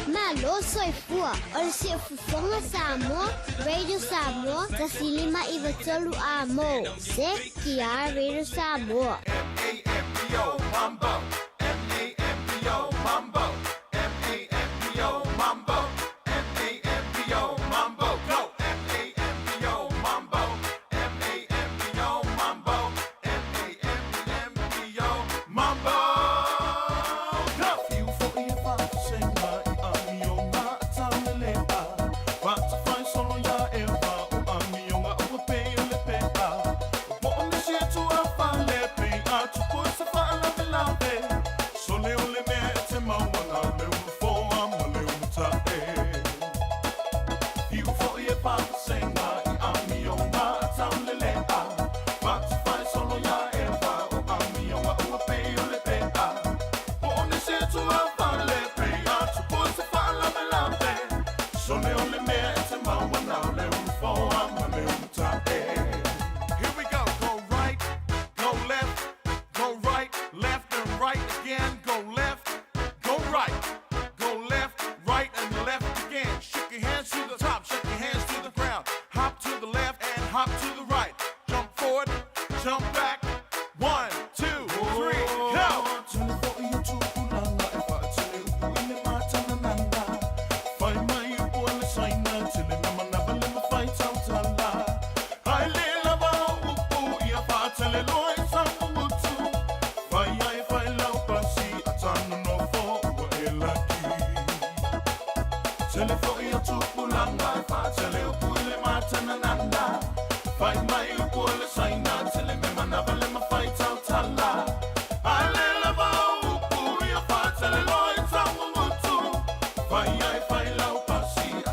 Malo soy fua, ol si fufonga samo, Radio Samoa, tasilima iwa tolu amo, se kia Radio Samoa. M-A-M-B-O, Mambo. M-A-M-B-O, Mambo. M-A-M-B-O, Mambo. M-A-M-B-O, Mambo. Go. M-A-M-B-O, Mambo. M-A-M-B-O, Mambo. M-A-M-B-O, Mambo. Go. You for your father, say my amigo, my tamale. But to find solo ya eva, amigo, I will pay you the pay. But on the shit to a family, pay out to put a fire of the love. So they only met him out when I live for a little time. You for your father, say my amigo, my tamale. But to find solo ya eva, amigo, I will pay you the pay. On the shit to a family, pay out to put a fire of the love. So they only met him out when I live for a little time. Here we go. Go right, go left, go right, left and right again. Go left, go right, and left again. Shake your hands to the top, shake your hands to the ground. Hop to the left and hop to the right. Jump forward, jump back. 1, 2, 3, go. Find my upole sign and tell him I'm never let me fight out Allah. I love how you fight tell the Lord some mutu. Find out passy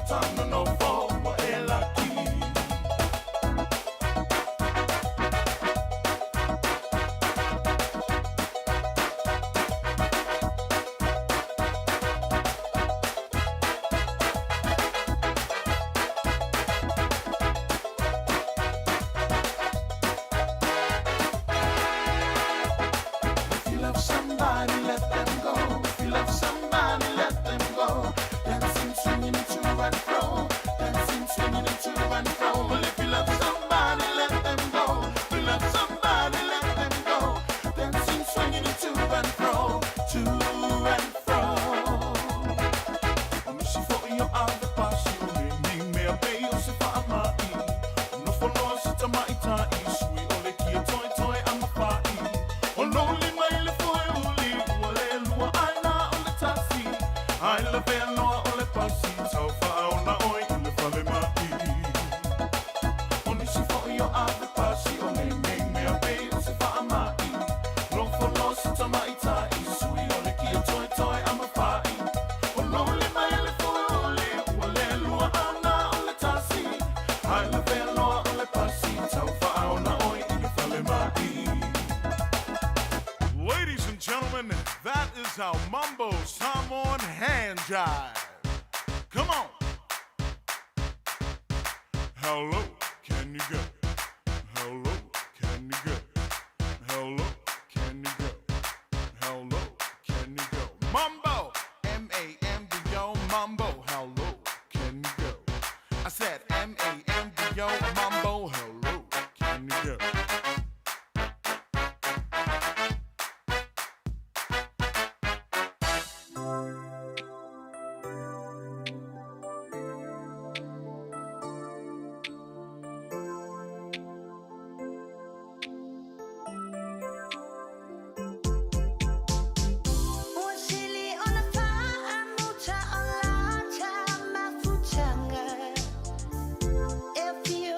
at time no for what lucky. If you love somebody, let them go. If you love somebody, let them go. Dancing, swinging it to and fro. Dancing, swinging it to and fro. Well, if you love somebody, let them go. If you love somebody, let them go. Dancing, swinging it to and fro. To and fro. I'm she for your other passion. Me a bay, you see for my no for no, sit a my ita is. We only key toy, I'm a party. Only my little holy, well, I know on the taxi. I love it, no, only passing. So far, on the oil, in the valley, my only she for your other passion. Only make me a bay, you see for my no for no, sit a my ita is. We only key toy, I'm a party. Only my little holy, well, I know on the taxi. I love it, no, only passing. So far, on the oil, in the valley, my Ladies and gentlemen, that is our Mambo Samoan hand jive. Come on. Hello, can you go? Hello, can you go? Hello, can you go? Hello, can you go? Mambo, M-A-M-B-O, Mambo. Hello, can you go? I said M-A-M-B-O, Mambo. Hello, can you go? Wasili ona fa amucha olacha mafuchanga. If you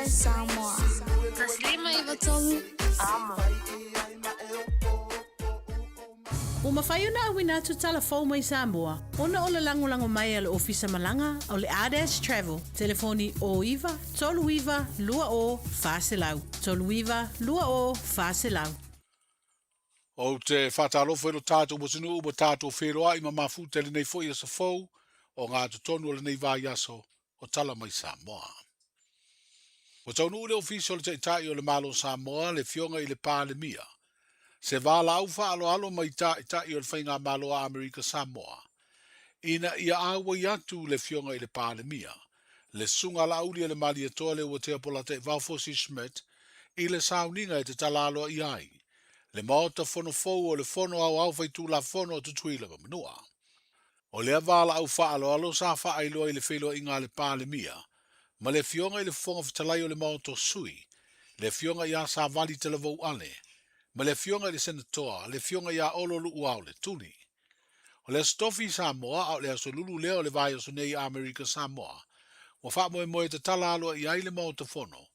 Samoa. Taslima iwatolu amo. Uma whaiuna awina tu telefon mai Samoa. Ona o le lango mai ale ofisa malanga o le ADS Travel. Telefoni o iwa, tolu iwa, lua o, faselau. Tolu iwa, lua o, faselau. O te whatalofo ero tātou mosinu ubo tātou wheroa i mamafu tele nei fo i sa fau o ngā tutonu o le nei vā yaso o tala mai Samoa. O taunu ule ofisio le taitai o le malo Samoa le fionga i le pāle mia. Se wala au whaalo alo mai tai o le whainga malo a Amerika Samoa. Ina ia awa i atu le fionga i le pāle mia. Le sunga la uli le mali atoa le ua te apola te Valfosi Schmidt i le sauninga i te talalo i ai. Le maota fono fou o le fono au fai tu la fono tu tuila ma manua. O le avala au whaalo alo sa wha ailoa i le whelo inga le pāle mia. Ma le fionga i le fonga fitalai o le maota sui. Le fionga ia sa vali te lavou ale. Ma le fionga i le senatoa. Le fionga ia olo lu uau le tuni. O le stofi Samoa au le aso lulu leo le vai aso nei Amerika Samoa. Wa wha moe moe te tala aloa i ai le maota fono.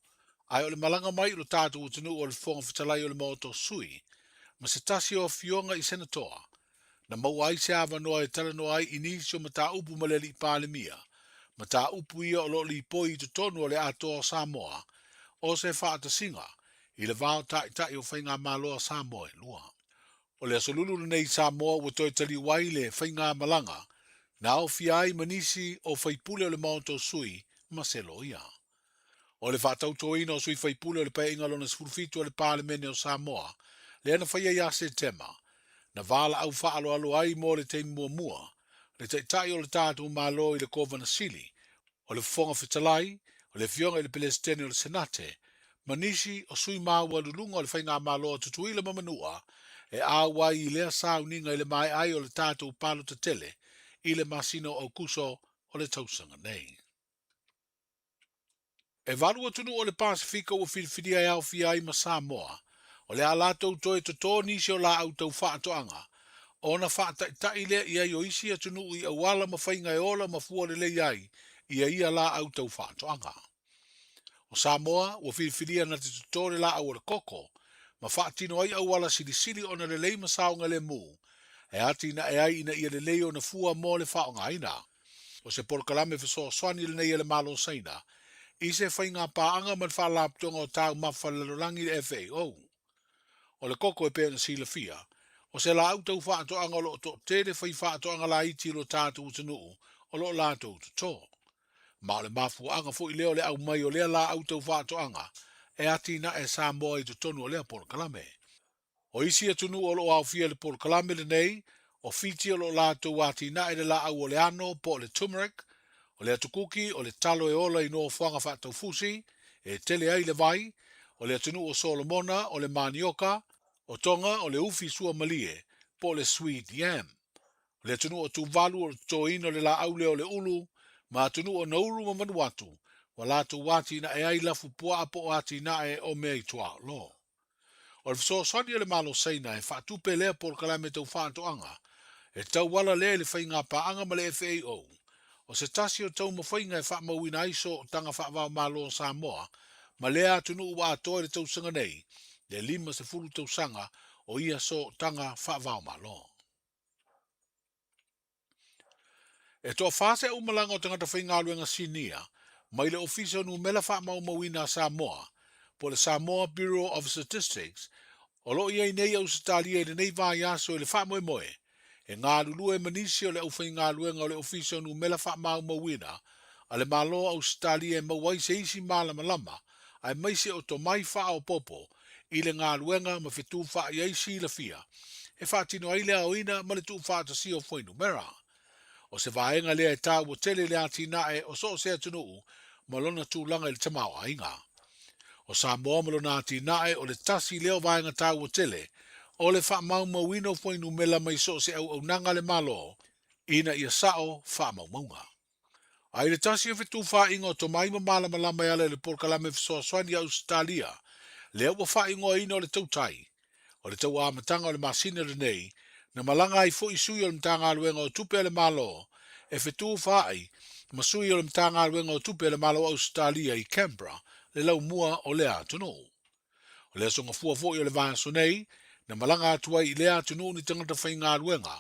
Ai o le malanga mai lo tātu utinu o le fonga fitalai o le maota sui. Ma se tasi o fionga i senatoa. Na mau ai se awa noa e tala noa ai inisio ma tā upu maleli i pāle mia. Ma tā upu ia o lo li poi i tonu o le atoa Samoa. O se whaata singa. I le vāo tai o whainga maloa Samoa e lua. O le asolulu nei Samoa ua toi tali wai le whainga malanga. Na o fiai manisi o whaipule o le maoto sui ma se loia. O le whaatautoina o sui whaipule o le pae ingalona sfurufitu o le pāle mene o Samoa. Le ana whaia ia se tema. Na vala au whaalo alo ai mo le te mua. Le tai o le tātou malo i le kovana sili. O le fonga fitalai, o le fionga i le pelestene o le senate. Manisi o sui maua lulunga o le whainga malo tutuila mamanua. E awa i lea sauninga i le mai ai o le tātou palo te tele. I le masino o kuso o le tausanga nei. E valu atunu o le Pasifika o whiwhiria e au fia i ma Samoa. O le alatou toe to tō nisi o la au tau whaatoanga. O na whaatai lea ia i o isi atunu i awala ma whainga e ola ma fua le lei ai. Ia la au tau whaatoanga. O Samoa, o whiwhiria na te tutore la au le koko. Ma whaatino ai awala sili o na le lei masaonga le mu. E ati na e ai ina ia le lei o na fua mo le whaonga ina. O se porkalame fiso swani le nei le malo saina. I se whainga paanga man whalaptonga o tau mawhalalolangi le FAO. O le koko e pēna sila fia. O se la au tau whaatoanga o lo to tere whai whaatoanga la iti lo tātu utanuu o lo lātou to. Ma o le mafuanga fo i leo le au mai o lea la au tau whaatoanga e ati na e Samoa i tonu o lea porkalame. O isi atunu o lo au fia le porkalame le nei o fiti o lo lātou ati na e le la au o le ano po le turmeric o le atukuki o le talo e ola i no whanga whaatau fusi e tele ai le vai o le atunu o Solomona o le manioka o tonga o le ufi sua malie po le sweet yam. O le atunu o tuvalu o le toino le la aule o le ulu ma atunu o nauru ma manuatu wa lātou wati na e ai lafu pua apo ati na e o mea i tua lo. O le fiso sani o le malo seina e whaatupe lea por kalame tau whaatoanga e tau wala lea le whainga paanga ma le FAO. O se tasi o tau mawhainga e wha mawina iso o tanga wha malo Samoa, ma lea atunu ua atoa le tau sanga nei, le 5 se fulu tau sanga o ia so tanga wha malo. E toa whase umalanga o tangata whainga luenga sinia, mai le ofisa nu mela wha mawina Samoa, po le Samoa Bureau of Statistics, o lo ia i nei au satalia i le nei vā yaso i le wha moe, e ngā lulu e manisi o le au whainga luenga o le ofisa nu mela wha mawina, a le malo au satalia e mawai se isi malama lama, ai maise o to mai wha o popo, i le ngā luenga ma whetu wha i eisi la fia, e wha tino ai lea o ina ma le tu wha ta si o whainu mera. O se vaenga lea e tā ua tele lea tina e o so se atunuu, ma lona tūlanga i le tamau a inga. O Samoa ma lona tina e o le tasi leo vaenga tā ua tele, o le wha mawina o whainu mela mai so se au nanga le malo, ina ia sao wha maunga. Ai le tasi o whetu wha inga o to mai ma malama lama ia le porkalame fisoa swani au Australia, lea ua wha ingoa ina o le tautai, o le tau amatanga o le masina le nei, na malanga ai fo isui o le mtanga aluenga o tupe le malo, e whetu wha ai, masui o le mtanga aluenga o tupe le malo Australia i Canberra, le lau mua o le atunu. O le songa fua fo i o le vaso nei, na malanga atua i le atunu ni tangata whai ngā ruenga,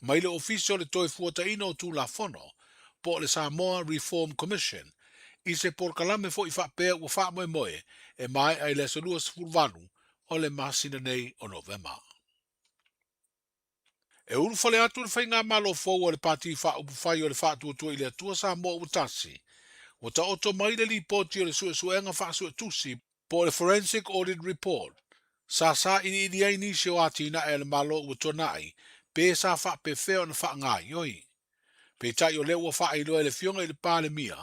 mai le ofisio le toi fuata ino o tū la fono, po le Samoa Reform Commission, i se porkalame fo i whapea ua wha moe moe, e mai ai le solua sifurvanu o le masina nei o Novema. E uru fale atu le whai ngā malo fau o le pati wha upu whai o le wha tua i le atua Samoa utasi, o ta oto mai le li poti o le suenga wha sue tusi, po le Forensic Audit Report, sa ini ai nisi o ati na e le malo ua tonai, pe sa wha pe feo na wha ngā ioi. Pe tai o le ua wha i loa le fionga i le pāle mia,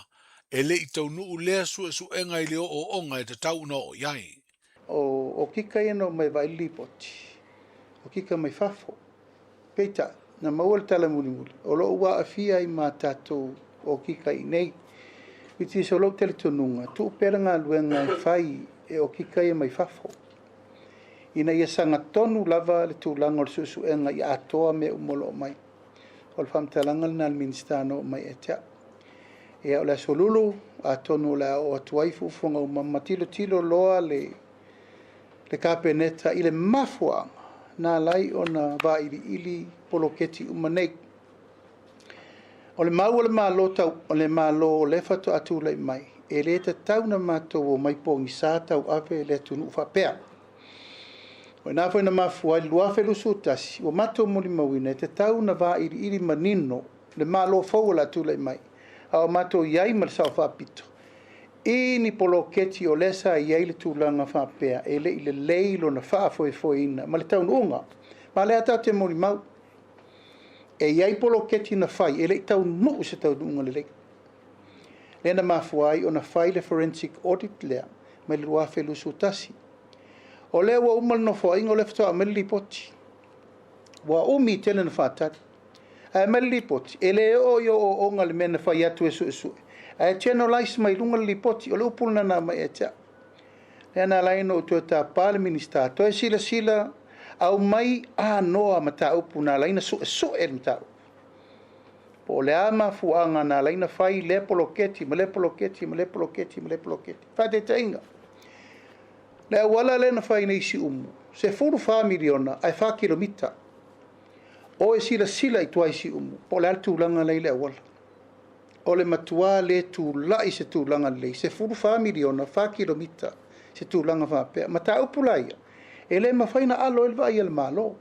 e le i tau nuu lea suenga i le o onga e te tau no o iai. O kika eno mai vai lipoti, o kika mai fafo. Peita, na maua le tala muli muli, o lo ua afia i mā tātou o kika i nei, iti so lo tele tonunga, tu pera ngā luenga i whai e o kika i mai fafo. Ina ia sanga tonu lava le tūlanga o le suenga i atoa me umolo mai. O le whamtalanga na le ministano mai e tea. E o le solulu, a tonu le o atuaifu funga o mamatilo tilo loa le kapeneta i le mafuanga na lai o na va ili poloketi umanei. O le mau o le malo tau, o le malo le fato atu le mai. E le te tau na mato o mai pongi sa tau ave le tunu whapea. O nā whai na mafua i lua whelu sūtasi, o mato muli mawina, te tau na va ili manino, le malo fau la tu le mai. A o mato iai ma le sao whapito. I ni poloketi o lesa iai le tūlanga whapea, e le i le leilo na whaafoe ina, ma le tau nunga. Ma le ata te muli mau. E iai poloketi na whai, e le i tau nuu se tau nunga le lei. Le na mafua i o na whai le forensic audit lea, ma le lua whelu sūtasi. O lea ua umal no fo ingo lefto a meli poti. Wa umi tele na fatari. A meli poti. E le o yo o onga le mena fa yatu e su. A cheno lais mai lunga li poti. O le upulna na mai e tea. Le ana laino o tua ta pale minista. To e sila au mai a noa mata upuna laina su e mta. Po le ama fuanga na laina fai le poloketi. Fate te inga. Le wala le na fai nei si umu. Se furu familiona ai 4 kilomita. O e sila i tuai si umu. Po le altu langa lei le wala. O le matua le tu lai se tu langa lei. Se furu familiona 4 kilomita. Se tu langa whapea. Mata upulaia. E le mawhaina alo el vai el malo.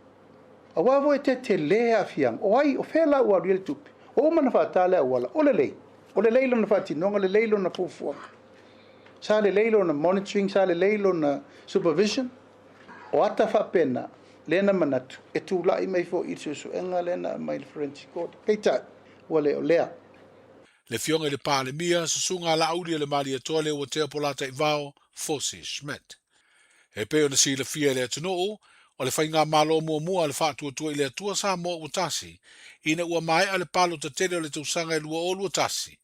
A wawo e te lea fiang. O ai o whela ua riel tupi. O mana whatale a wala. O le lei. O le leilo na whatinonga. Le leilo na pufuanga. Sa le leilo na monitoring, sa le leilo na supervision. O ata whapena, lena manatu. E tu lai mai fo i suenga lena mai le forensic court. Keita, wale o lea. Le fionga le pāle mia, susunga la auri le mali e tole o te apolata i vao, Fosi Schmidt. E peo na si le fia le atunoo, o le whainga malo mua le whātua tua i le atua sa mo utasi, ina ua mai ale palo ta tere o le tausanga e lua o lua tasi,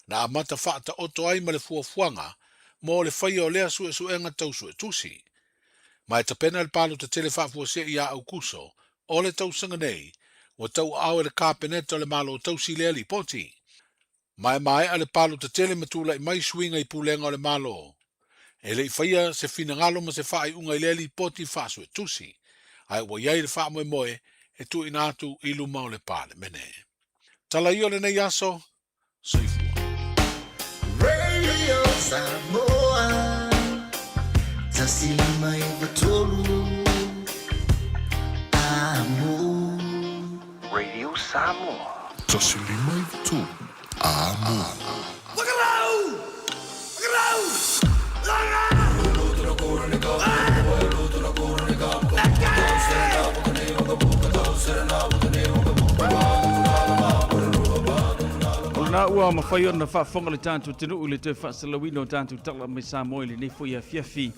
na amata whaata oto ai ma le fuafuanga, mo le whaia o lea suenga tau tusi. Mai ta pena le palo te tele whaafuase i a au kuso, o le tausanga nei, o tau au le kāpeneta le malo tausi lea li poti. Mai ale palo te tele matula i mai swinga i pulenga o le malo. E le i whaia se fina ngalo ma se whaai unga i lea li poti whaasue tusi. Ai wa iai le wha moe e tu inatu i luma o le pale mene. Tala i o le nei aso, soifua. Radio Samoa, tasilima i batolu, amo. Radio Samoa, tasilima i batolu, amo. Look around! Look around! Na ua mawhai ona whaafonga le tātou tenu le te whaasalawino tātou tala me Samoa le nei fwoi a fiafi.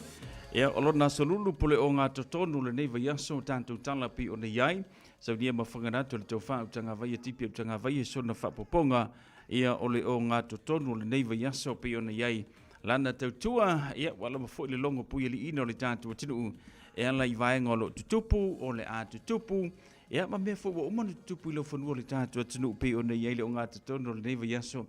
Ea olona salulu pole o ngā totonu le nei vai aso tātou tala pi o nei iai. Sau nia mawhanganatu le tau wha utanga vai a tipi utanga vai a sona whapoponga. Ea ole o ngā totonu le nei vai aso pi o nei iai. Lana tautua, ea wala mawhoi le longo pui ali ino le tātou tenu. Ea la i vaenga o lo tutupu o le a tutupu. Ea ma mea fo wa umana tupu i lo whanua le tātua tunu pe o nei eile o ngā tatonu le neiva yaso.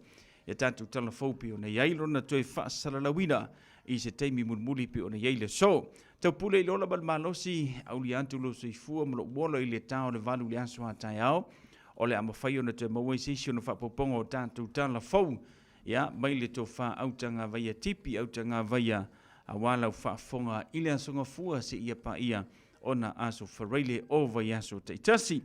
ia tātou talafou pe ona iai lona toe fa'asalalauina i se taimi mulimuli pe ona iai le so. Tau pule i lola malmalosi au li antu lo soifua ma lo uola i le tā o le valu le aso hatai ao. O le amawhai ona te maua sisi ona whapoponga o tātou talafou. Ia, mai le tō wha autanga vaia tipi, autanga vaia a wala u whaafonga i le asonga fua se ia pa ia ona aso whareile o vai aso teitasi.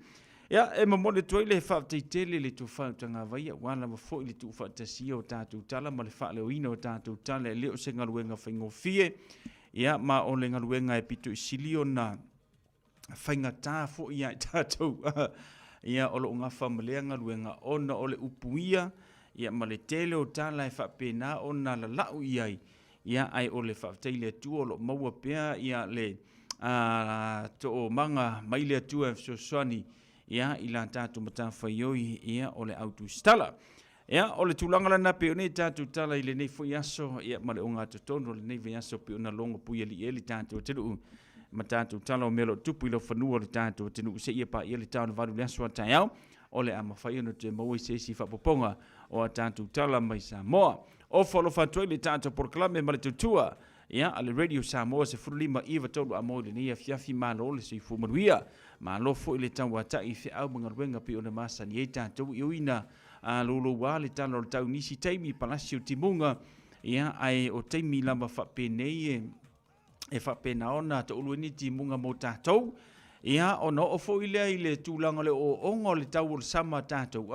Ia, e mamone toile whaafteitele le tō whautanga vaia, wala ma fo i le tō whaatasi o tātou tala, ma le whaaleo o tātou tala, e leo se ngaruenga whaingofie. Ia, ma o le ngaruenga e pito i sili o na whainga tā fo ia i tātou. Ia, o lo ngā whamalea ngaruenga ona o le upuia, ia ma le tele o tala e whapena o na la lau iai. Ia ai o le whafteile atua o lo maua pea ia le to o manga maile atua e fsoswani. Ia i la tātou matawhaioi ia o le autu stala. Ia o le tūlanga lana pe o nei tātou tala i le nei fo iaso. Ia ma le o ngā totono le nei iaso pe o na longa puia li e li tātou tenu. Ma tātou tala o melo tupu i lo whanua le tātou tenu. Se ia pa ia li tātou varu le aso a tai au. O le ama whai ono te maui se si whapoponga o a tātou tala mai Samoa. O whalo whantua le tātou porklame ma le tutua. Ia, ale Radio Samoa se furulima iwa tolu a moi le nia fiafi malo le se fu manuia. Ma lo fo i le tau wata i fe au mga ruenga pi o le masani e tātou i uina a lolo wā le tala o le tau nisi taimi palasio timunga. Ia, ai o taimi lama whapenei e whapena ona ta ulueni timunga mo tātou. Ia, o no o fo i le tūlanga le o ongo le tau o le sama tātou.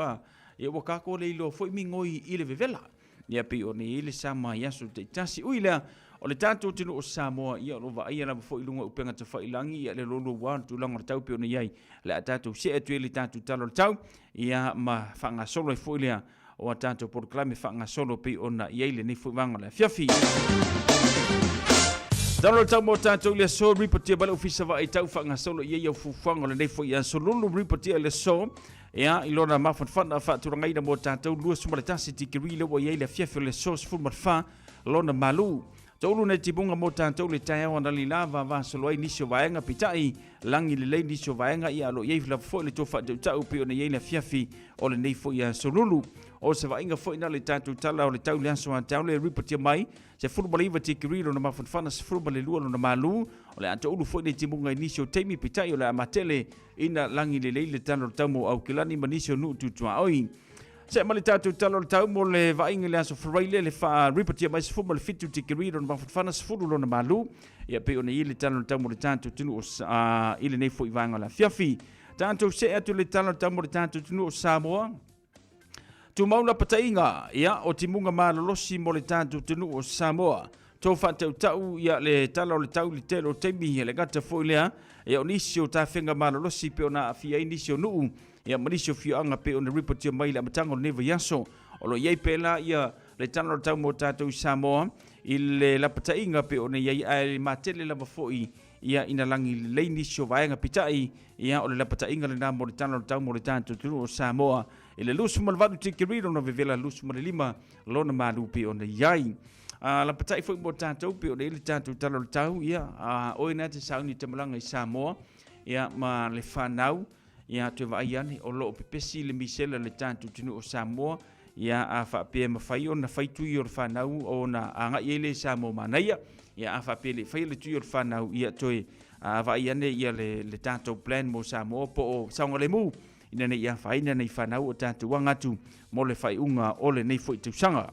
Ia, wakako le ilo fo i mingoi i le vevela. Ia, pi o ne i le sama yasu te tasi uilea. O le tātou tino o Samoa, ia o wa aia lama fo i lunga upenga te whailangi, ia le lolo wān tūlanga le tau pe o ne iai. Le a tātou se atu e le tātou talo le tau. Ia, ma whanga solo e fo i lea o a tātou porklame whanga solo pe o na iai le ne fo i wanga le fiafi. Talo tau mo tātou le so ripotia bala ofisa wa i tau whanga solo ia iau fufuanga le neifo ia solulu ripotia le so. Ia, i lona mawhanwhana whaaturangaina mo tātou lua sumaletasi tikiri le wa iai le fiafi le so sfurmatwha lona malu. Tolu ne tibunga mo tātou le tai awa na li lava wa soloai nisio vaenga pitai langi le lei nisio vaenga ia alo iei la fo le tofa de tau pe ona iei le fiafi o le nei fo ia solulu. O se vainga fo ina le tātou tala o le tau le aso an tau le ripotia mai se furubaliva tikirilo na mawhanwhana se furubali lua na malu o le anto ulu fo ne tibunga inisio teimi pitai o le amatele ina langi le lei le talo tau mo au kilani manisio nu tutua oi. Se mali tātou talo le tau mo le vainga le aso wharaile le wha ripotia mai se furubali fitu tikirilo na mawhanwhana se furubali na malu ia pe ona i le talo le tau mo le tātou tunu o ile nei fo i vanga la fiafi. Tātou se atu le talo le tau mo le tātou tunu o Samoa. Tu mauna patainga, ia, o timunga malolosi mo le tātou tenu o Samoa. Tō whātau tau, ia, le tala o le tau li telo teimi, ia, le gata fo lea, ia, o nisio tā whenga malolosi pe ona awhia i nisio nuu, ia, manisio whianga pe ona ripotia mai le amatango neva yaso, o lo iei pela, ia, le tala o le tau mo tātou i Samoa, i le la patainga pe ona iei ai matele lava foi, ia, ina langi le nisio vaenga pitai, ia, o le la patainga le nā mo le tala o le tau mo le tātou tenu o Samoa, i le lusu malvadu tikirilo na vevela lusu malilima lona malupi o na iai. La patai foi mo tātou pe o na ili tātou talo le tau, ia, oi nā te sauni te malanga i Samoa, ia, ma le whanau, ia, te vaaiane, o loo pepesi le misela le tātou tinu o Samoa, ia, a whapea mawhai o na whaitui o le whanau o na anga i le Samoa manaia, ia, a whapea le whai le tui o le whanau, ia, toi, vaaiane, ia, le tātou plan mo Samoa, po o saunga le mu, ina nei ia whaina nei whanau o tātou wangatu mo le whaiunga o le nei fo i tausanga.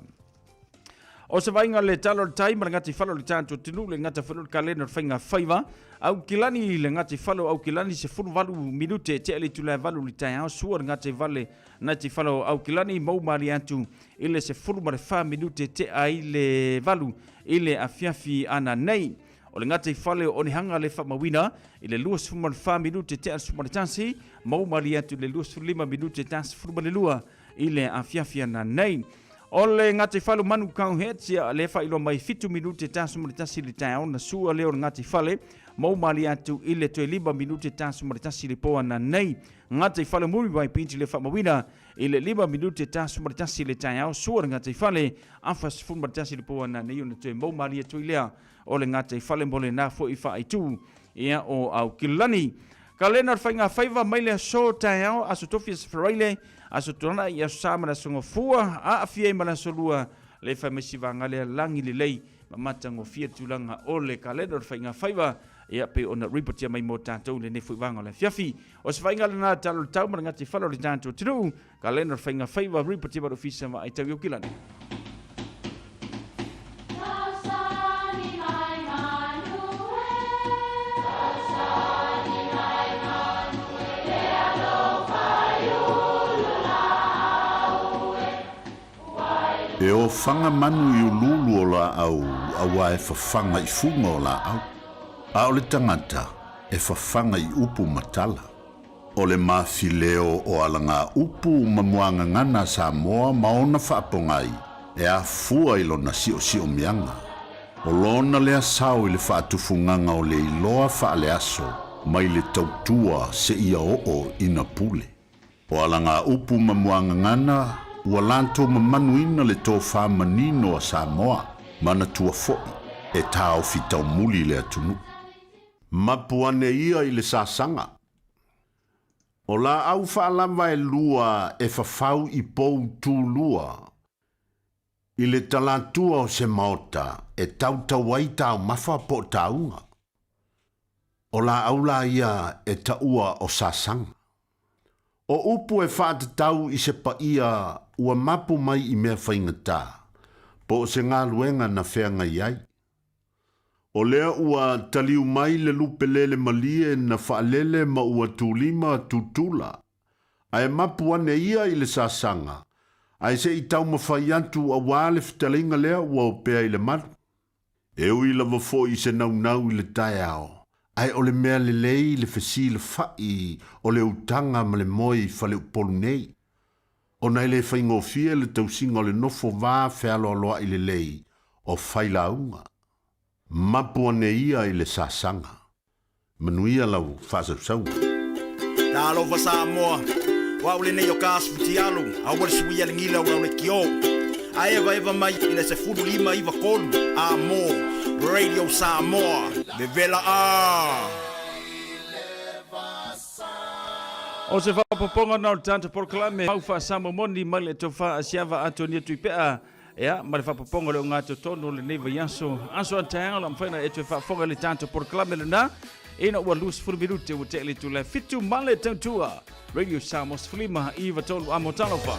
O se vainga le talo le tai, mara ngati whalo le tātou tinu, le ngata whalo le kalena le whainga whaiva, au kilani le ngati whalo, au kilani se furu valu minute te ele tu le valu le tai au sua ngati vale, ngati whalo au kilani mau mari atu, ile se furu mare wha minute te ai le valu, ile a fiafi ana nei. O le ngate whale o ni hanga le whamawina, i le lua sfuma le wha minute te al suma le tansi, mau mari atu le lua sfuma minute te as fuma le lua, i le a fiafia na nei. O le ngate whale manu kau hetsia, le wha ilo mai fitu minute te as suma le tansi le tau, na sua leo le ngate whale, mau mari atu i le toe 5 minute te as suma le tansi le poa na nei. Ngate whale muri mai pinti le whamawina, i le 5 minute te as suma le tansi le tau, sua ngate whale, afa sfuma le tansi le poa na nei, o na toe mau mari atu i lea, o le ngate whale mole nā fo i whaaitu, ia o au kilani. Ka lena whainga whaiva mai le so tai au, aso tofi as wharaile, aso tona ia sama na songo fua a afia ma na solua le fa mesivanga le langi le lei mamata ngo fia tulanga ole kalendar fainga faiva ia pe ona report ia mai mo tātou le ne fuivanga le fiafi o se fainga le na talo tau ma ngati falo le tātou tinu kalendar fainga faiva report ia ofisa ma ai tau kilani. E o whanga manu i ululu o la au, awa e whawhanga I funga o la au. A o le tangata, e whawhanga I upu matala. O le mawhileo o alanga upu mamuanga ngana Samoa maona whaapongai, e a fua I lona sio mianga. O lona lea sao I le whaatufunganga o le iloa whaale aso, mai le tautua se ia o ina pule. O alanga upu mamuanga ngana, ua lanto mamanuina le tō whamanino a Samoa, mana tua fo'i, e tāo fitau muli le atunu. Mapuane ia I le sasanga. O la au whaalama e lua e whawhau I pou tū lua. I le talantua o se maota, e tautau ai tāo mawha po taunga. O la aula ia e taua o sasanga. O upu e whaatatau I se paia ua mapu mai I mea whaingatā, po o se ngā luenga na whenga iai. O lea ua taliu mai le lupelele malie na whaalele ma ua tūlima tūtula. Ai mapu ane ia I le sasanga, ai se I tau mawhaiantu a wale whitalinga lea ua o pea I le maru. E ui lava fo I se nau I le tae ao. Ai o le mea le lei le whesi le whai o le utanga ma le moi whale upolu nei. O nei le whaingofia le tausinga o le nofo vā whealo aloa I le lei o whailaunga. Mapua ne ia I le sasanga. Manuia lau whasausaunga. Tā alofa Samoa, wau le nei o kāsputi alu, au wale suia le ngila ura le kio. A eva mai I le se furu lima iwa kolu, a mo. Radio Samoa, le vela a. O se whapaponga na o tātou porklame, mau wha Samoa moni mai le tau wha asiawa Antonia Tuipea, ea, ma le whapaponga le o ngā totono le neiva yaso, aso antaanga la mwhaina e tue whaponga le tātou porklame le na, ina ua lus furubirute ua te le tu le fitu male tautua, Radio Samoa Sflima, iwa tolu amo talofa.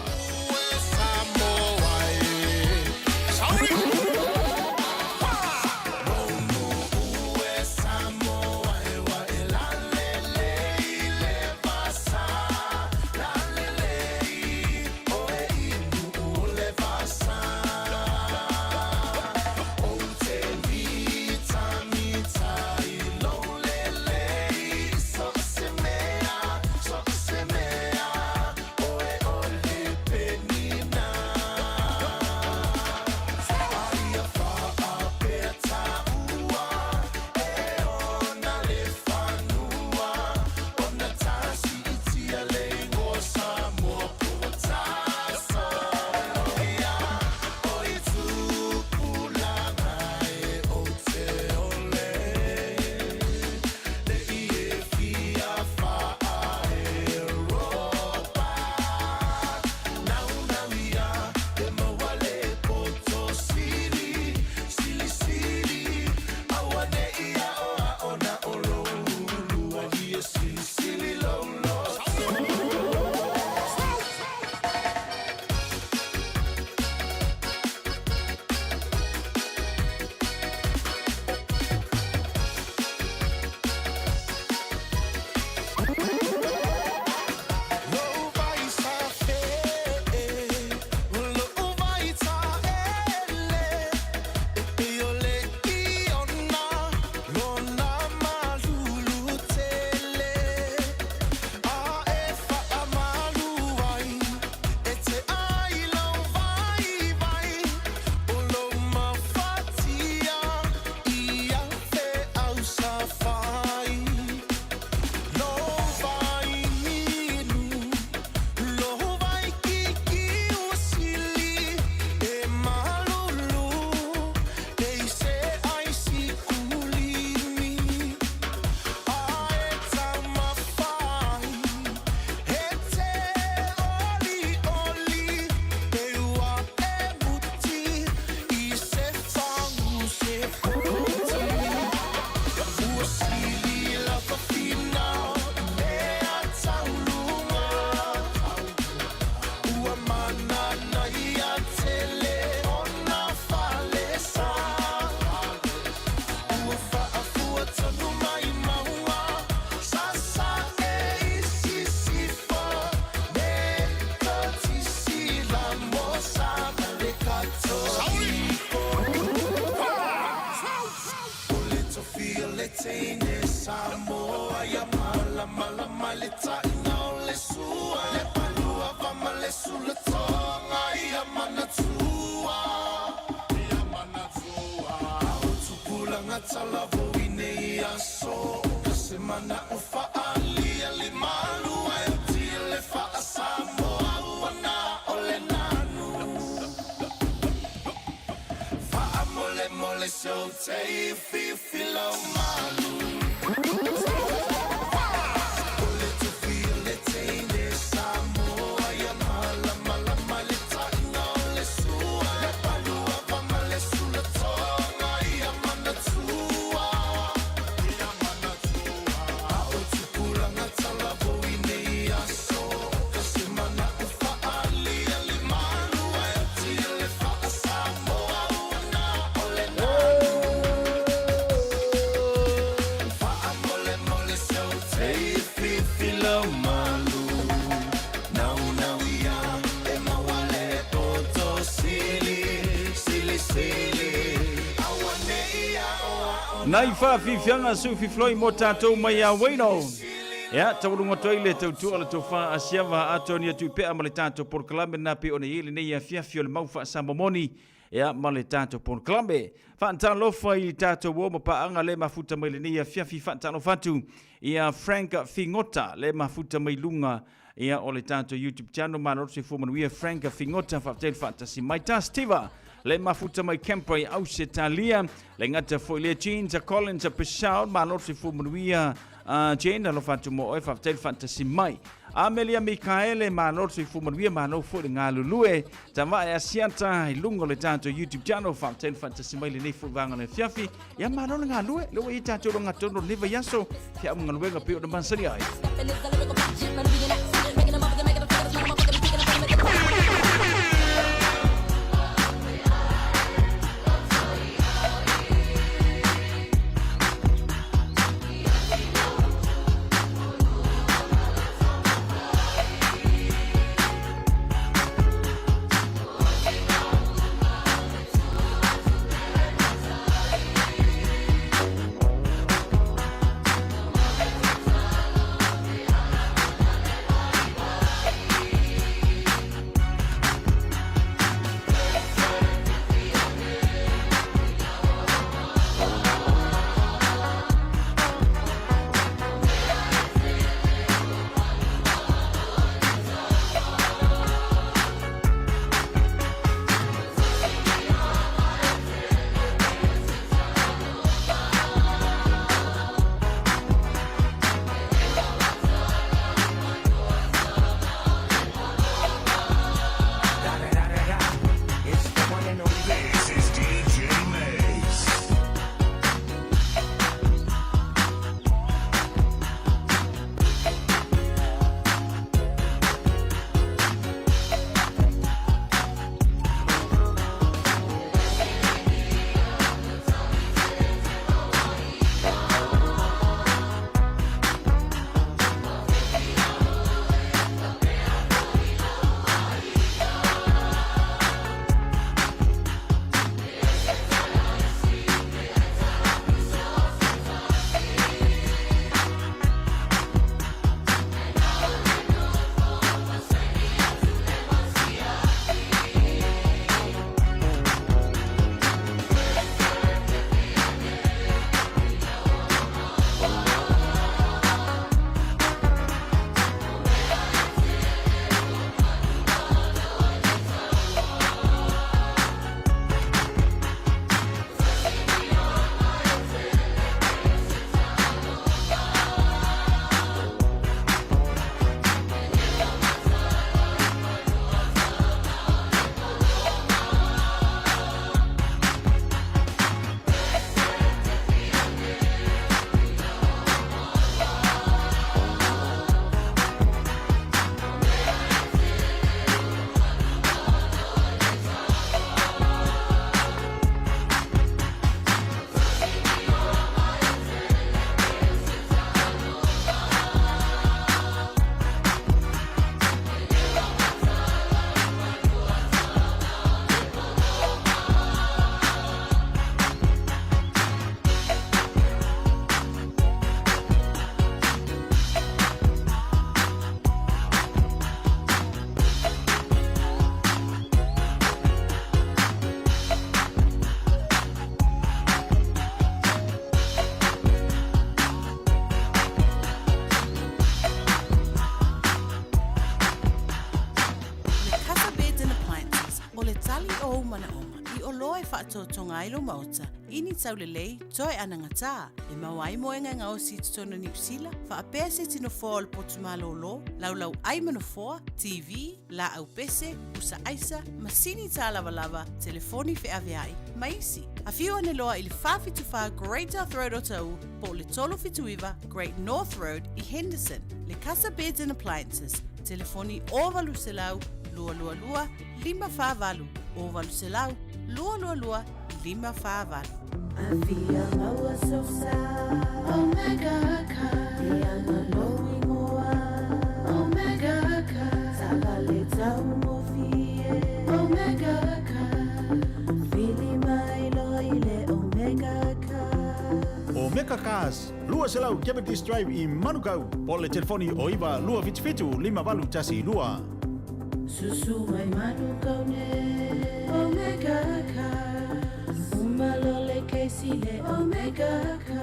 Pe Ole tofia le teine Samoa ya mala mala male taina ole sua le palua vama le sula tonga ia mana tua au tupula ngatala voine ia so kasemana ufa ali ali malu ai tile fa Samoa wana ole nanu fa mole mole so te filo malu Nai whaafifianga sufi floi mo tātou mai a waino. Ia, taurunga toile tautua le tofa asiawa atonia tupea ma le tātou por kalame na pe one ili nei a fiafio le maufa sa momoni. Ia, ma le tātou por kalame. Whaantalofa i tātou wo ma paanga le mafuta mai le nei a fiafi whaantalofatu. Ia Frank Fingota le mafuta mai lunga. Ia o le tātou YouTube channel ma notsi fumanuia Frank Fingota whaatel whaatasi mai tā Stiva. Le mafuta mai Kempai au se talia le ngata foi le jeans a Collins a Peshawar ma no se fu muia Jane lo fatu mo e fatel fantasy mai Amelia Mikaele ma no se fu muia ma no foi nga lulue tama e asiata i lungo le tanto YouTube channel fatel fantasy mai le fu vanga le fiafi ya ma no nga lue lo i tanto lo ngato no neva yaso ya mo nga pe o mansari ai to tonga ilo maota. Ini tau lelei, toi anangata. E mawai moenga ngau si tutona ni usila. Fa apea se tino fōa le potu malolo. Lau ai manofoa, TV, la au pese, usa aisa, masini ta lava, telefoni fe aviai. Maisi. A fiu ane loa ili whawhituwha Great North Road o tau, po le tolo fituiva Great North Road I Henderson. Le Casa Beds and Appliances. Telefoni o valu se lau, lua, 5 o valu se lau, lua, 5 Avia maua sosa, Omega Ka, Ianga lowi moa, Omega Ka, Sabale tau mofie, Omega Ka, Fili mai loile Omega Ka. Omega Cars, lua selau Cavendish Drive I Manukau, po le telefoni o iwa lua fitu 5 valu tasi lua. Susu mai Manukau ne, Omega Ka, Umalole keisile Omega Ka.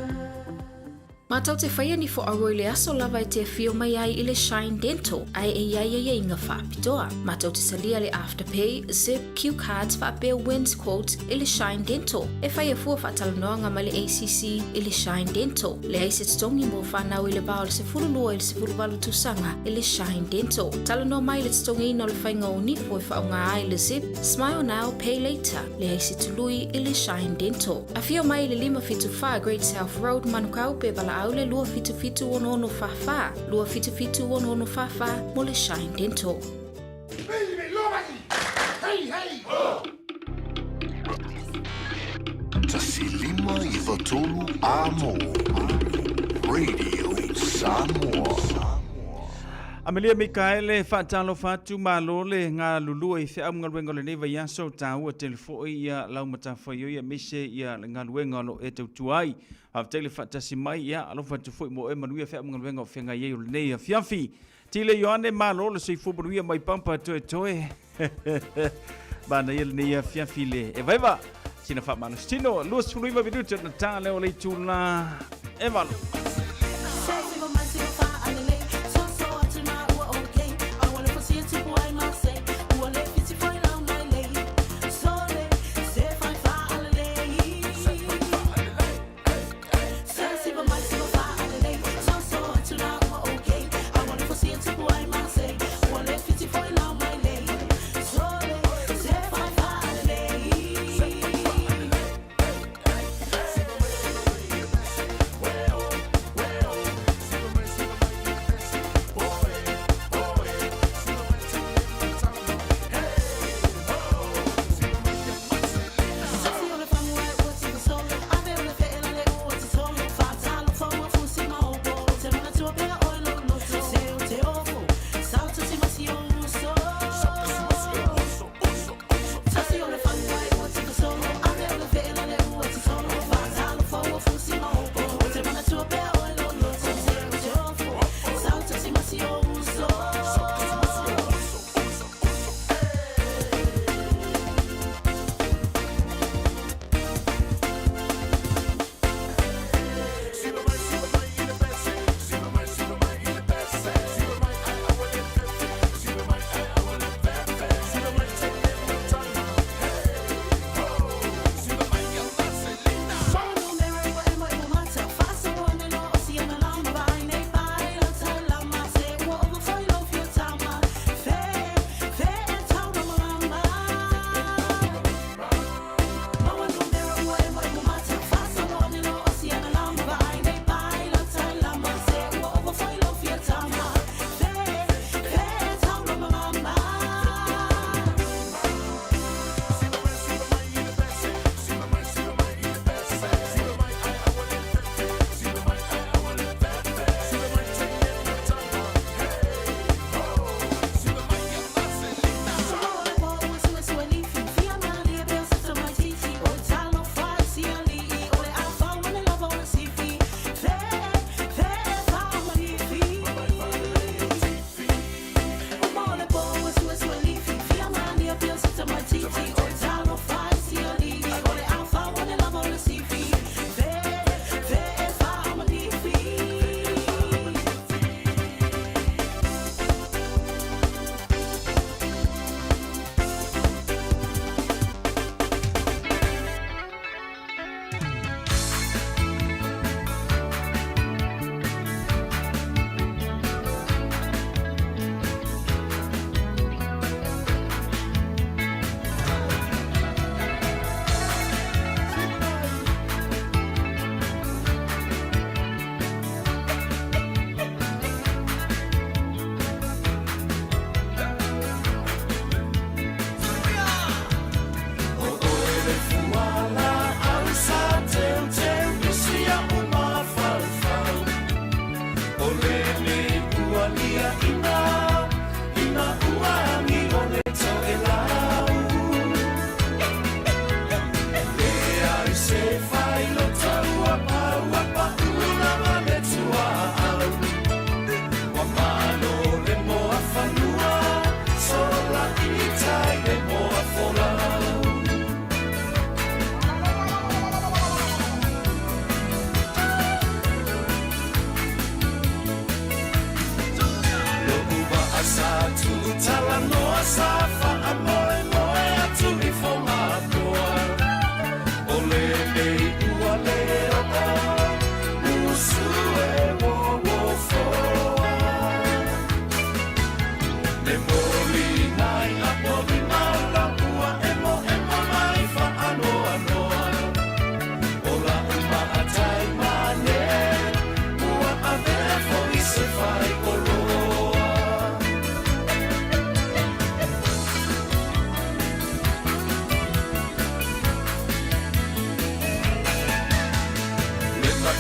Matau te whaia ni fo aroi le aso lava te fio mai ai I le Shine Dental, ai e inga whaapitoa. Matau te salia le Afterpay, Zip, Q Cards, whaapea Wins Quotes I le Shine Dental. E whaia fua whaatalanoanga ma le ACC I le Shine Dental. Le aise tongi mo whanau I le bao le se furulua I le se furuwalu tusanga I le Shine Dental. Talanoa mai le tongi ino le whainga o nifo I whaunga ai le Zip, Smile Now, Pay Later. Le aise tului I le Shine Dental. A fio mai le 575 Great South Road, Manukau pe bala aule lua fitu ono fafa. Lua fitu ono fafa mo le Shine Dental. Tasilima I Watolu Amo. Radio Samoa. Amelia Mikaele whaatalo whatu malole ngā lulua I whia mga luenga le neva yaso tāua telefoi ia laumata whaio ia mise ia ngā luenga lo e tau tuai. Hawtele whaatasi mai ia alo whatu fwoi mo e manuia whia mga luenga o whenga iei o le neia fiafi. Tile Ioane malole soi fubanuia mai pampa toe. Bana ia le neia fiafi le. E vaiva, sina wha manustino, lua suluiva viduta na tā leo le tūna e valo.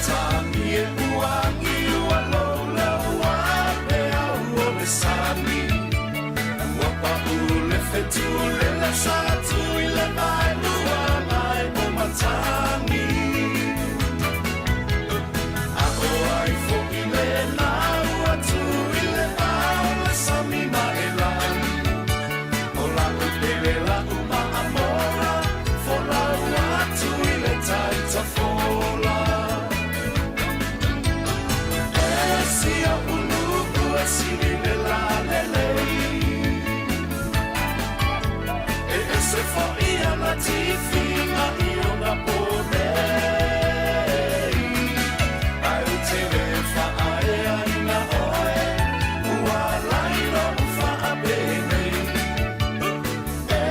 matangi e uangi ua lola ua pe au o le sami. Ua pa ule fetu le la satu i le mai lua mai o matangi. A o ai fo i le la ua tu i le mai le sami ma e lani. O la u pele la u ma amora, fo la ua tu i le taita fola. E si a uluku e si le la le lei. E se fo i ana tifi ma i o na ponei. Ai u te le fa ae aina oe, ua lairo u fa a benei. E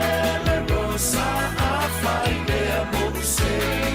le rosa a fai lea mo usei.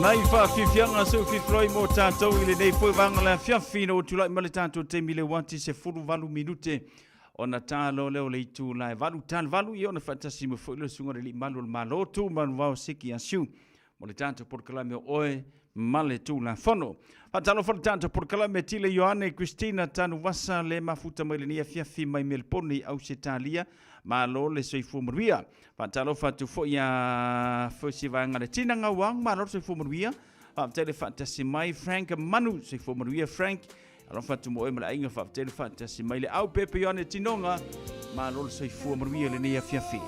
Nai whaafifianga su whiwhroi mō tātou i le nei poi wanga le whiawhi no tulai ma le tātou te mile wati se furu valu minute o na tālo leo le itu lai valu tāl valu i ona whaatasi mo fwilo sunga le li malu le malotu manu wao siki asiu mo le tātou porkalame o oe male tu la fono. Patalo for tātou porkalame tile Ioane Christina tanu wasa le mafuta mai le nia whiawhi mai Melponi au se tālia malo le soifu maruia. Patalo fatu fo ia fosi vanga le tinanga wang malo soifu maruia. Patele fatasi mai Frank Manu soifu maruia Frank. Alo fatu mo e mala inga patele fatasi mai le au pepe Ioane tinonga malo le soifu maruia le nia whiawhi.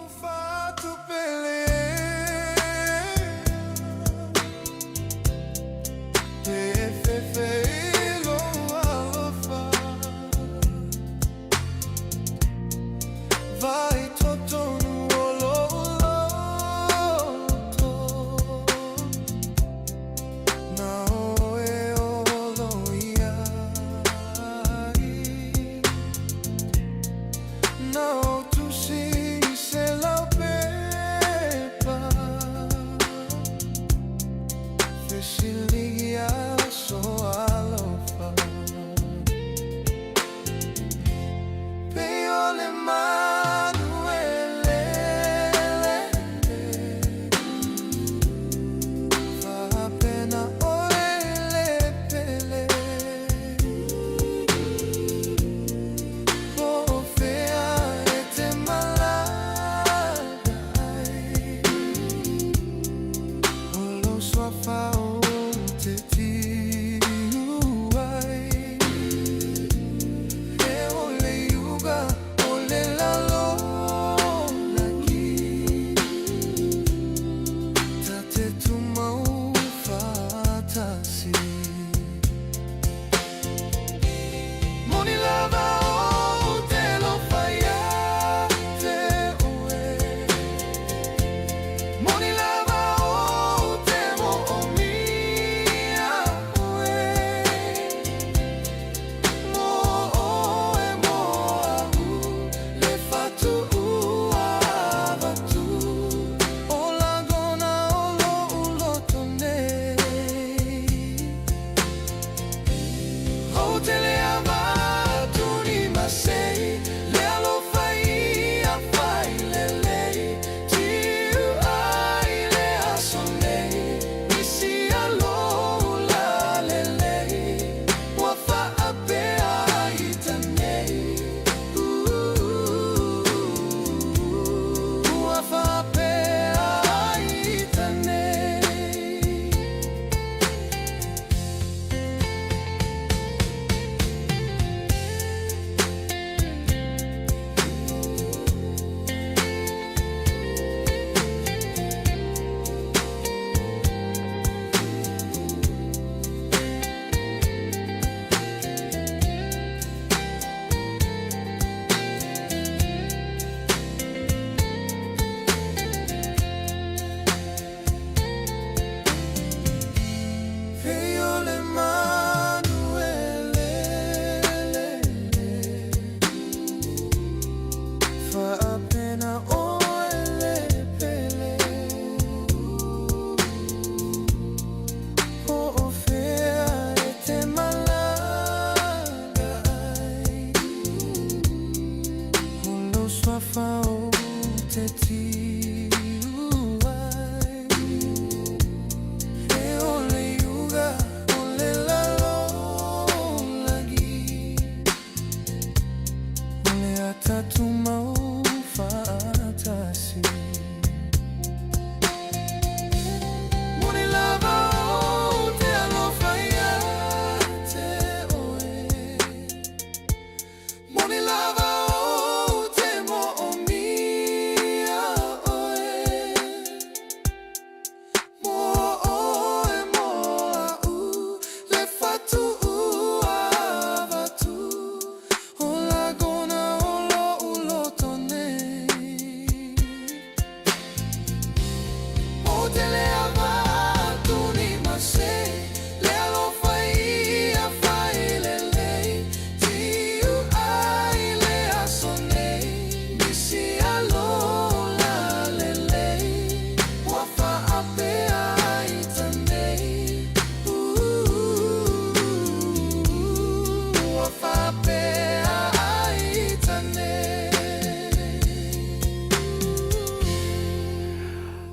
Vai toto no tu si se la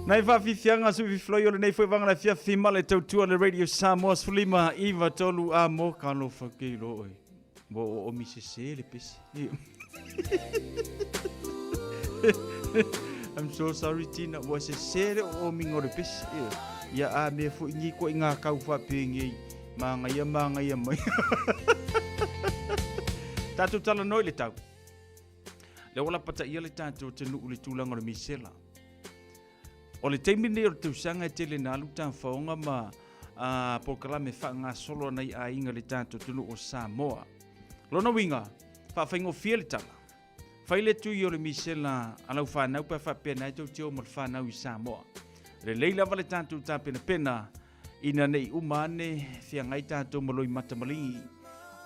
Nai whawhiwhianga su whiwhloi o le nei whaivanga na fia whima le tautua le Radio Samoa Sfulima iwa tolu a mo kano whakeiro oi. Mo o mi se le pesi. I'm so sorry Tina, wa se o mi ngore pesi. Ia a me fu ingi ko inga kau whapengi manga ia mai. Tatu tala noi le tau. Le wala pata ia le tatu te nuu le tūlanga le misela. O le teimine o le tausanga e tele na aluta whaonga ma pokala me wha ngā solo nei a inga le tatu te nuu o Samoa. Lona winga, whawhaingo fia le tala. Whaile tui o le misela alau whanau pa whapea nai tau teo mo le whanau I Samoa. Le leila wale tatu ta pena ina nei umane fia ngai tatu maloi matamalingi.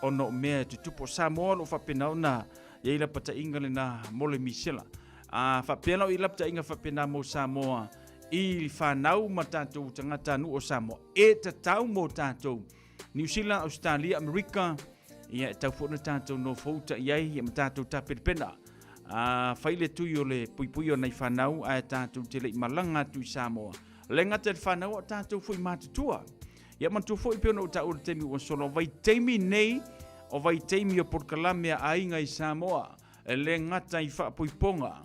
Ono mea tutupo Samoa lo whapena ona Iaila pata inga le na mole misela. Whapena o ila pata inga whapena mo Samoa. I whanau ma tātou tangata nu o Samoa. E tatau mo tātou. New Zealand, Australia, Amerika. Ia e tau fōna tātou no fauta iai. Ia ma tātou tapiripena. Whaile tui o le pui o nei whanau. A tātou te lei malanga tui Samoa. Le ngata le whanau a tātou fui mātutua. Ia mantua fōi pēona o tāou le teimi o solo. Vai teimi nei. O vai teimi o porkalamea a inga I Samoa. E le ngata I whaapuiponga.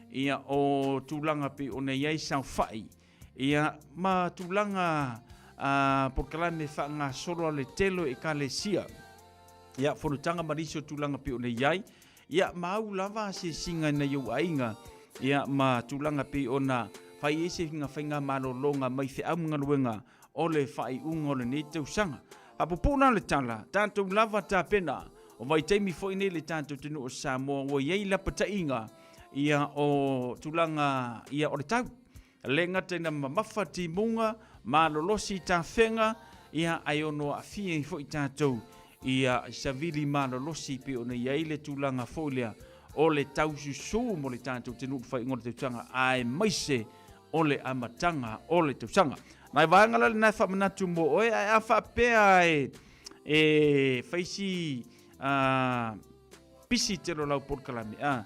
Ia o tūlanga pe o nei ai sau whai. Ia ma tūlanga porkalame wha ngā soro le telo e ka le sia. Ia whanutanga marisi o tūlanga pe o nei ai. Ia mau lava se singa na iau ainga. Ia ma tūlanga pe o na whai ese hinga whainga malolonga mai te amunga ruenga o le whai unga o le nei tausanga. Apopona le tala, tātou lava tā pena. O vai teimi fōine le tātou tunu o Samoa. O iei lapa ta inga. Ia o tulanga ia o le tau. Le ngata ina mamafa ti munga, malolosi ta whenga, ia ai ono a fia I fo I tātou. Ia savili malolosi pe ona iai le tulanga fōlea o le tau susu mo le tātou tenu whai ngore te tanga ai maise o le amatanga o le tausanga. Nai vangala le nai whamanatu mo oe ai a whapea e whaisi pisi te lo lau porkalame.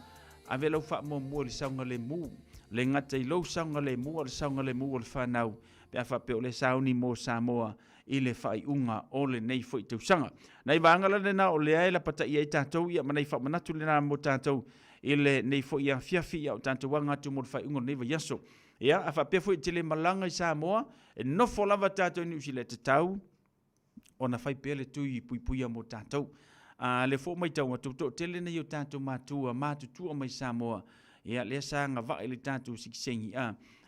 A ve lau wha mua le saunga le mu. Le ngata I lau saunga le mu o le saunga le mu o le whanau. Pe a whapea o le sauni mo Samoa I le whai unga o le nei fo I tausanga. Nai vangala le na o le aela pata I tātou ia manai whamanatu le na mo tātou I le nei fo I a fiafi o tātou wangatu mo le whai unga nei va yaso. Ia, a whapea fo I te le malanga I Samoa, e nofo lava tātou ni usi le te tau, o na whai pele tui puipuia mo tātou. Le fo mai tau matuto, tele na yo tātou mātutua mai Samoa, ia lea sanga vai le tātou sikisengi,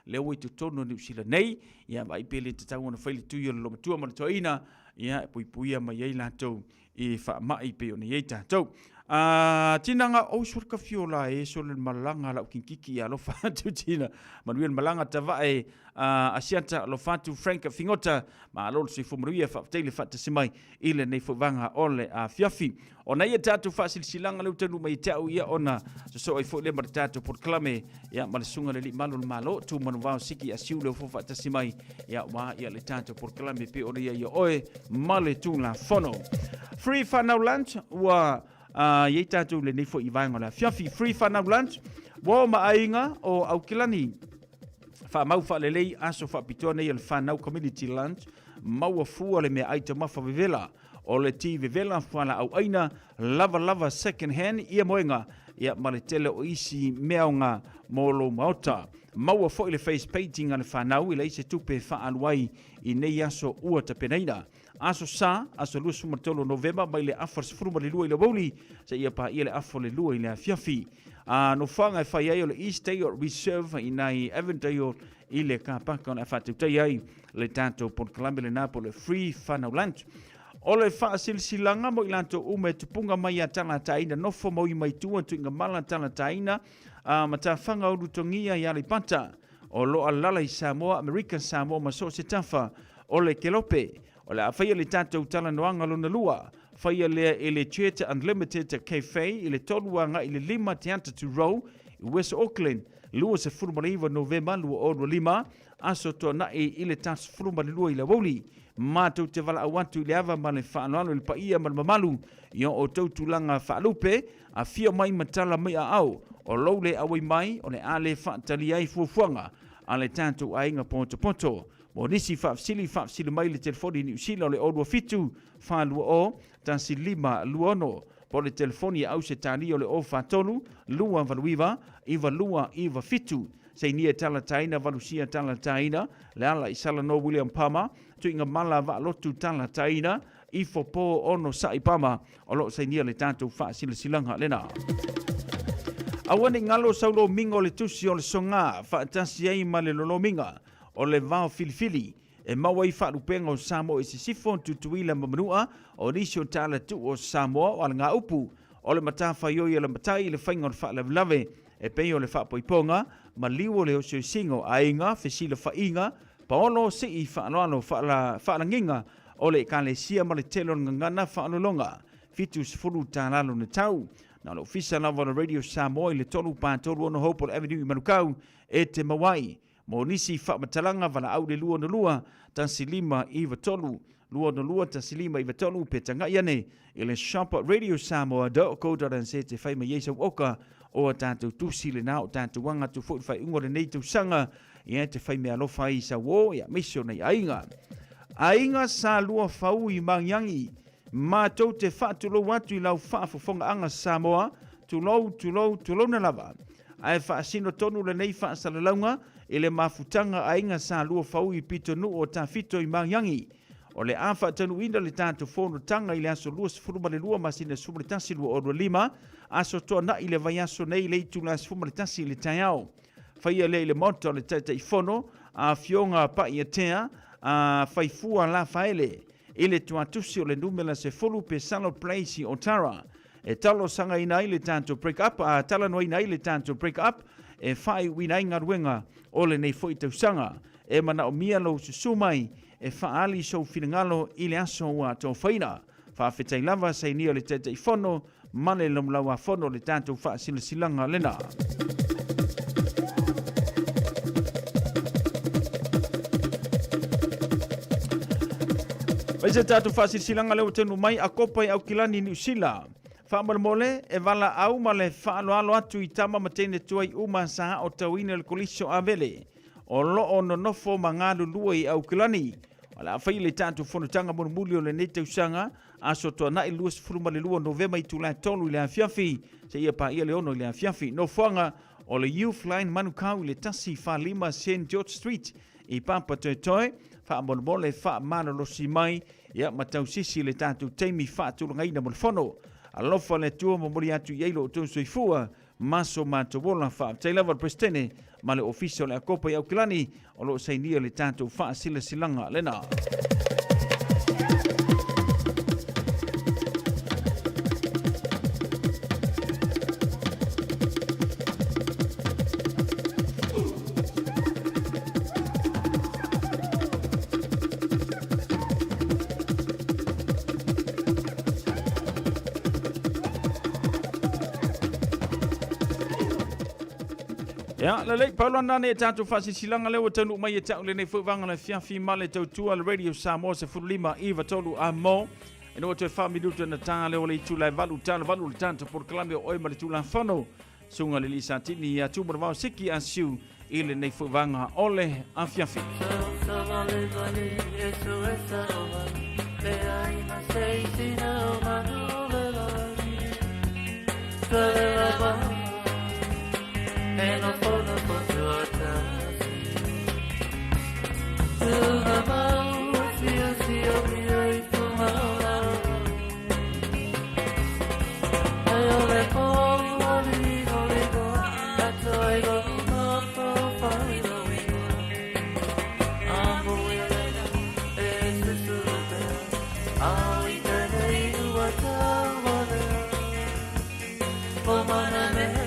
le oi tu tono ni usi le nei, ia vai pele te tau na whaile tui o le lomatua mo le toina, ia puipuia mai ei lātou, I wha mai pe o ni ei tātou. Tinanga o surka fiola e so le malanga la kinkiki a lo fatu tina manuel malanga tava e asiata lo fatu frank fingota ma lo se fomruia fa tele fata semai ile nei fovanga ole a fiafi ona ia tatu fasilsilanga le tenu mai tau ia ona so ai fo le martatu por clame ia malsunga le malo malo tu manwa siki asiu le fo fata semai ia wa ia le tatu por clame pe ona ia oe male tu la fono free fanau lunch wa Iei tātou le nei fo I vaenga la fiafi free whanau lunch. Wā ma ainga o Aukilani. Wha mau wha lelei aso wha pitoa nei al whanau community lunch. Maua fua le mea aita mafa vevela. O le ti vevela whala au aina lava second hand ia moenga. Ia male tele o isi meaonga molo maota. Maua fo I le face painting ane whanau I le ise tupe wha anuai I nei aso ua tapenaina. Aso sa, aso lua sumatolo Novemba, mai le afar sifuruma le lua I le wauli, sa ia pa ia le afo le lua I le fiafi. No whanga e whai ai o le East Day Reserve I nai Avondale I le kāpaka o le whatautai ai le tātou Port Columbia le nāpo le free whanau lunch. O le whaasilsilanga mo I lanto ume tupunga mai a tala taina, nofo mo I mai tua tuinga mala tala taina, ma tā whanga o rutongia I ale pata, o lo alala I Samoa, American Samoa, ma so se tafa, o le kelope, o le awhaia le tātou tala noanga luna lua, whaia lea I le Theatre Unlimited Cafe, I le toluanga I le 5 te anta to row, I West Auckland, lua se furumariva Novemba, lua o lima, aso toa nai I le tas furumari lua I le woli, mātou te wala awantu I le awa ma le whaanoano I le paia ma le mamalu, I o tautulanga whaalupe, a fia mai matala mai a au, o lou le awai mai, o le ale whaatali ai fuafuanga, a le tātou ainga poto. Mo nisi whaafsili mai le telefoni ni usila o le orua fitu, whālua o, tasi 5 po le telefoni au se tāni o le o whātolu, lua valuiva, iwa lua, iwa fitu, sei nia tala taina, valusia tala taina, le ala isala no William Palmer, tu inga mala wa lotu tala taina, ifo po ono sa ipama, o lo sei nia le tātou whaasilasilanga lena. Awane ngalo saulo mingo le tusi o le songa, whaatasi ai ma le lolo minga, o le vao filifili, e mawai whaarupenga o Samoa e se sifon tutuila mamanua, o nisi o tala tu o Samoa o ngā upu, o le matafa yoi le matai le whainga o le whaalawelawe, e pei o le whaapoiponga, ma liwo le o seo singo a inga, whesila whainga, paolo se i whaanoano whaalanginga, o le kalesia ma le telo ngangana whaanolonga, fitus furu tālalo na tau, na le ofisa lava na Radio Samoa i le tolu pātolu ono Hopewell Avenue i Manukau, e te mawai, mo nisi whaamatalanga wana au le lua na lua, tansi 5 iwa tolu, lua na lua tansi 5 iwa tolu, pe tanga iane, i le shop at Radio Samoa, .co.nz te whaima Yesau Oka, o a tātou tusi le nao tātou wanga tu fwoi whai ungo le nei tau sanga, i te whaime alofa i sa wo, i a misio nei ainga. Ainga sa lua whau i mangiangi, mātou te whaatulo watu i lau whaafofonga anga Samoa, tulou na lava. Ai whaasino tonu le nei whaasalaunga, i le mafutanga ainga sa lua whau i pito nu o tā fito i mangiangi. O le awha tanu ina le tātou whono tanga i le aso lua sifuruma le lua masina sumalitasi lua o lima, aso toa na i le vai aso nei le itu la sifumalitasi le taiao. Whaia le moto le taitai whono, a fionga pa i a tea, a whaifua la whaele. I le tuatusi o le numela se fulu pe Salo Place i Otara. E talo sanga ina i le tātou break up, a tala no ina i le tātou break up, e whai wina inga ruenga o le nei fwoi tau sanga. E mana o mia lo susumai, e whaali so finangalo i le aso ua tō whaina. Whaafetai lava sei nia le tētei whono, mane lamlaua whono le tātou whaasilasilanga lena. Waisa tātou whaasilasilanga leo tenu mai a kopai au kilani New Zealand. Whaamarmole e wala au ma le whaaloalo atu i tama matene tuai uma saha o tauina le koliso avele. O loo no nofo mangadu lua i au kilani. Wala whai le tātou whanutanga monumuli o le nei tausanga, aso toa nai lua sifuruma le lua Novemba i tula tolu i le awhiawhi, se ia pa ia le ono i le awhiawhi. No whanga o le Youth Line Manukau i le tasi 5 St. George Street i Papa Toetoe, whaamarmole whaamanalosi mai, ia matau sisi le tātou teimi whaatulungaina mo le whono. Alofa le tua mamuri atu i eilo o tō soifua, maso mātowola whaatailawa prestene, ma le ofisio le akopa i au kilani, o lo sainia le tātou whaasilasilanga lena. Ya, la lei Paulo nane e tātou whaasisilanga leo tanu mai e tau le nei whuvanga na fiafi male tautua le Radio Samoa se furulima iwa tolu a mo. E no te whaminuta na tā leo le tūlai valu tāna valu le tātou por kalame o oima le tūlai whano. Sunga le lisa tini a tūmara vau siki a siu i le nei whuvanga ole a fiafi. And I'll follow for your time. To the mouth, see me right to my love. I'll let go, that's why I go up for fire. I'm willing, it's the truth. I'll eat the day you want to for my name.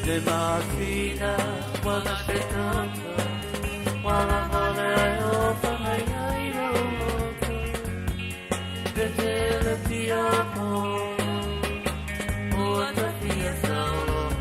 Le mattina quando aspettando quando vorrei offrire che te le ti amo o te fia solo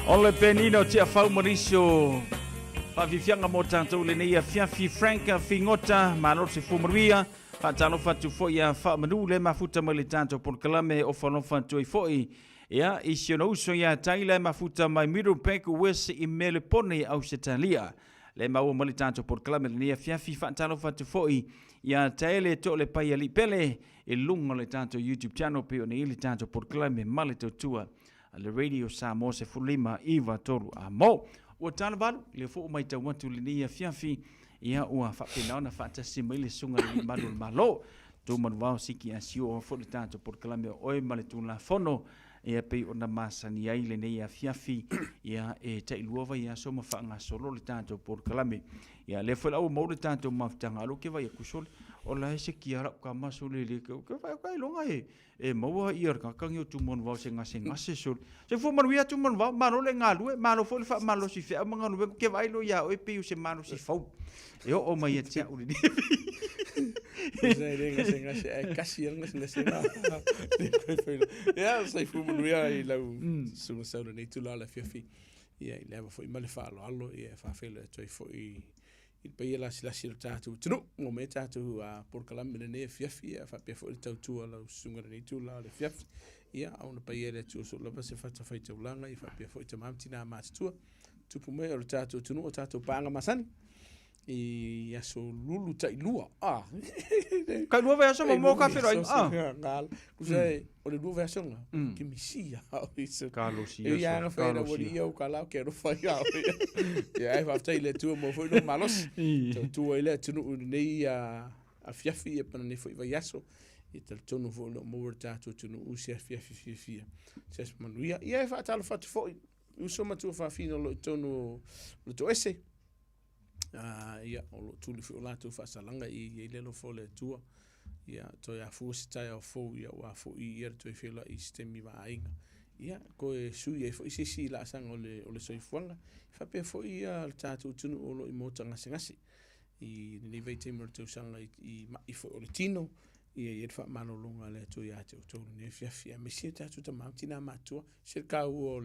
Ole penino tia fau marisio. Fafifianga mo tātou le nei a fiafi Franka Fingota, mano se fumaria, fatalo fatu foi a fa manu le mafuta mai le tātou por kalame o whanofa tui foi. Ia, isi ono uso ia taile mafuta mai miru peku wese I mele pone au se talia. Le maua mai le tātou por kalame le nei a fiafi fatalo fatu foi. Ia taile to le pai ali pele, e lunga le tātou YouTube channel pe o nei le tātou por kalame male tautua. Le radio Samoa se fulima iwa toru a mo. Ua tana walu, le fo mai tau watu le nia fiafi, ia ua whapena na whaatasi mai le sunga le malu le malo. Tō manu wao siki a sio o fo le tātou por kalame o oi male tū la fono, ia pei o na masani ai le nia fiafi, ia e ta iluova ia soma whaanga solo le tātou por kalame. Ia le fo lau mau le tātou mawhtanga alo ke vai a kusole, o la hese ki harap ka maso le le, ke vai kai longa e maua I ar kakangi o tu mon wau se ngase sol. Se fo manu ia tu mon wau, mano le ngalu mano fo le fa malo si fea manga no ke vai lo ia o pe se mano si fau. E o mai e tia uri. Se renga se ngase e kasi ngase na. Ia sai fo manu ia I lau sunga sauna nei tu la la fiafi. Ia I leva fo I male fa alo ia fa fele toi fo I pei la sila sila tātou tunu, ngō me tātou por kalame le ne fiafi, fa pia fo I tautua lau sunga nei tu la le fiafi. Ia, au na pei ele tu so lava se fata fai taulanga, I fa pia fo I tamamti nā mātua. Tupu me o le tātou tunu o tātou pāanga masani. I aso lulu tai lua. Kai lua vai aso mo ka fero ai. Ngal. Kusai o le lua vai aso nga. Ki misia. Kalo si. E ia nga fai na wori ia o kala ke ro fai au. Ia ai fa tai le tu mo foi no malos. Tu ile tunu nei a fiafi e pana ne foi vai aso. I tal tonu fo no mo tātou tunu usia fiafi. Ses manuia. Ia fa talo fa foi. Uso matu fa fino lo tonu lo to ese. Ia o lo tuli fi o lātou whaasalanga I lelo fo le tua. Ia toi a fuositai au fo ia o a fo I ia toi whila I stemi wa ainga. Ia ko e sui e fo I sisi la sang o le soifuanga. Whapea fo ia le tātou tunu o lo I mota ngasi. I ni vei te mara tau sanga I fo o le tino. Ia i edwha manolonga le toi a te o tōru ne fiafia. Me sia tātou ta mauntina mātua. Sir kau o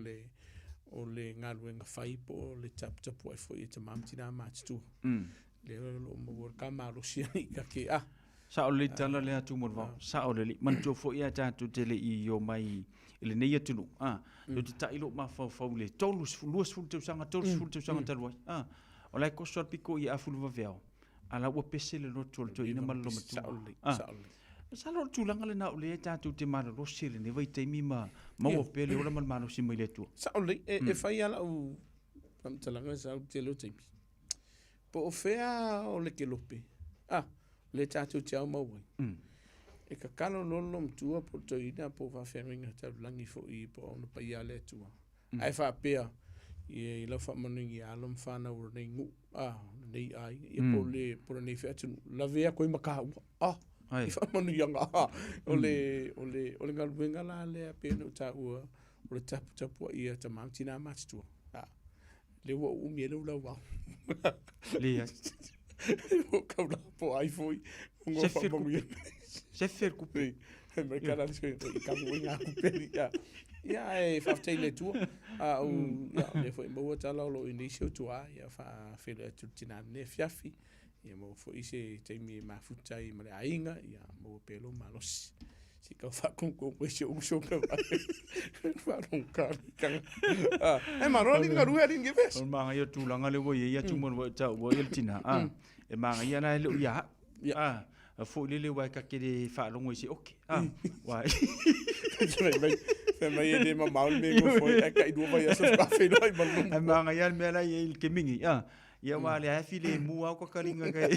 le ngaluenga whaipo, le tapu ai fo I te mamtina mātu. Le o mawar ka marosia I ka ke Sa o le tala le atu morwa. Sa o le li. Manto fo ia tātou tele I o mai ele nei atunu. Lo te tailo ma fau le. Tolus luas fulu te usanga, tolus fulu te usanga taluai. O lai kosor piko I afulu waweao. Ala ua pese le roto to ina malo matu. Sa o le. Sa lo tūlanga le na o le tātou te mara rosi le ne vai teimi ma maua pele ora man mano si mai le tua. Sa o le, e whai ala u pamtalanga sa o te lo teimi. Po o whea o le ke lope. Le tātou te au mauai. E ka kalo lolo mtua po to ina po whawhenga tau langi fo I po ono pa ia le tua. Ai wha pea I lau wha maningi alom whana ura nei ngu. Nei ai. Ia po le pora nei whea tunu. La vea koi makaua. I whamanu yanga o le ngaluenga la lea pēnu ta ua o le tapu ia ta mauntina mātua. Le ua umi e lau wau. Lea. O kaula po ai foi. Se fer kupe. He mai kana liso I kamu inga kuperi. Ia e whaftei le tua. Le foi maua tala o lo inisio tua. Ia whawhelo e tutina ne fiafi. Ia mo fo ise teimi mafuta I mare ainga ia mo pelo malos si ka fa con se uso ka fa non ka e maroli ngaru ari ngeves on manga yo tulanga le wo ia tumon wo ta wo iltina e manga ia na le ia fo le wa ka ke de fa longo ise okay wa mai e de ma maul me go foi e ka I do vai aso ka fe noi e manga ia me la il kemingi Ia wale hafi le mua o kakaringa kai.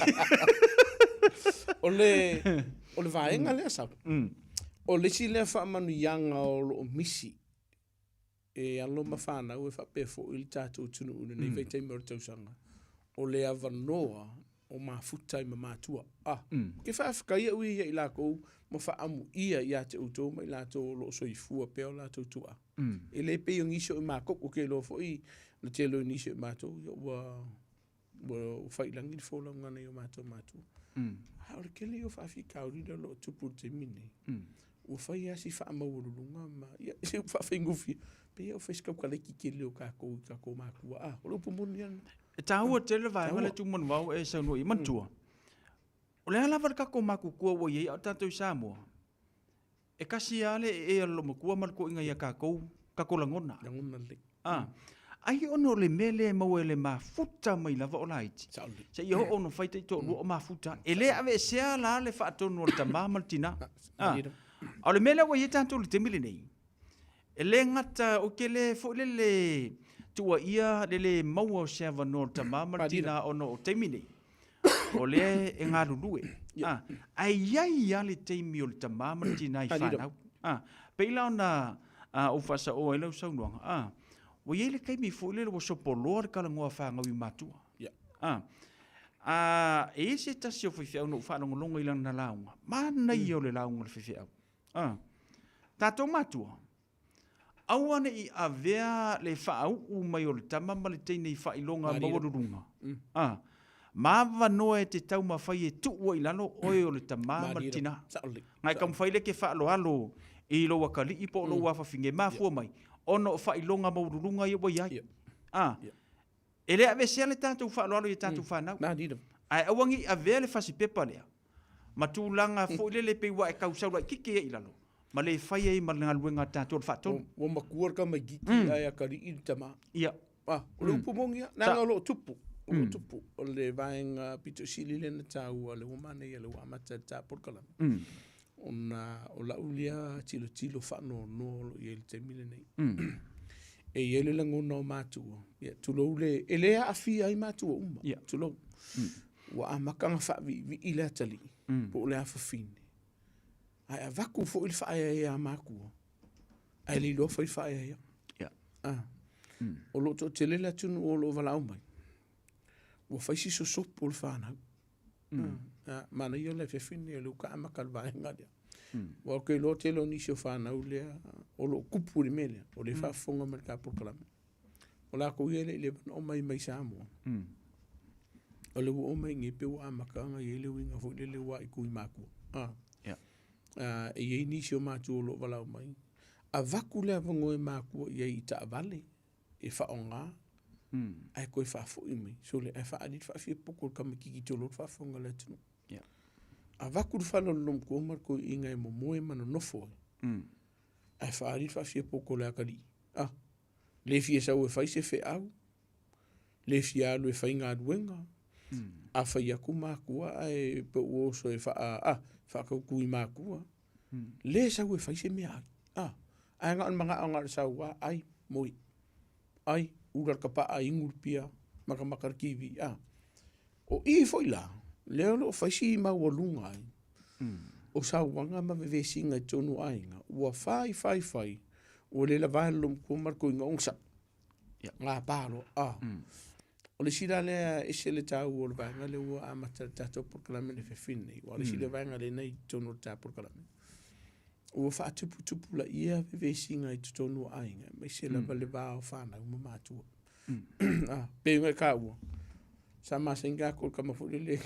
O le vaenga lea sau. O le si lea wha manu yanga o misi. E alo mawhana ue wha pefo I le tātou tunu una nei vei teimi o tausanga. O le avanoa o mafutai ma mātua. Ke whaafika ia ui ia I lako ma wha amu ia I te utou ma I lato lo soifua peo lato tua. E le peo ngisho I mākoko ke lo fo I le telo ngisho I mātou ia Wa fai langi fo la ngana yo mato. Ha o kele yo fa fi ka uri lo tupu te mini. ua fai asi faamaululunga ma ia se faafaigofi pe o fes kaukaleki kele o kako makua o le upumuni ana e tahua tele vaega le tumanuvau e saunua i manatua o le alava le kako makukua ua iai o tatou Samoa e kasi a le e alomakua ma le kuʻiga ia kako lagona le ai ona o le mea lea maua e le mafuta mai lava o laiti seʻia ho ona fai taʻitoʻalua o mafuta e lē aveesea la le faatonu o le tamā ma le tinā o le mea lea ua ia tatou le temi lenei e lē gata o ke lē foʻi lele tuaia le maua o se avanoa o le tamā ma le tinā ona o taimi nei o lea e galulue ai ai a le taimi o le tamā ma le tinā i fanau pei la ona o faasaʻoa ai lau saunoaga ua iai le kaimi foʻi le ua sopoloa le kalagoa fagau i matua e ese tasi o faifeʻau nou faalogologo i lana lauga manai o le lauga le faifeʻau tatou matua aua neʻi avea le faauu mai o le tama ma le tainei faailoga maualuluga ma vanoa e te tau mawhai e tuua i lalo oe o le tamā ma le tina ngai kam whai le ke whaaloalo i lo wakali i po lo wawhawhinge mafua mai ono o whailonga maururunga i o iai e lea ave sea le tātou whaaloalo i tātou whanau ai awangi a vea le whasi pepa lea ma tūlanga fo le peiwa e kausaura kike i lalo ma le whai ei ma le ngaluenga tātou whatonu wa makuar ka mai giki ai a kari i tama ia o le upumongia nanga lo tupu tupu o le vaenga pito sili le na tau le umane ia le wamata ta porkala ona o la ulia tilo whano no i le te mile nei e ele langona o mātua ia tulo le elea afi ai mātua uma tulo wa amakanga whavi i le atali po le awhawhine ai a vaku fo il whaia e a mākua ai li lo whai whaia ia o lo to te lela tunu o lo walau mai wa fai si sosopo o le whanau mana i o le whewhine e luka amakal vaenga lea wa ke lo te lo nisi o whanau lea o lo kupu le melea o le whafonga me ka pokalame o la ko iele le o mai mai Samoa o le o mai nge pe wa amakanga i ele winga fo le wa i kui makua e iei nisi o mātu o lo walau mai a vaku lea vango e makua i ei ta vale e whaonga ai koe whafo i mai so le ai whaadit whafia poko ka makiki tolo whafonga le tunu a vaku whalo lom ko mar ko i ngai mo moe mana nofo ai whaadit whafia poko le akari le fia sau e whaise whe au le fia alu e whainga aduenga a whai aku mākua ai pe uoso e whakauku i mākua le sau e whaise mea ai ngan mga angar sau ai moi ai urar ka pa a ingurpia maka kiwi o i foi la leo lo faisi ma walunga ai o sa wanga ma ve singa tonu ainga wa fai o le la valum ko marco ngongsa nga palo o le sila le esele tau o le vanga le wa amata tato proclame le fefine o le sila vanga le nei tonu ta proclame o fa tupu la ia ve singa i tonu ainga me se la vale va o fana mo matu pe ngai ka u sa ma singa ko ka mo le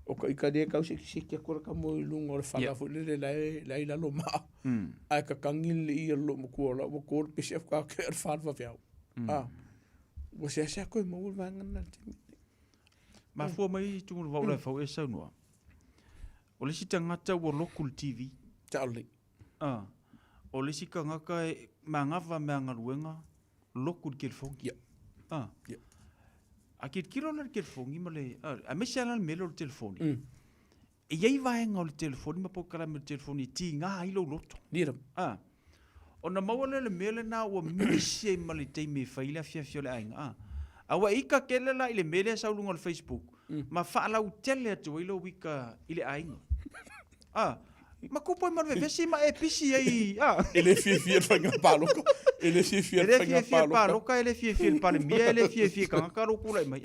o ka ikade ka se ke ko ka mo lungo le fala fu le la ila lo ma ai ka kangil i lo mo ko la ko pe chef ka ke fa va via o se ko mo vanga na ma fu mai tu mo va fa e sa no o le sita ngata wo local TV Charlie. O le sika ngaka e mangawa mea ngaruenga loku ke fongi. A ke kilo na ke fongi male a me sala melo le telefoni. E iai vai nga le telefoni ma po kala me telefoni ti nga i lo loto. Dira. Ona mawale le mele na o misi male te me faila fia le ainga. Awa ika kele la ile mele sa ulunga le Facebook. Ma fa la utele atu ilo wika ile ainga. Ma kupo ma vesi ma e pisi ai ele fie fanga paloka ele fie fanga paloka ele fie pa mia ele fie kanga karo kula mai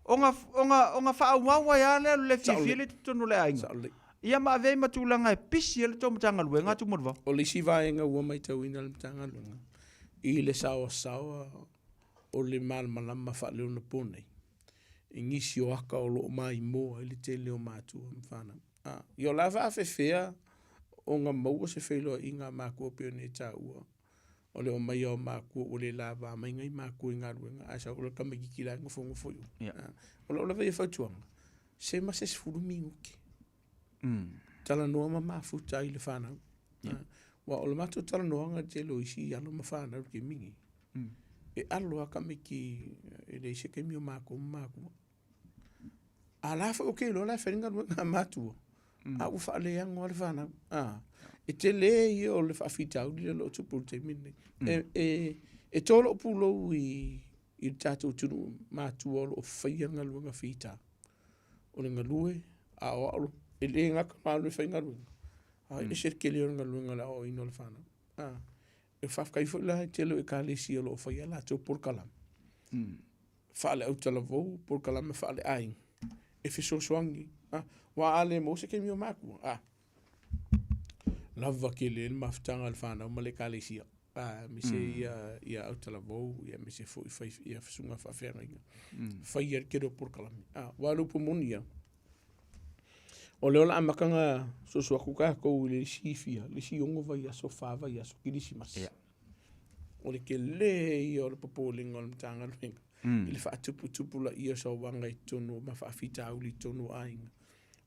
onga fa wa ya le fie le tonu le ainga ia ma ve matulanga e pisi ele to mtanga luenga tu morva o le sivaenga wa mai tau ina le mtanga luenga i le sawa o le mal malama fa le ona pone ingisi o aka o lo mai mo ele tele o matu mfana yo lava a fefea o ngā maua se whaeloa i ngā mākua peo ne tā ua. O le o mai o mākua o le lava mai ngai mākua i ngā ruenga. Asa o le kamiki la ngofo iu. O le vai e whautuanga. Se ma se sifuru minguki. Tala noa ma mafuta i le whanau. Wa o le mato tala noa nga te lo isi alo ma whanau ke mingi. E alo a kamiki e le ise ke mio mākua. A lafa o ke lo la wharinga ruenga mātua. A ufa le yango le whanau. E te le i o le whawhitau li lo tupuru te mine. E tolo pulo i tātou tunu mātua o whaianga luenga whita. O le ngalue, a o alo. E le ngaka mālu e whainga luenga. E serke le o ngalue la o ino le whanau. E whawkaifo la te lo e ka le si o lo whaia la tau porkalam. Whaale au tala vau, porkalam e whaale aing. E whisosoangi. Wa ale mo se ke mio mākua. Lava ke le mafutanga le whanau ma le kālesia. Mi se ia autala vau, ia mi se fo ia fisunga whawhenga inga. Whai ar kero porkalami. Walu pumoni ia. O leo la amakanga sosuaku ka kou le sifia, le si ongo vai aso whawa i aso kirisimas. O le ke le ia o le papolinga o le mtanga luenga. I le whaatupu la ia sa wanga i tono, ma whaafita au li tono ainga.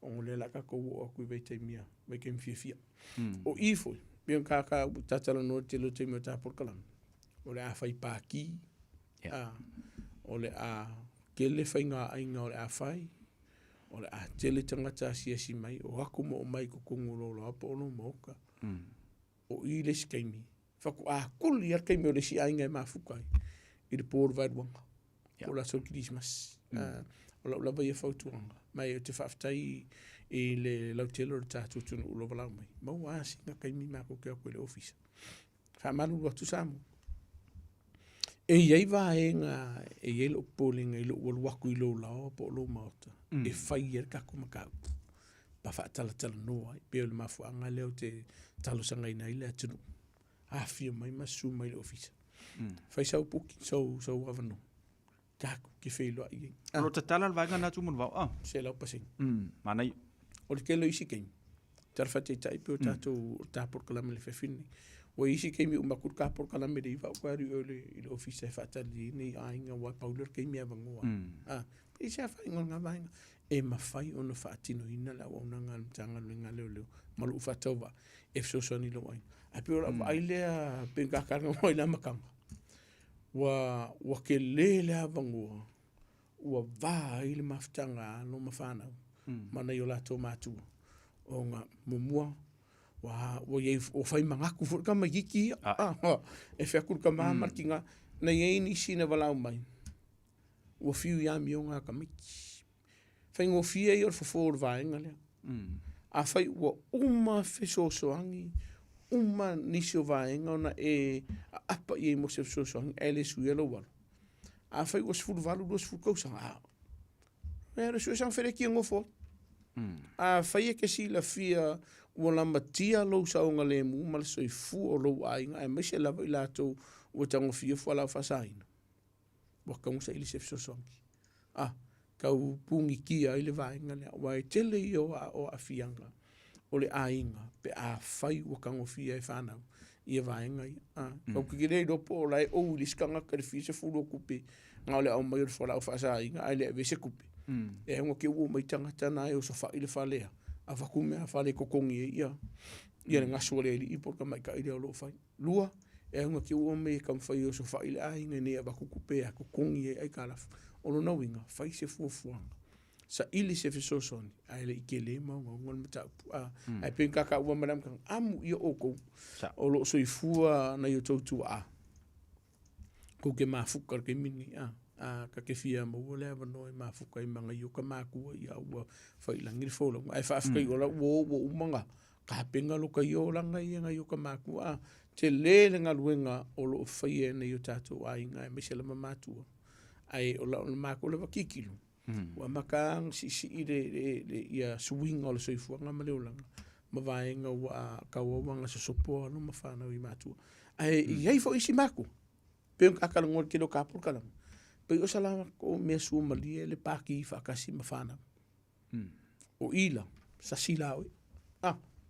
O le la ka kou o kui vei mia, vei kem fia. O ifo, bion kaka tatala no te lo te mio ta porkalam. O le a whai pāki, o le a kele whainga ainga o le a whai, o le a tele tangata siasi mai, o aku mo o mai ko kongolo la apa ono moka. O i le skaimi. Whaku a kuli ar kaimi o le si ainga e mafukai. I le pōru vaidwanga. O la sol kirismas. O la vai e whautuanga. Mai o te whaftai i le lautelo le tātou tunu ulo walau mai. Mau a singa kaimi mako kea koe le ofisa. Whamanu watu samu. E iei vaenga e iei lo pōlinga i lo waluaku i lo lao po lo maota. E whai er kako makau. Pa whaatala tala noa. Peo le mafuanga leo te talo sanga ina i le atunu. A fia mai masu mai le ofisa. Whai sau puki, sau avano. Kako ke wheloa i ei. Alo te tala le vanga natu mun vau. Se lau pasing. Manai. O le kelo isi keimi. Tarwhate taipe o tātou tāpor kalame le whewhini. O isi keimi umakur kāpor kalame le iwa o ari o le ofisa e whaatali nei ainga wai pauler keimi a vangoa. Isi a whainga ngā vainga. E mawhai o na whaatino ina la o nanga mtanga luenga leo. Malu uwhatauwa. E fsosani lo ainga. A pio la ailea penkakaranga o ila makanga. Wa ke lele a vangoa. Wa vā ile mafutanga no mawhanau. Mana i o lato mātua. O ngā mumua. Wa iei o whai mangaku furka mai iki. E whiakur ka mahamarki ngā. Na iei ni sina walau mai. Wa fiu ia mi o ngā kamiki. Whai ngō fia i o rwhawhor vaenga lea. A whai wa uma whesosoangi. Uma nisi o vaenga ona e apa i e mo se whesosoangi. Ele suelo walo. A whai wa sifuru walu do sifuru kausanga. Era sua sang fere ki ngofo. A whai e ke sila fia ua lama tia lo sa o nga le mu mal soi fu o lo ainga e mese lava i lato ua tango fia fu ala fasaina. Waka musa ili se fsosongi. Kau pungi kia ili vaenga lea. Wa e tele i o a fianga. O le ainga. Pe a whai ua kango fia e whanau. I e vaenga i. Kau kikirei dopo o lai ou li skanga kare fia se furu o kupe. Ngau le au mai o whala o fasaina. Ai le e vese kupe. E honga ke ua mai tangatana e o sa wha ili whalea. A wakume a whale kokongi e ia. Ia le ngasua le ili i porka mai ka ili au loo whai. Lua, e honga ke ua mai kam whai o sa wha ili ainga ne a wakukupe a kokongi e ai kalafu. Ono nauinga, whai se fuafuanga. Sa ili se fesosoni, a ele ike le maunga, ngon mataupu. Ai penkaka ua madam kang amu ia oko. O loo soi fua na i o tautua a. Ko ke mafuka ke mini ka ke fia mo le avano e mafuka i manga i o ka makua i a ua whailangi le wholonga. Ai whaafka i ola ua umanga. Ka penga loka i o langa i nga i o ka makua. Te lele ngā luenga o loo whaia na i o tātou a inga e mesela mamatua. Ai o la makua le wakikilu. Wa makaang si i le ia suwinga o le soifuanga ma leo langa. Ma vaenga ua kauawanga sa sopoa no ma whanau i matua. Ai iei fo isi maku. Peong kakalangor kilo kapur kalang. Pei o salama ko mea sua malia le paki i whakasi ma whanau. O ila, sa sila oi.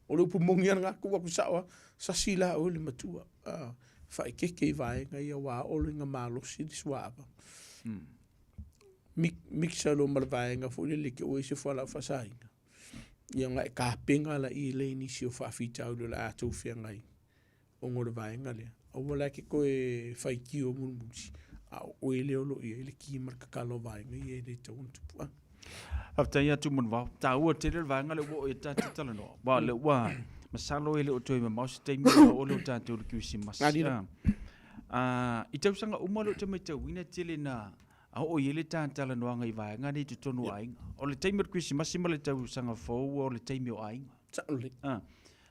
O O le upu mongi anga kua kusawa sa sila o le matua. Whai keke i vaenga ia wā olo inga mālosi di suapa. Miksa lo mara vaenga fu le ke o se fala fasainga. Ia ngai ka penga la i le inisi o whawhitau le a tau whia ngai. O ngore vaenga lea. O wala ke koe whai ki o murumusi. A o ele olo ia ele ki marka kalo vaenga i ele tau untupua. After ya tu mun va ta ua te le vaenga le wo e ta te tala no. Wa le wa masalo ele o toi ma mausi te mi o lo ta te o le kiusi masi. I tau sanga umalo te me te wina tele na o ele ta tala no anga i vaenga ni te tonu ainga. O le teimi o kiusi masi ma le tau sanga fou o le teimi o ainga.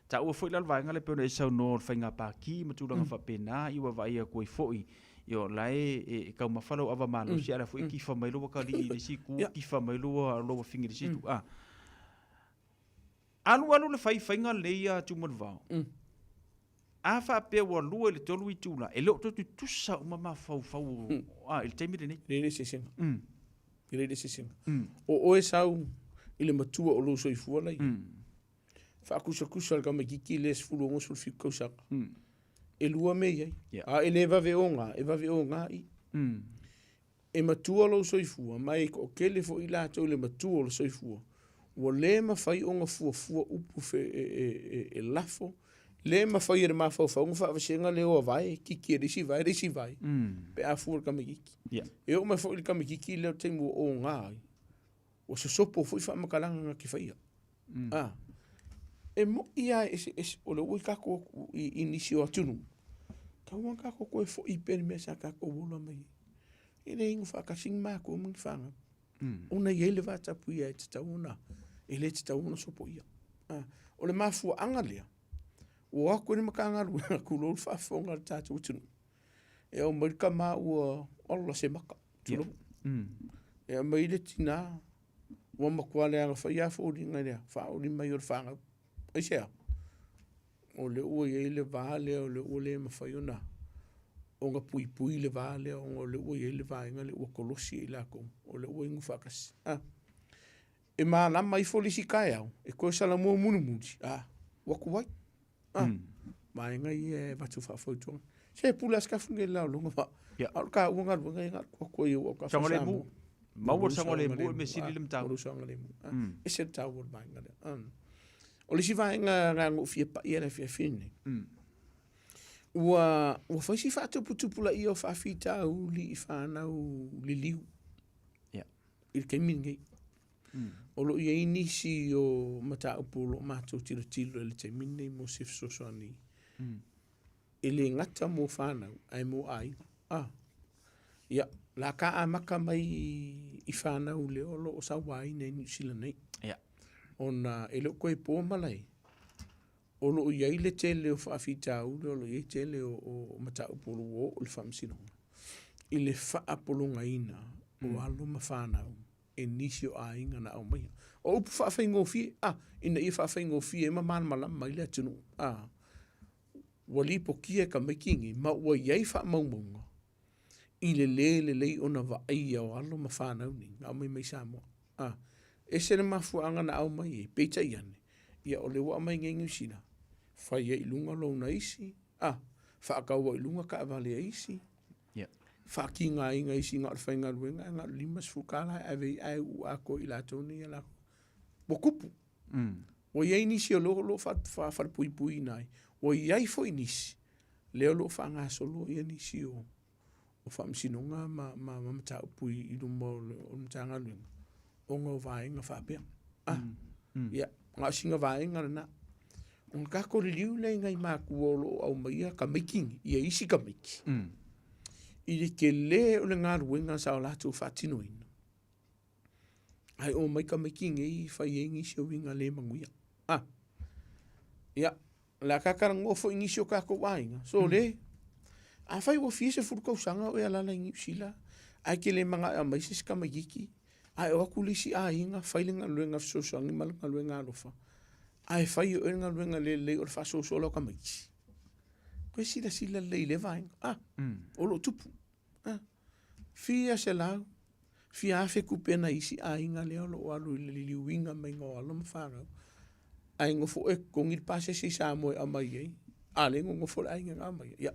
Ta ua foi lal vaenga le peona e sau no whainga pāki ma tūranga whapena i wa vai a koe foi. Yo lai e kau mawhalo awa malo si ara foi kifa mai loa ka li si ku kifa mai loa loa fingi si tu alu le whainga leia tu mon vau a wha pe wa lua le tolu i tūla e leo tu tusa o mama fau il teimi de ni le se singa le se singa o e sau i le matua o lo so i fua lai fa kusa ka me kiki les fulu ngo sul fi kusa e lua me iai. A e le vave o ngā i. E matua lo soifua, mai o kele fo i lātou le matua lo soifua. Ua le mawhai o ngā fua upu e lafo. Le mawhai e re mawhau ngā whaavasenga le o vai, kiki e resi vai. Pe a fua kame kiki. E o mai fo i kame kiki leo teimu o ngā i. O se sopo fo i whaamakalanga ngā ki whaia. E mo ia o le ui kako i nisi o atunu. Kawan kako koe fo i peri me sa kako wola mai. E le ingo whakasing mako o mungi whanga. Ona i ele watapu ia e te tauna. E le te tauna sopo ia. O le mafua anga lea. O ako ni makangaru na kulolu whafonga le tātou atunu. E o marika maa ua ola se maka. Tulo. E o mai le tina. Ua makua le anga whaia fo uri ngai lea. Wha uri mai ora whanga. Aisea, o le ua iei le vāle o le ua le mawhaiona. O ngā pui le vāle o le ua iei le vāenga le ua kolosi i lako. O le ua ingu whakasi. E mā nama i folisi kai au. E koe sala mua munumuti. Waku wai. Māenga i e watu whawhautonga. Se pula skafunge lau longa wha. Au ka uanga runga inga kua koe i ua ka whasamo. Maua sango le mu me sili lim tau. Maua sango le mu. E se tau o māenga le. O le si vaenga rango fia pa ia le fia fine. Ua whaisi whātupu la i o whawhita au li i whānau li liu. I le keimingi. O lo ia inisi o mata upolo mātou tiro le te mine mo sif sosoani. E le ngata mo whānau ai mo ai. Ia, la ka amaka mai i whānau le olo o sa wai nei New Zealand nei. Ona e lo koe pō malai. O lo iai le tele o whaafitau, o lo iai tele o mata upolo o le whamsinonga. I le whaapolonga ina o alo mawhanau e nisi o ainga na au mai. O upu whaafengo fie, ina i whaafengo fie, ma mana malama mai le atunu. Wali po kia ka maikingi, ma ua iai whaamaumaunga. I le lei ona wa aia o alo mawhanau ni, au mai Samoa. E se le mafuanga na au mai e peita iane. Ia o le wa mai ngengu sina. Whai e ilunga lo na isi. Whaakaua ilunga ka avale isi. Whaki ngā inga isi ngā rwhainga ruenga. Ngā limas fukala ave ai u ako i latoni i alako. Wakupu. O iei nisi o lo wharpui nai. O iei fo nisi. Leo lo whanga solo ia nisi o whamsinonga ma mataupui i lumba o mtanga ruenga. O ngā vaenga whapea. Ia, ngā singa vaenga rana. O ngā kakore liu nei ngai māku olo au maia ka making, ia isi ka maiki. I le ke le o le ngā ruenga sa o lātou whatino ina. Ai o mai ka making e i whai e ngisi o winga le manguia. Ia, la kakara ngofo ingisi o kako wainga. So le, a whai o fiese furukau sanga o e alala ingi usila. Ai ke le mga a maisis ka magiki. Ai o akulisi a inga whailinga luenga fisosoangi malanga luenga alofa. Ai whai o enga luenga le o whasoso lau ka maiti. Koe sila le vaenga. O lo tupu. Fia se lau. Fia afe kupena isi a inga leo lo alu li liuinga mai ngō alo mawharau. ai ngofo e kongi pase si Samoa amai ale ngofo ai nga amai ya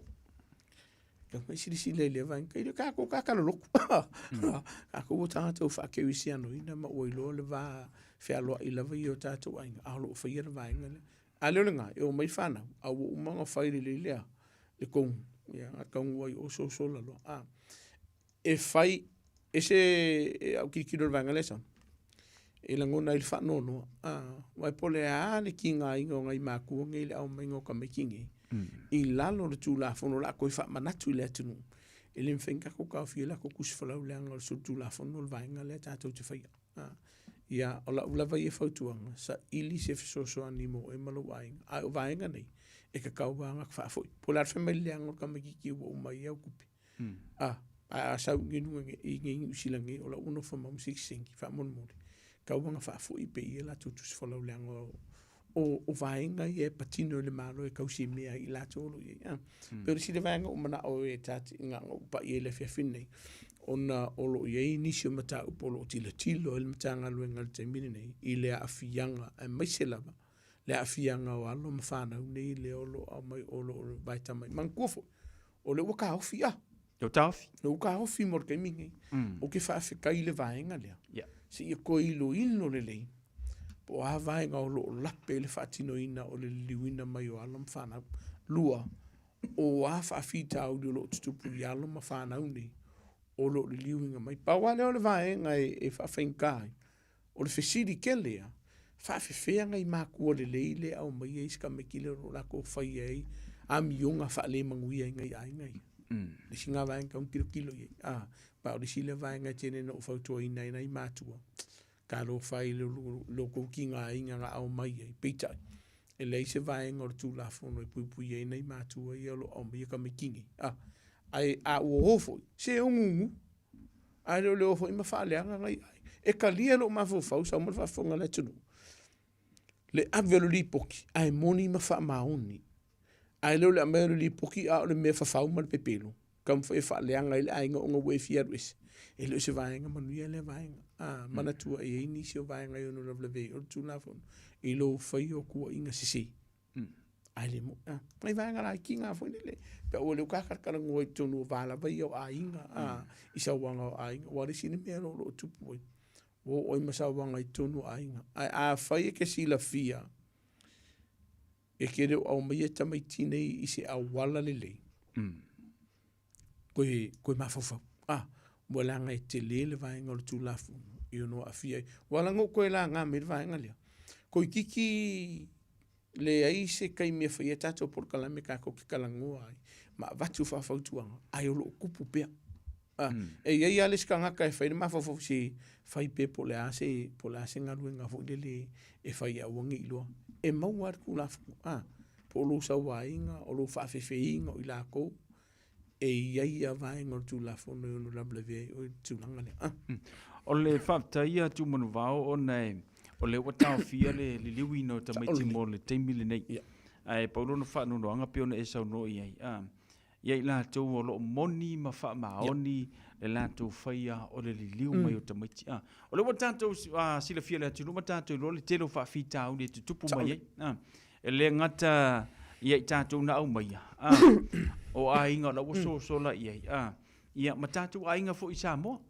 ka mai si le vai kai ka ko ka lo ka ko ta to fa ke wisi ano ina ma o lo le va fe alo i lava i o tatou ai alo fa ia vai ngale ale le nga e o mai fana a o manga fai le le kong ya ka ngoi o so la lo e fai ese au ki lo vai ngale sa e la ngona il fa no vai pole a le kinga ingo ngai maku ngai le au mai ngo ka me kingi i lalo le tu la fono la ko fa manatu le tunu e le mfenga ko ka fi la ko kus fa la le so tu la fono le vai ngale tatou te fai ia o la vai e fautuanga sa ili se so animo e malo vai a vai ngani e ka kau nga fa foi polar family ang ka me ki o mai au kupi a sa nginu ngi silangi o la uno fa mam 6 fa mon mo kau nga fa foi pe ia la tu fa la o vai nga e patino le malo e kau si me ai la tolo ia pero si le vai nga o mana o e tati nga pa ia le fa finne ona olo ye inisio mata upolo tilo el matanga luenga te mini nei i le afianga e mai se lava le afianga o alo mafana nei le olo a mai olo vai tamai mankofo o le waka ofia yo tafi le waka ofi mor ke mingi o ke fa afika i le vaenga le si i ko ilo le lei po a vaenga o lo lape le fatino ina o le liwina mai o alo mafana lua o a fa afita o lo tutupu i alo mafana nei o lo liwinga mai pa wale o le vaenga e fa fenkai o le fesiri kelea fa fefea ngai maku o le leile au mai e iska me kile ro la ko fai ai am yunga fa le manguia ngai ai ngai le singa vaenga un kilo ye pa o le sile vaenga tene no fauto ina ina i matua ka lo fai lo ko kinga inga au mai e pita e le se vaenga o tu la fono e pui e nei matua i lo au mai ka me kingi ai a o hofo se ungu ai le hofo ima fa le anga ngai e kalia lo ma fo sa mo fa fonga le tunu le avelo li poki ai moni ma fa mauni ai le amelo li poki a le me fa fa ma pe pelo kam fa le anga ile ai ngo we fier wis e le se va nga manu le va mana tu e ni se va nga yo no le ve o tu la fon e lo fa yo ku inga sisi ai le mo ai va nga la kinga fo le pe o le ka ka ngoi tonu vala va yo ainga isa wanga ainga wa sini me lo tu poi o ma sa wanga tonu ainga a fa ye ke si la fia e ke o me ta mai tine i se a wala le ko ma fo mo la nga te le va nga tu la fu you know a fia wala ngo ko la nga me va nga le ko kiki le ai se kai me fa yeta to por kala me ka ko kala ngo ai ma va tu fa tu ai lo kupu pe e ia ia le skanga ka fa ma fa si fa pe po le ase nga luenga fo le e fa ia wangi lo e ma war ku la fu po lo sa wa inga o lo fa fe inga o ila ko e ia va nga tu la fo no la bleve o tu langa le o le fa ta ia tu monu va o nei o le wata fia le liwino ta mai timo le temile nei ai paulo no fa no anga pe ona e sa no ia ia la tu o lo moni ma fa ma oni le la tu faia o le liu mai o ta mai o le wata tu sila fia le tu no mata tu lo le telo fa fita o le tupu mai e le ngata ia ta tu na au mai o ainga la so la ia matatu ainga fo isamo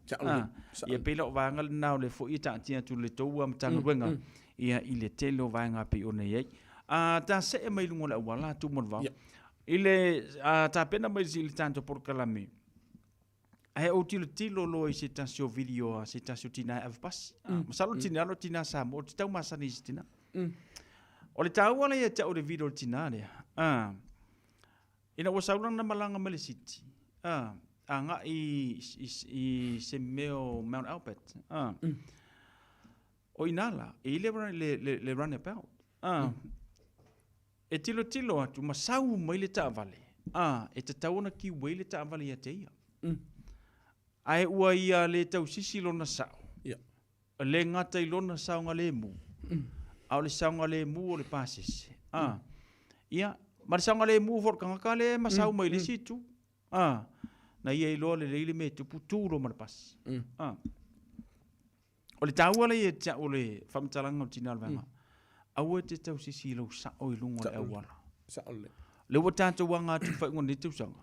ia pela vanga na le fo ita tia tu le toua matanga wenga ia ile telo vanga pe ona ye ta se mai lungo la wala tu mon va ile ta pena mai sil tanto por kalame ai o tilo lo se tasio video se tasio tina avpas masalo tina lo tina sa mo tau masani tina o le tau wala ia o le video tina le ina o saulang na malanga melisiti anga i se meo Mount Albert o inala e le run about e tilo atu masau mai le tavale e te tauna ki wei le tavale ia te ia ai ua ia le tau sisi lona sao le ngata i lona sao nga le mu au le sao nga le mu o le pasese ia ma le sao nga le mu for kanga le masau mai le situ na ia ilo le me tu puturo mar pas o le taua le ia o le famtalanga o tina alvanga Aua te tau sisi lau sa o ilungo le awala. Sa ole. Le wa tātou wanga tu whai ngoni tu sanga.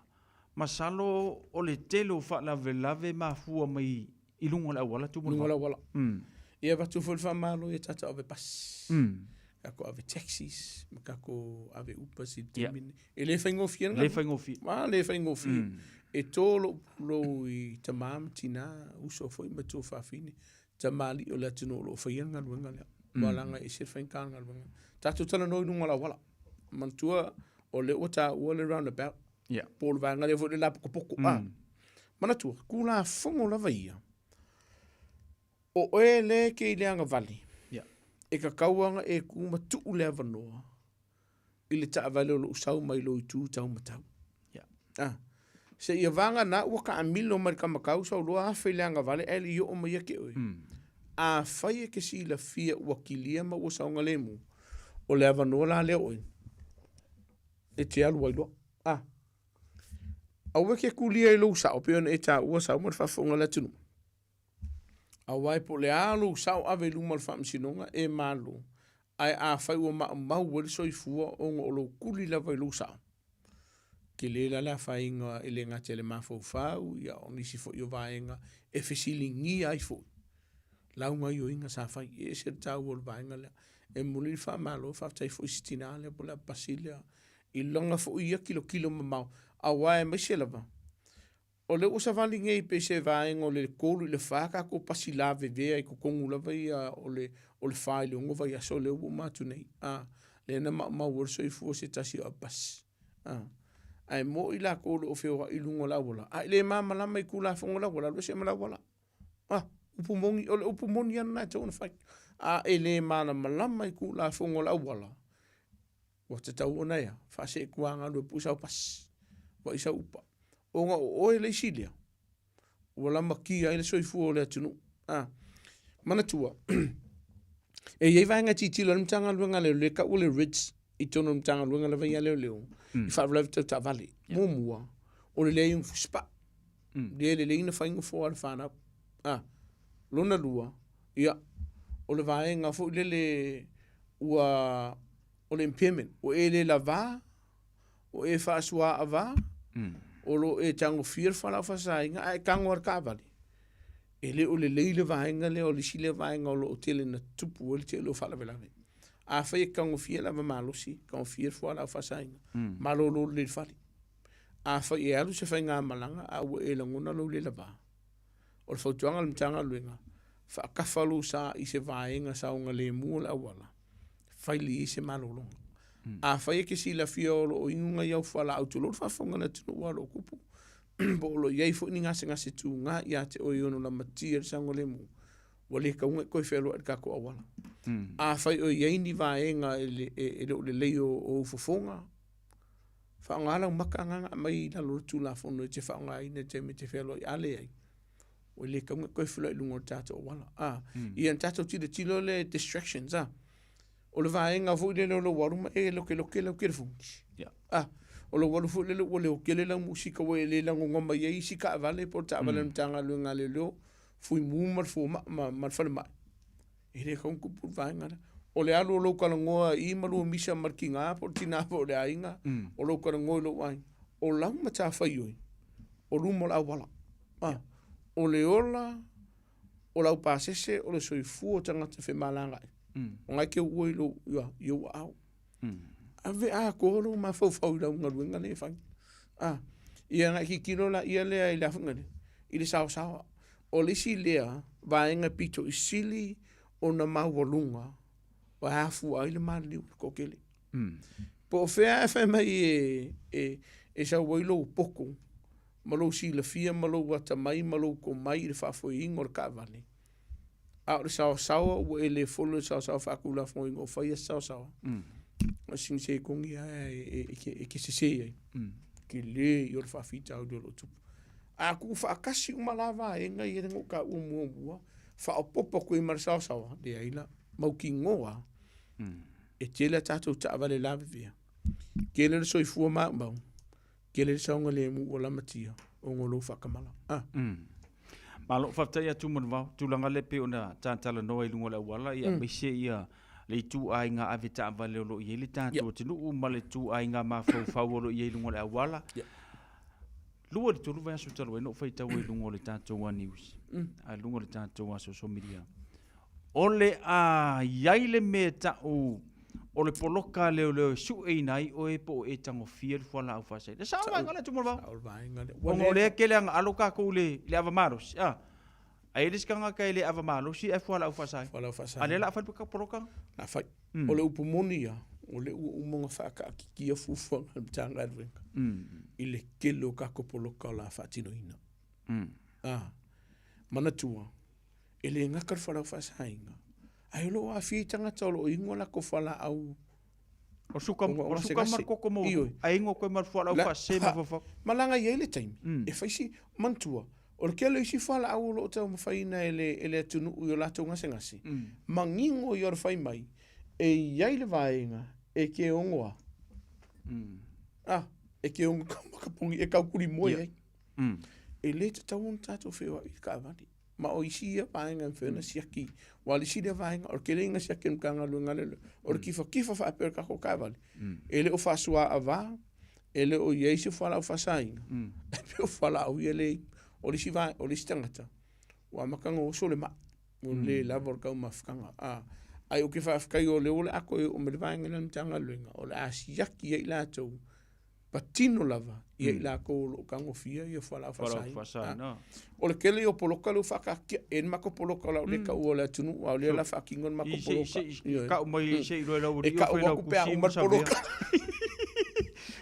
Masalo o le telo wha lave mafua mai ilungo le awala tu Ilungo le awala. Ia watu fulfa malo e tata ave pas. Kako ave taxis, kako ave upas i temini. E le whaingofi anga? Le whaingofi. Le whaingofi. E tōlo lo i tamam tina uso foi ma tō whawhine. Tamali o le atino lo whaianga luenga lea. Walanga e sir whainkanga luenga. Tātou tala noi nunga la wala. Mantua o le ota ua le roundabout. Pōlu vanga le fo le lapu kopoko. Manatua, kula whango la vaia. O e le ke i leanga vali. E ka kauanga e kuma tuu lea vanoa. I le taa vale o lo usau mai lo i tū tau matau. Se ia vanga na ua ka amilo mai ka makau sau loa hawhi leanga vale e li o mai ake oi. A whai e ke si la fia ua kilia ma ua saunga lemu. O lea vanoa la leo oi. E te alu wailoa. Au ke kulia i lo usau peona e ta ua sau marfafonga la tunu. Awai po le alu sau ave lumal whamsinonga e malu. Ai a whai ua mau wali soifua o ngā olo kuli la vai lu sau. Ke le la whainga e le ngā tele mafau whau, ia o nisi fo i o vaenga, e fesili ngi ai fo. Lau ngai o inga sa whai, e se tau o vaenga lea. E muli wha malo, whaftai fo i sitina lea, po lea pasilia. I longa fo i a kilo mamau. Awai mai se lava. O le usa vali ngei pe se vaenga o le kolu i le whaka ko pasila vevea i ko kongu lava i o le whai le ngova i aso le upo matu nei. Le na mau urso i fua se tasi o pas. Ai mo i la kolo o whioa i lungo la wala. Ai le maa malama i kula whongo la wala, lo se ma la wala. Upumongi, o le upumongi ana nai tauna whai. E le maa na malama i kula whongo la wala. Wa te tau ona ia, whase e kuanga lua pusa o pas. Wa isa upa. O ngā o e le isilia. Wala makia i le soifua o le atunu. Manatua. E iei vaenga titilo le mtanga luenga leo le ka ule Ritz i tono mtanga luenga le vaia leo leo. I whaavalavi tau ta vale. Mōmua. O le leo yung spa. Le leina whainga fōa le whanau. Lona lua. Ia. O le vaenga fo le ua o le impairment. O e le la vā. O e whaasua a vā. O lo e tango fir whalau whasainga. Ai kango ar kāwali. E le o le leile vaenga le o le sile vaenga o lo o tele na tupu o le te lo whalawelawe. A whai e kango fia lava malosi, kango fia whalau whasainga. Malo lo le whali. A whai e alu se whai ngā malanga a ua e langona lo le lava. O le whautuanga le mtanga luenga. Whaakafalu sa i se vaenga sa o ngā le mua la awala. Whai li i se malolonga. A whai e ke si la fia o lo o ingunga iau whala au tu lo whafonga na tino ua lo kupu. Po lo iei fo ni ngase tu nga ia te o iono la matia sa ngole mu. Wale ka unga koe whelo at kako awala. A whai o iei ni vaenga e le leo o ufofonga. Whaonga maka nganga mai la lo tu la fono e te whaonga ina te me te whelo i ale ai. Wale ka unga koe whelo i lungo tato awala. Ia tato tilo le distractions o le vaenga fu le lo waruma e lo ke fungi. O lo walu fu le o ke le la musika o le la ngoma ye sika vale por ta vale mtanga lo ngale lo fu mu mar fu ma fa ma. E le kon ku pu vaenga. O le alu lo ka ngoa i malu misa markinga por tina po le ainga. O lo ka ngoi lo wai. O la ma ta fa yoi. O lu mo la wala. O le ola o la pasese o le soi fu o tanga te fe malanga. O ngai ke ui lo yo au. Ave a kolo ma fau la unga luenga le whai. Ia ngai ki kilo la ia lea i la whangare. I le sao. O le si lea vaenga pito i sili o na mawalunga. Wa hafu ai le mali o kokele. Po o whea e whai mai e sa wailo poko. Malo si la fia, malo wata mai, malo ko mai le whafoi ingo le ka vale. A o sao o e le folo sao whakula fo ingo whai e sao. O sing se kongi e ke se se ai. Ke le i o le whawhita au dolo tupu. A ku whaakasi umalawa e ngai e rengo ka umuomua. Whaopopo koe mara sao. De aila. Mau ki ngoa. E tele tātou ta avale lawe vea. Ke le soi fua mau. Ke le saunga le mu o lamatia. O ngolo whakamala. Malo whaftai atu man wau, tūlanga lepe o na tātala noa i lungo la wala, ia meise ia le tu ai nga ave ta vale lo ye le tātou te nu ma le tu ai nga ma fau lo ye lungo le awala lua le tolu vai so talo no fai tau e lungo le tātou wa news a lungo le tātou wa social media ole a yai le me ta o le poloka leo su e nai o e po e tango fiel fala au fa se sa va ngale tu mo va o le ke le aloka ko le ava maros a eles kanga kai le ava maros si e fala au fa sai ale la fa ka poloka na fa o le upumonia o le umonga fa ka ki fu fu tanga advenka ile kelo ka ko poloka la fa tino ina mana tua ele ngakar fala fa sai ai lo a fi tanga tolo ingola ko fala au o suka marko ko mo ai ngo ko mar fala au fa se ma fa malanga yele time e fa si mantua o ke lo si fala au lo te mo faina ele tunu yo la tonga ngasi mangingo yo fai mai e yai le vainga e ke ongoa e ke ongo ka pungi e ka kuri mo e le te tawon tato feo i ka vani ma o isi e vainga fena siaki wali si de vainga o ke lenga siaki mkanga lu ngale o kifa fa per ka ko ka vali ele o fa sua ava ele o yesu fala o fa sainga e o fala o ele o li si vai o li stangata wa makanga o sole ma le labor ka ma fkanga ai o ke fa fkai o le ole ako o me vainga na mtanga luenga o la siaki e la to patino lava ia la ko lo kango fia ia fala fa no o le kele o poloka lo fa ka en mako poloka la le ka o la tunu o le la fa kingon mako poloka ka mai se lo la e ka o pe o mar poloka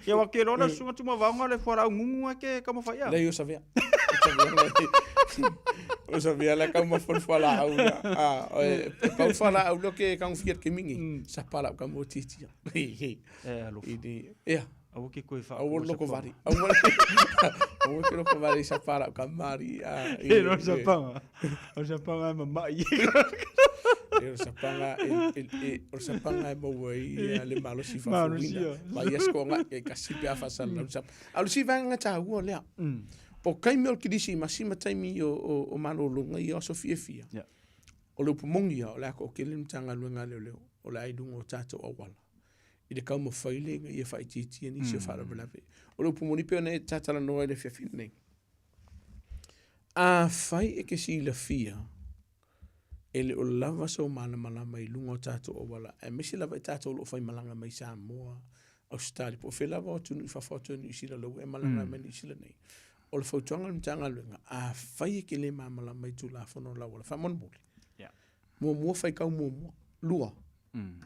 ia wa ke rona sunga tuma vanga le fora ngunga ke kama fa ia le yo savia o savia la kama fala au ka fala au lo ke ka fiat ke mingi sa pala ka mo titi alo ia au ke koe fa au lo ko vari au ke lo ko vari sa para kamari e no sa panga ma mai o sa panga mo wei le malo si fa ma yes ko nga e ka si pe fa sal sa alu si va nga ta wo le po kai mel ki disi masima taimi o malo lunga i o sofia fia o le pumongia o la ko ke lim tanga lunga le o la idungo tato o wala i de kama failing i fa titi ni se fa la o lo pumoni pe ne tata la no le fia nei fai e ke si la fia ele o lava so mana mai lungo tato o wala e mesi lava tato lo fai malanga mai Samoa Australia po fe lava tu ni fa foto ni si la lo e malanga mai ni si la nei o le fotonga mtanga lunga fai e ke le mama mai tu la fono la wala fa mon boli mo fai ka mo lua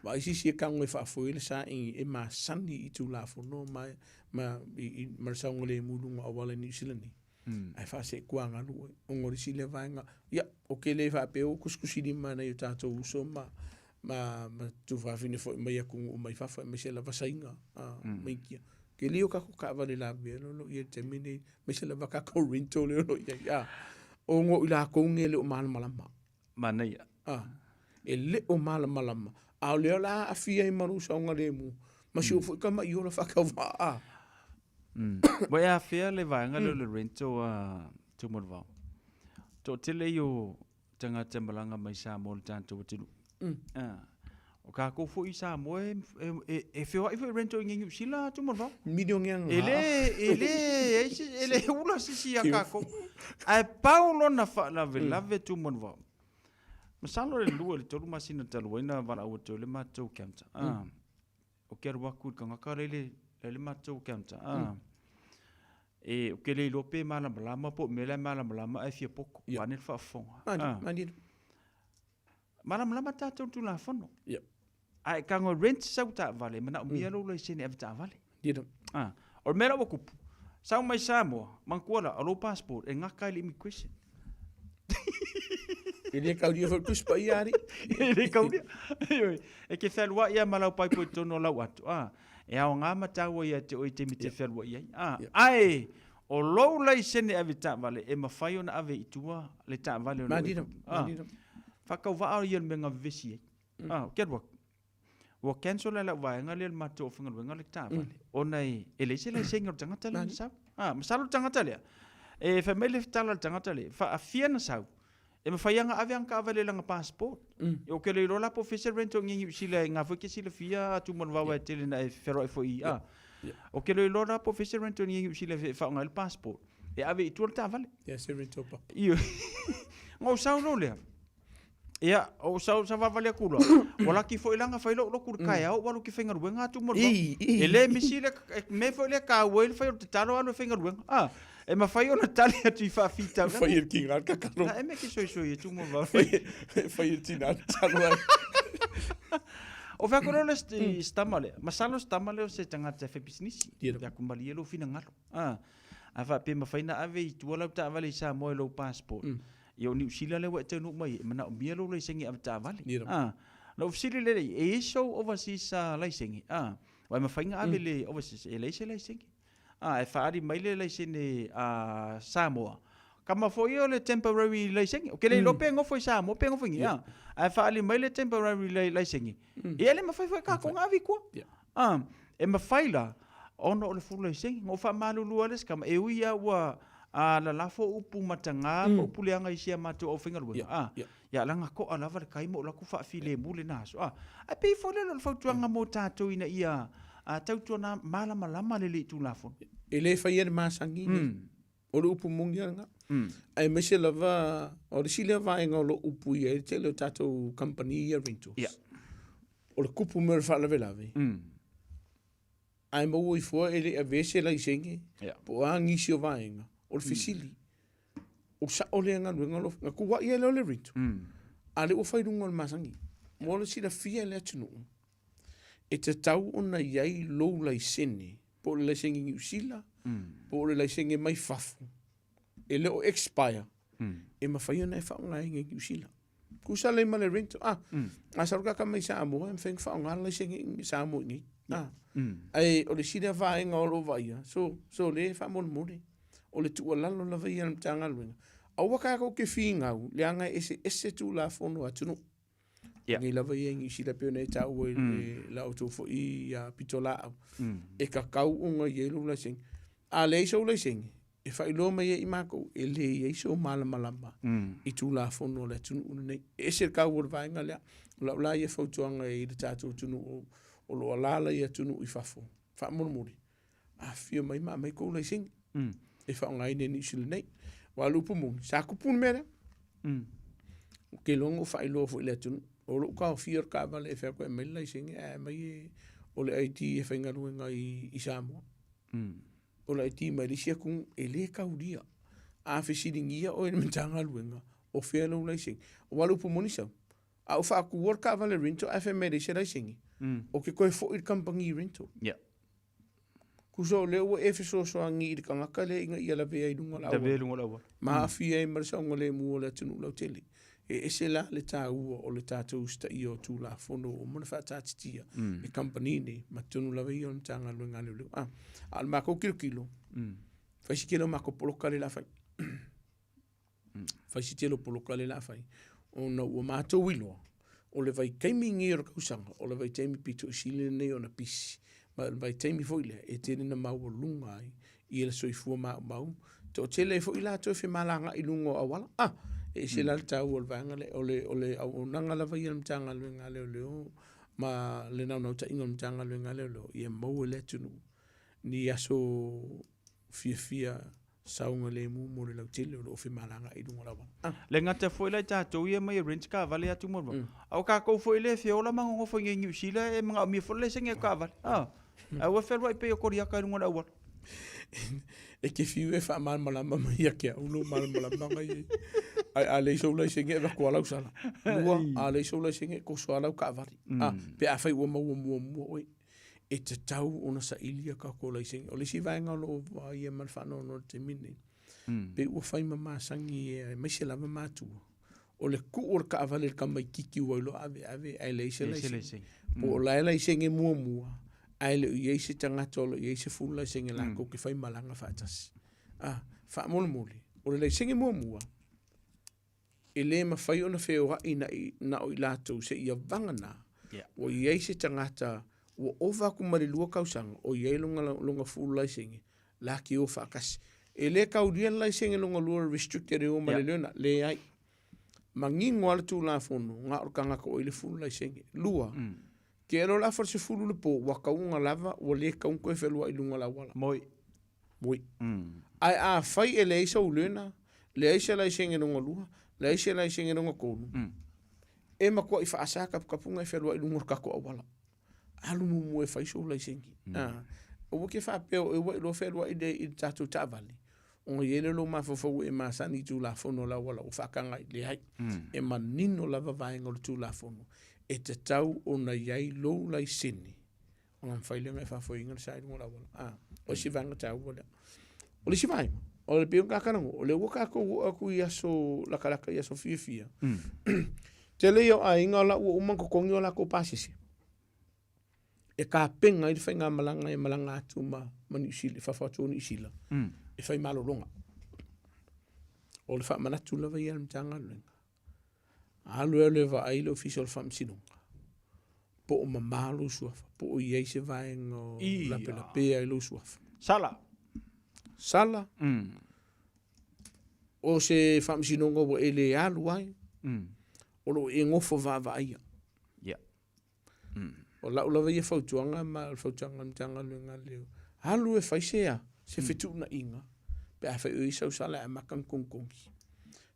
wa isi si ka ngwe fa fo ile sa e ma sani i tu la fo no ma i marsa ngole mulunga o wala ni silani ai fa se kwa nga lu o ngori si le vanga ya o ke le fa pe o kuskusi di mana yo tato uso ma tu fa fini fo ma ya ku mai fa me se la vasainga mai kia ke lio ka ka vale la be no ye termine me se la va ka ko rinto le no ya o ngo ila ko ngele o malama mana ya ele o malama a le la afia i maru sa nga le mu ma si o fo ka ma i ola fa ka va wa ya fia le va nga le rento tu mo va to tele yo tanga tembalanga mai sa mo tanto tu o ka ko fo i sa mo e fio i rento ngi sila tu mo va million yang ele ula si ka ko ai paulo na fa la ve tu mo va masalo le lua le tolu masina taluina vala o te le matou kamta o ke ro ku ka ngakare le matou kamta e o ke le lope mala malama po mele mala malama e fia poko ane fa fon mala malama tatou tu la fono ai ka ngo rent sauta vale mana o mia lo le sine evta vale o mera o kupu sa mai Samoa mankuala o lo passport e ngaka le immigration ele ka dia fo kuspa iari ele ka dia e ke felwa ia malau pai po tono la watu e a nga mata wo ia te o te mite felwa ia ai o lo lai sene avita vale e mafai ona ave itua le ta vale ona fa ka va ia menga visi kerwa wo cancel la va nga le mato finga nga le ta vale ona ele se le senga tanga tala sa masalo tanga tala e family tala tanga tala fa afia na sa E mawhaianga ave ang kaavale langa passport. E o ke leilo la po fisher rental ngi sila ngā whaki sila fia atu mon wawa e tele na e whero e fwoi a. O ke leilo la po fisher rental ngi sila whaonga il passport. E ave i tuala ta vale. Yeah, se rental pa. Iyo. Ngau sau no lea. Ia, o sau sa vavale kula. Wala ki fo ilanga fa ilo kur kai au walu ki fenga ruenga atu mon. Ele misile me fo le ka wel fa te talo anu fenga ruenga. Ah. E ma fai ona tali atu i whaafita. Fai ir ki ngā kakaro. Na e me ki soi e tu mo va. Fai ir tina talo ai. O whakoro le stamale. Masalo stamale o se tangata whi business. Ia kumbali e lo fina ngalo. A wha pe ma fai na ave i tualau ta avale i sa moe lo passport. I o New Zealand le wa tenu mai. Mana o mia lo le sengi ave ta avale. Na ofisiri le e iso overseas laisengi. Wai ma fai nga ave le overseas e leise laisengi. E whaari maile laisene Samoa. Kama foi o le temporary laisengi. O ke le lope ngofo i Samoa, pe ngofo ngi. E whaari maile temporary laisengi. E ele mawhai ka ko ngā vikua. E mawhai la, ono o le fulu laisengi. Ngō wha malulu ales, kama e ui a ua la lafo upu matanga, upu leanga isia matu o whingarua. Ia langa ko alava le kaimo o laku wha file mule naso. A pei fole lo whautuanga mo tātou ina ia tautua na malama le tu lafon. E le whai ere māsangi. O le upu mungi anga. Ai mese lava, o le sile vaenga o lo upu ia, e te leo tātou company ia rinto. O le kupu mera whalave lave. Ai mau i fua ele a vese la isengi. Po a ngisi o vaenga. O le fisili. O sa o le anga luenga lo. Nga kuwa ia leo le rinto. A le o whairunga le māsangi. Mo le sila fia le atunu. E te tau ona iai lou laisene, po le laisengi ngi usila, po le laisengi mai fafu. E leo expire. E mawhai ona e whaonga ngi usila. Kusa le male rento. A saruka ka mai Samoa, e mwheng whaonga laisengi ngi Samoa ngi. Ai, o le sida vaenga o lo vaia. So le whamon mori. O le tua lalo la vaia na mtanga luenga. A waka ko ke whingau, le anga ese tu la fono atunu. Ngi lava ia ngi sila peona e tau e la auto fo i pitola au. E ka kau unga yelu la sing. A le iso la sing. E whai lo mai e imako e le iso malama. I tu la fono le tunu unei. E se kau ur vaenga lea. La ia fautuanga e le tātou tunu o lo alala ia tunu i fafo. Wha murmuri. A fia mai mai kou la sing. E wha ngai ne ni sila nei. Wa lupu muni. Sa kupun mera. Ke longo whai lo fo i le tunu. O lo ka fior ka vale e whea koe mai lai singe mai o le IT e whaingaruenga i Samoa. O le IT mai risia kung e le kauria. A whisiringia o e mentanga luenga o whea lau lai singe. O walu pu moni sau. A o whaaku war ka vale rinto a whea mai risia lai singe. O ke koe fo i kampangi rinto. Kuso leo e whiso soangi i kangaka le inga i ala vea i lunga lawa. Vea lunga lawa. Maa fia e marisa onga le mua le tunu lau tele. E se la le tāua o le tātou sta i o tū la fono o mona wha tātitia e company ne ma tunu lawa i o na tanga luenga leo leo. Al mako kilo. Whaisi kelo mako poloka le la whai. Whaisi telo poloka le la whai. O na ua mātou iloa. O le vai kaimi ngira kausanga. O le vai taimi pito sile nei o na pisi. Ma le vai taimi foile e tene na maua lunga ai. I la soifua mau. Te o tele fo ila to fe malanga i lungo awala. E se la tau o vanga le ole au nanga la vai mtanga le ngale le ma le na no ta ingo mtanga le ngale le e mo le tunu ni aso fia saunga le mu mo le tele o fe malanga i lungo la le ngata foi la ta to ia mai rent ka vale atu mo au ka ko foi le fe ola mango foi ngi sila e mga mi foi le senga ka vale au fe vai pe ko ria ka lungo la e ke fiu e wha malama mai a kia uno malama ngai a le iso lai singe e wako alau sala lua a le iso lai singe ko so alau ka avari pe a whai ua mua oi e te tau ona sa ilia ka ko lai singe o le si vaenga lo wa ia man whano no te mine pe ua whai mama sangi e mai se lama mātua o le ku or ka avale ka mai kiki wailo ave ai le iso lai singe po lai singe mua ai le ye se tanga tolo ye se fula singe la ko ke fai malanga fatas fa mol o le singe mua e le ma fai ona feo ina na o ilato se ia vangana o ye se tanga ta o ova ku mari lua kausang o ye longa fula singe la ki o fa kas e le kaudian la singe longa lua restricted o mari leona le ai mangingo ala tu la fono nga o kanga ko ile fulu lai senge lua ke ero la forse fulu le po wa kaunga lava o le kaun ko felua ilunga la wala moi ai a fai ele isa ulena le isa lai senge no lua le isa lai senge no ko e ma ko ifa asaka kapunga felua ilunga ka ko wala alu mu e fai so lai senge o ke fa pe o e lo felua ide i tatu tavali o yele lo ma fofo e ma sani tu la fono la wala o fa kanga le hai e manino la vai ngol tu la fono e te tau o na yai lo lai sini o ngam faile me fa fo inga sai ngola wala o si vanga tau wala o le si vai o le pion ka kana o le woka ko aku ia so la kala ia so fia te le yo a inga la o man ko kongi la ko pasisi e ka penga i fenga malanga e malanga tu mani sili fa fa tu ni sila e fai malo longa o le fa manatu la vai al mtanga lenga alu le va ai le official fam sinonga po o mamalo suafa po o ye se vai ngo la pela pe ai lo suafa sala o se fam sinonga o ele alu ai o lo e ngofo va vai o la ula vai fautuanga ma fautuanga mtanga lenga le alu e fai se fitu na inga pe a fai o isa sala e makan konkongi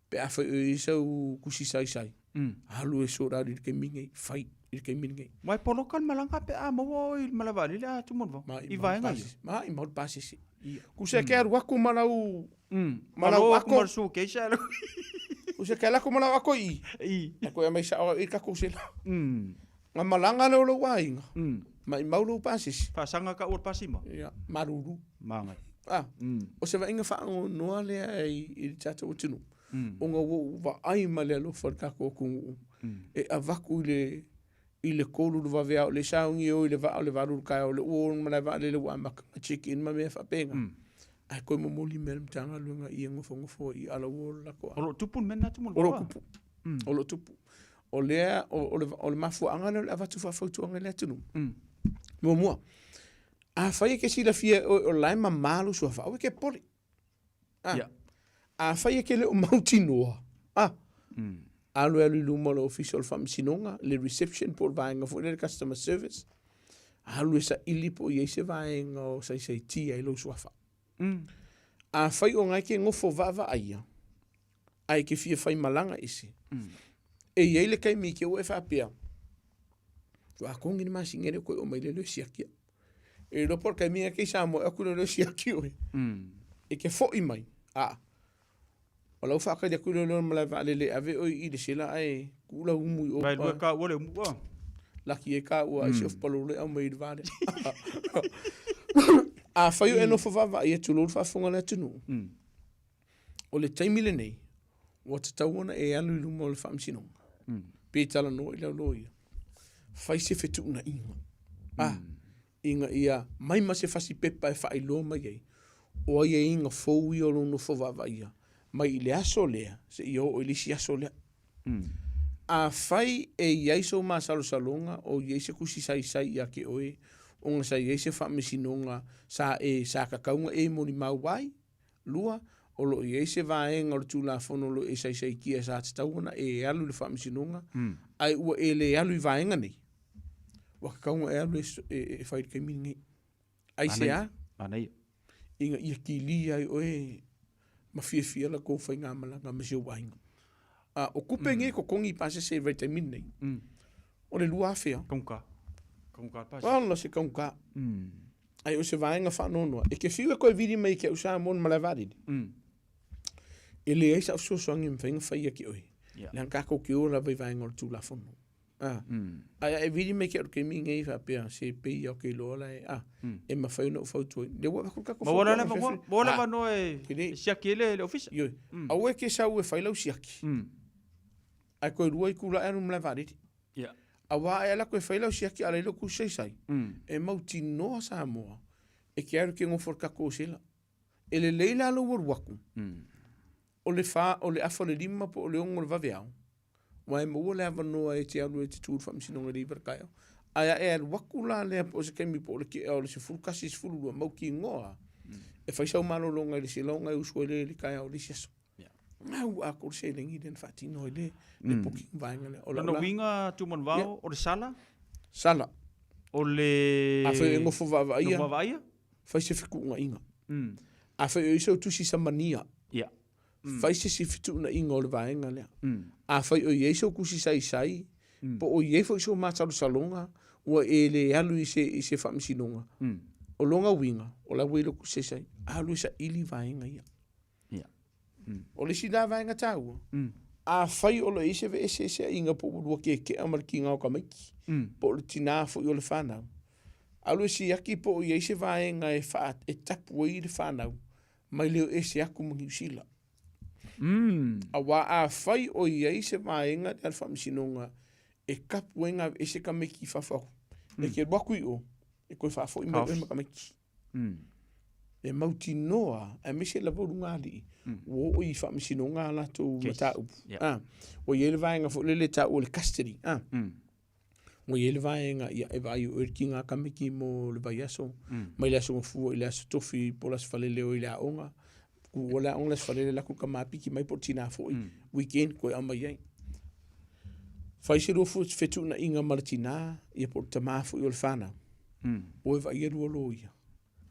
pe a fai o isa kusi sai halu e sora ri ke mingi fai ri ke mingi mai polokan malanga pe a mo il malavali la tu mo i vai ngai ma i mo pasisi ku se ke ru aku malau malau aku su ke sa ku se ke la ku malau ako i ko e mai sa i ka ku se nga malanga lo lo wai mai maulu pasisi fa sanga ka ur pasima ya maruru mangai o se va inga fa no ale i tata o tinu o nga wo va ai male lo for ka ko ku e avaku ile kolu va vea le saungi o le va ka o le o mana va le wa mak chicken ma me fa penga ai ko mo moli mel mtanga lu nga i ngofo i ala wo la ko o lo tupu mena tu mo o lo tupu o le mafu anga le avatu fa foto anga le tinu mo a fai ke sila fia o lai mamalo so fa o ke poli a fai ke le o mautinoa alu lu mo official fam sinonga le reception por vainga for le customer service alu sa ilipo ye se vainga sai ti ai lo so fa a fai o ngai ke ngofo va aia ai ke fia fai malanga isi e ye le kai mi ke o fa pia so a kongi ma singere ko o mai le siakia e lo por mia ke samo e ku lo siakia e ke fo i mai o lo fa ka de ku lo mala vale le ave o i de sila ai ku la umu o vai lo ka o le mu la ki e ka o ai chef palo le o mai vale a fa yo eno fa va e tu lo fa fonga le tunu o le taimi le nei o te tauana e alu lu mo le fam sinonga pe tala no ile lo ia fai se fetu na inga ia mai ma se fasi pepa e fai lo mai ai o ia inga fou i o no fo va ia mai le aso lea se io o le si aso lea a fai e ia so ma salonga o ia se kusi sai ia ke oe o nga sai ia se fam sinonga sa ka kaunga e mo ni mauai lua o lo ia se vaenga o tu la fono lo e sai kia sa tauana e alu le fam sinonga ai ua e le alu i vaenga nei wa kaunga e alu e fai ke mingi ai se a anai inga ia ki li ai oe ma fia la ko fai nga malanga ma se wainga o kupenge ko kongi pase se vitamin nei o le lua fea konka pase wala se konka ai o se vaenga fa no e ke fiwa ko vidi mai ke usa mon malavari ele esa so so ngim fenga fai ki oi lan ka ko ki ora vai vaenga tu la fono ai vidi mai ke mi ngai fa pe se pe yo ke lo la e ma fai no foto de wa ko ka ko bola no e sia ke le office yo a we ke sa we fai lo sia ki ai ko ruai kula era malavari a wa ela ko fai lo sia ki ale lo ku sai e mauti no sa mo e ke ar ke ngo for ka ko sila ele leila lo waku o le fa o le afo le lima po o le ongo le vaveao wa mo le ava no e te alu e te tūru fam sinonga river kaio aia e al waku la le po se kemi po le ki o le se fulkasi se fulu mau ki ngoa e fai sau malo longa le silonga e usua le kaio le siaso ngau a ko se lengi den fati no le poki vainga le o na winga tu mon vao o le sala o le a fe ngo fo va ia fa se fiku nga inga a fe o iso tu si samania ia fa se si fitu na inga o le vainga le a fa o yeso ku si sai po o yefo so ma salonga o ele alu i se famsinonga o longa winga o la welo ku se sai alu sa ili vainga ia o le sida vainga tau a fai o le ise ve ese inga po ua ke amal ki ngau kamaki po le tina fo i o le whanau alu si aki po o ise vainga e whaat e tapu i le whanau mai leo ese aku mangi usila a wa a fai o ise vainga le famsinonga e kapu enga ese kamaki fafau e ke waku i o e koe whafo i mai e makamaki e mauti noa e mese la voru ngali wo o i whamsino ngā la tō mata upu o i ele vaenga fo lele ta o le custody o i ele vaenga ia e vai o ki ngā kamiki mo le vai aso mai le aso ngafua i le aso tofi po las falele o i le aonga ku o le aonga las falele la ku kamapiki mai po tina fo i weekend koe ama iai faisero fu fetu na inga martina ia po tamafu i o le whana o e vai eru o lo ia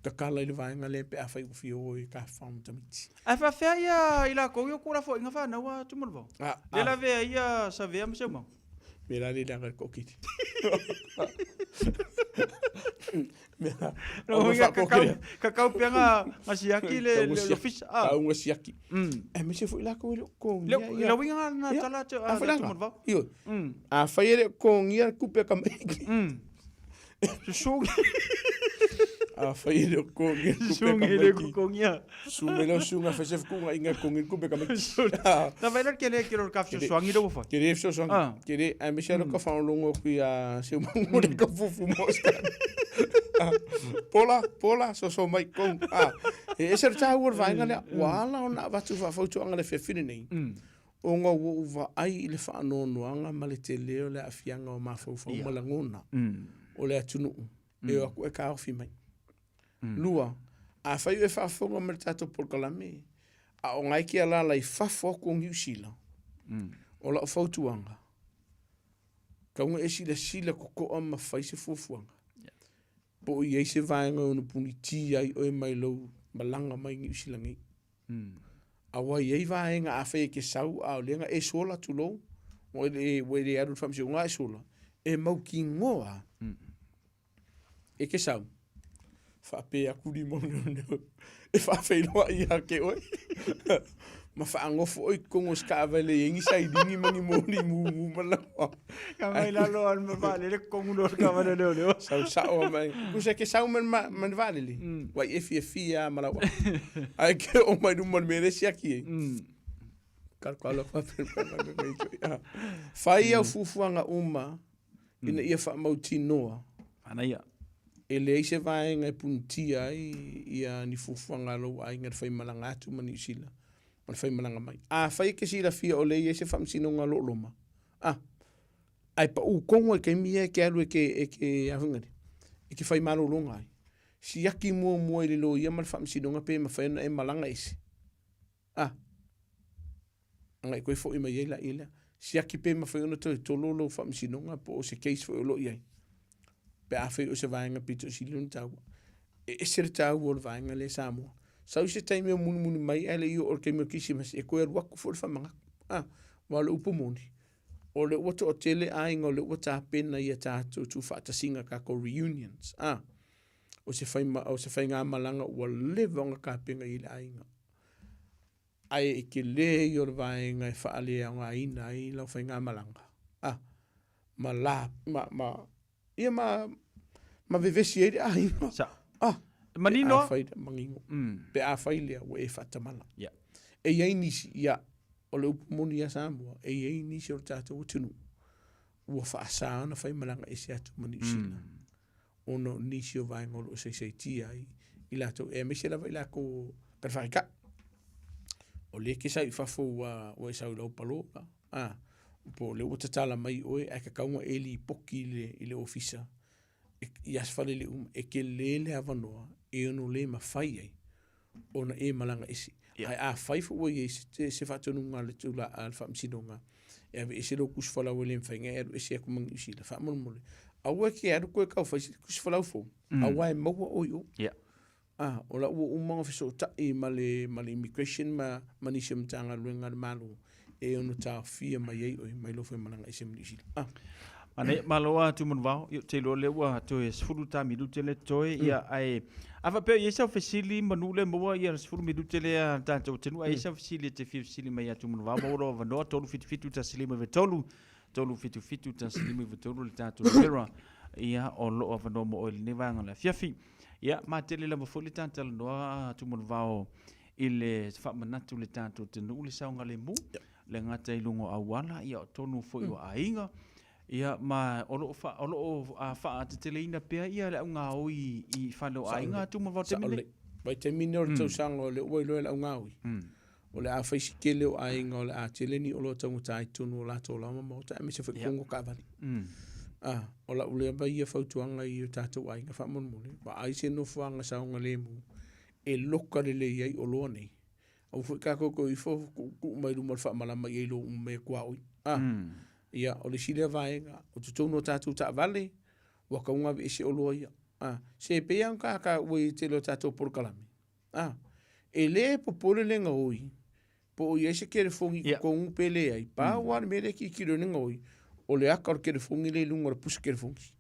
ka kala i le vaenga le pe a fai ufi o i ka whaum tamiti a fa fea ia i la kouio kura fo inga whana ua tumulvo le la vea ia sa vea mseu mau me la le langa kokiti kakau peanga masiaki le office a unga siaki e me se fo i la kouio kong ia la winga na tala a tumulvo io a fai ele kong ia kupe kameki Susungi. A fai ele kongi kongia. Sumelo sunga fesef kunga inga kongi kupe kameki. Na vai ler kele kero kafso swangi do fa. Kere fso swangi. Kere a mishelo ka fa longo ku ya se mo de ka fufu mosca. Pola so mai kong. E ser ta wor vai ngale wala ona vatu fa foto anga le fefine nei. O nga wa ai le fa no no anga malete leo le afianga o mafo fo malangona. O le atunu. E aku e ka ofi mai. Lua, a fai e whaafonga me tato polkalame, a o ngai ki ala lai whafo ko ngiu sila. O la o fautuanga. Ka unga e sila koko ama fai se fufuanga. Po i eise vaenga o puni ti ai o e mai lau malanga mai ngiu sila ngai. A wai ei vaenga a fai ke sau a o lenga e sola tu lou. O e aru whamsi o ngā e sola. E mau ki ngoa. E ke sau. Whape a kuri mono e whawhenoa i hake oi. Ma whaangofo oi kongo skawele e ingi sai dingi mangi mōni mū malawa. Ka mai lalo an ma vale le kongo no skawele leo leo. Sau sao mai. Kusa ke sau man vale li. Wai e fia malawa. Ai ke o mai numan mere si aki e. Karkwalo whapena. Whai au fufuanga uma ina ia whamauti noa. Ana ia. E le eise vaenga e puntia ia ni fufuanga lo ai ngar fai malanga atu mani sila. Man fai malanga mai. Fai ke sila fia o le eise famsino nga lo loma. Ai pa u kongo e ke mia ke alu e ke avungani. E ke fai malo longa ai. Si yaki mua i le lo ia mal famsino nga pe ma fai na e malanga ese. Anga i koe fo ima iela ila. Si yaki pe ma fai ona tolo lo famsino nga po o se case fo lo iai. Pe a fai o se vaenga pito si lun tau. E ser tau o le vaenga le Samoa. Sau se taimi o muni mai ele i o orke meo kisimas e koe aruaku fo le whamanga. Wa le upo moni. O le ua o tele ainga o le ua tā pena i a tātou tu whaatasinga ka ko reunions. O se whai ngā malanga ua levonga ka penga i le ainga. Ai e ke le i o le vaenga e whaalea ngā ina i lau whai ngā malanga. Ma la, ia ma vevesi e a inga. Manino? A fai mangingo. Pe a fai lea o e whatamala. Yeah. E iei nisi, ia, o le upumoni a Samoa, e iei nisi o tātou utinu. Ua whaasana fai malanga e se atu mani usina. Ono nisi o vaenga o se tia i lato. E me se lava i lako karwharika. O le ke sa i whafo o e sau lau palo. Po le utatala mai oe a kakaunga e li poki i le ofisa. I asfale le e ke lele avanoa e ono le mawhai ai. Ona e malanga isi. ai a fai fu ye se fa tonu ngale tula alfa msinonga e ve se lo kus fala wele mfenga e se ko mang isi la fa mo mo awa ki er ko ka fa kus fala fu awa e mo o yo ola o mo fa so ta e male immigration ma ni sem tanga luenga malu e ono ta fia mai o mai lo fe malanga isi isi Ane maloa tu mun vau yo te lo lewa to es fulu ta mi dutele toe ia ai ava pe yesa fasili manule mo ia es fulu mi dutele ta to tenu ai sa fasili te fasili mai tu mun vau mo ro va no tolu fitu ta sili me tolu fitu ta sili me tolu ta to era ia o lo va no mo il ne vanga la fiafi ia ma tele la mo fulu ta tal no tu mun vau ile fa manatu le ta to tenu le sa ngale mu le ngata ilungo awala ia tonu fo yo ainga ia ma olo a fa te teleina pe ia le nga oi I falo ainga tu mo vote mine vai te mine o tau sango le oi lo le nga oi o le a faisi kele o ainga o le a teleni o lo tau tai tunu la to la mo ta me se fa kongo ka vali o la ule ba ia fautuanga I tatu ainga fa mon mole ba ai se no fuanga sa nga le mu e loka le ia o lo nei o fu ka ko I fo ku mai lu mo fa mala mai lo me kwa oi ia o le sile vaenga o tutou no tatu ta vale wa ka unga se o loia se pe an ka we te lo tatu por kalami ele popole le ngoi po ye se kere fongi ko un pele ai pa wa me le ki kilo ngoi o le akor kere fongi le lungo pus kere fongi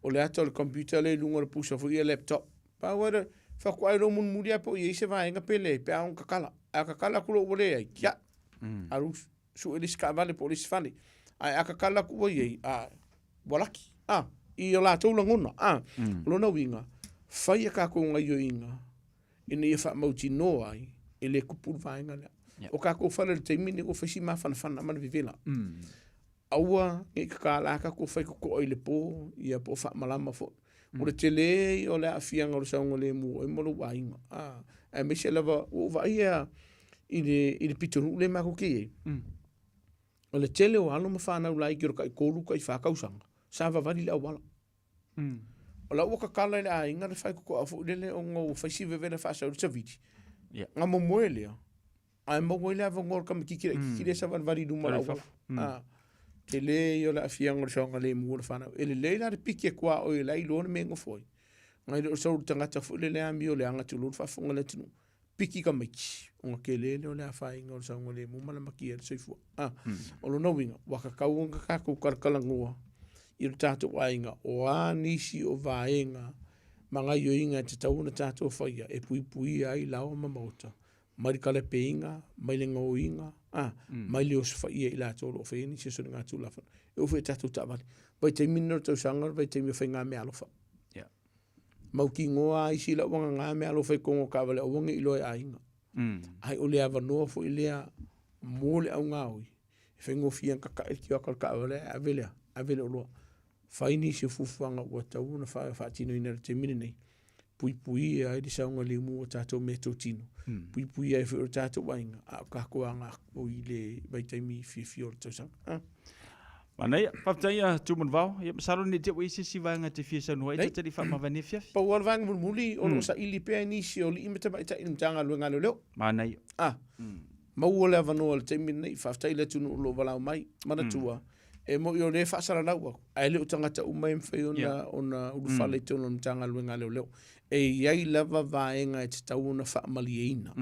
o le ato le computer le lungo pus fo ye laptop pa wa fa kwa lo mun mulia po ye se vaenga pele pe an ka kala kulo wole ai ya arus su elis ka vale polis fali ai akakala ku ye walaki I la tula ngona lona winga fai ka ko ngai yo inga ine fa mauti no ai ele ku pul vainga le o ka ko fale te mini ko fasi ma fan man vivela aua e ka la ka ko fai ko ile po ia po fa malama fo o le tele o le afianga o sa ngole mu e mo lo wainga e me se lava o va ia ile pituru le ma ko ke o le tele o alo mawhanau lai kiro kai kōru kai whakausanga. Sa wawari le awala. O la ua kakala le a inga le whai kuko afu lele o ngau whaisiwe vena whaasau ta viti. Nga mo moe lea. Ai mo moe lea vangor kama kikire sa wawari duma la awala. Te le o la afianga le saunga le mua le whanau. Ele le la re piki e kua o e lai loone me ngofoi. Ngai le o sauru tangata fu le lea mi o le anga tulu whafunga le tunu. Piki ka maiki. O ke le o le whainga o saunga le mua mala maki e le soifua. O lo winga waka kauanga kako karkala ngua I le tātou wainga o a nisi o vaenga manga yo inga te tauna tātou whaia e pui ai lao mamauta mai kale peinga mai le ngoinga mai le os whaia I la tolo whaia nisi so ngā tūlawhan e uwhe tātou tāwari vai te minor tau sangar vai te mi whainga me alofa mau ki ngoa isi la wanga ngā me alofa I kongo kawale o wangi I loe a inga ai o le avanoa fo I lea mole au ngāui whengo fian kaka e ki akar ka wale avele o loa whaini se fufuanga ua tau na whaatino ina te mine nei pui ai di saunga le mua tātou me tau tino pui ai whio tātou wainga a kakoanga o I le baitaimi fio tau sang Manai papai tu mun vau ia salo ni te wisi si vanga te fia sanua te te fa mavani fia pa wal vanga muli o no sa ili pe ni si o li imeta ba ita in tanga luenga leo Manai mau le vano te mine fa tai le tunu lo vala mai mana tua e mo yo le fa sala lawa ai le tangata umai mfei ona u fale tunu tanga luenga leo e ia lava vaenga te tau na fa malieina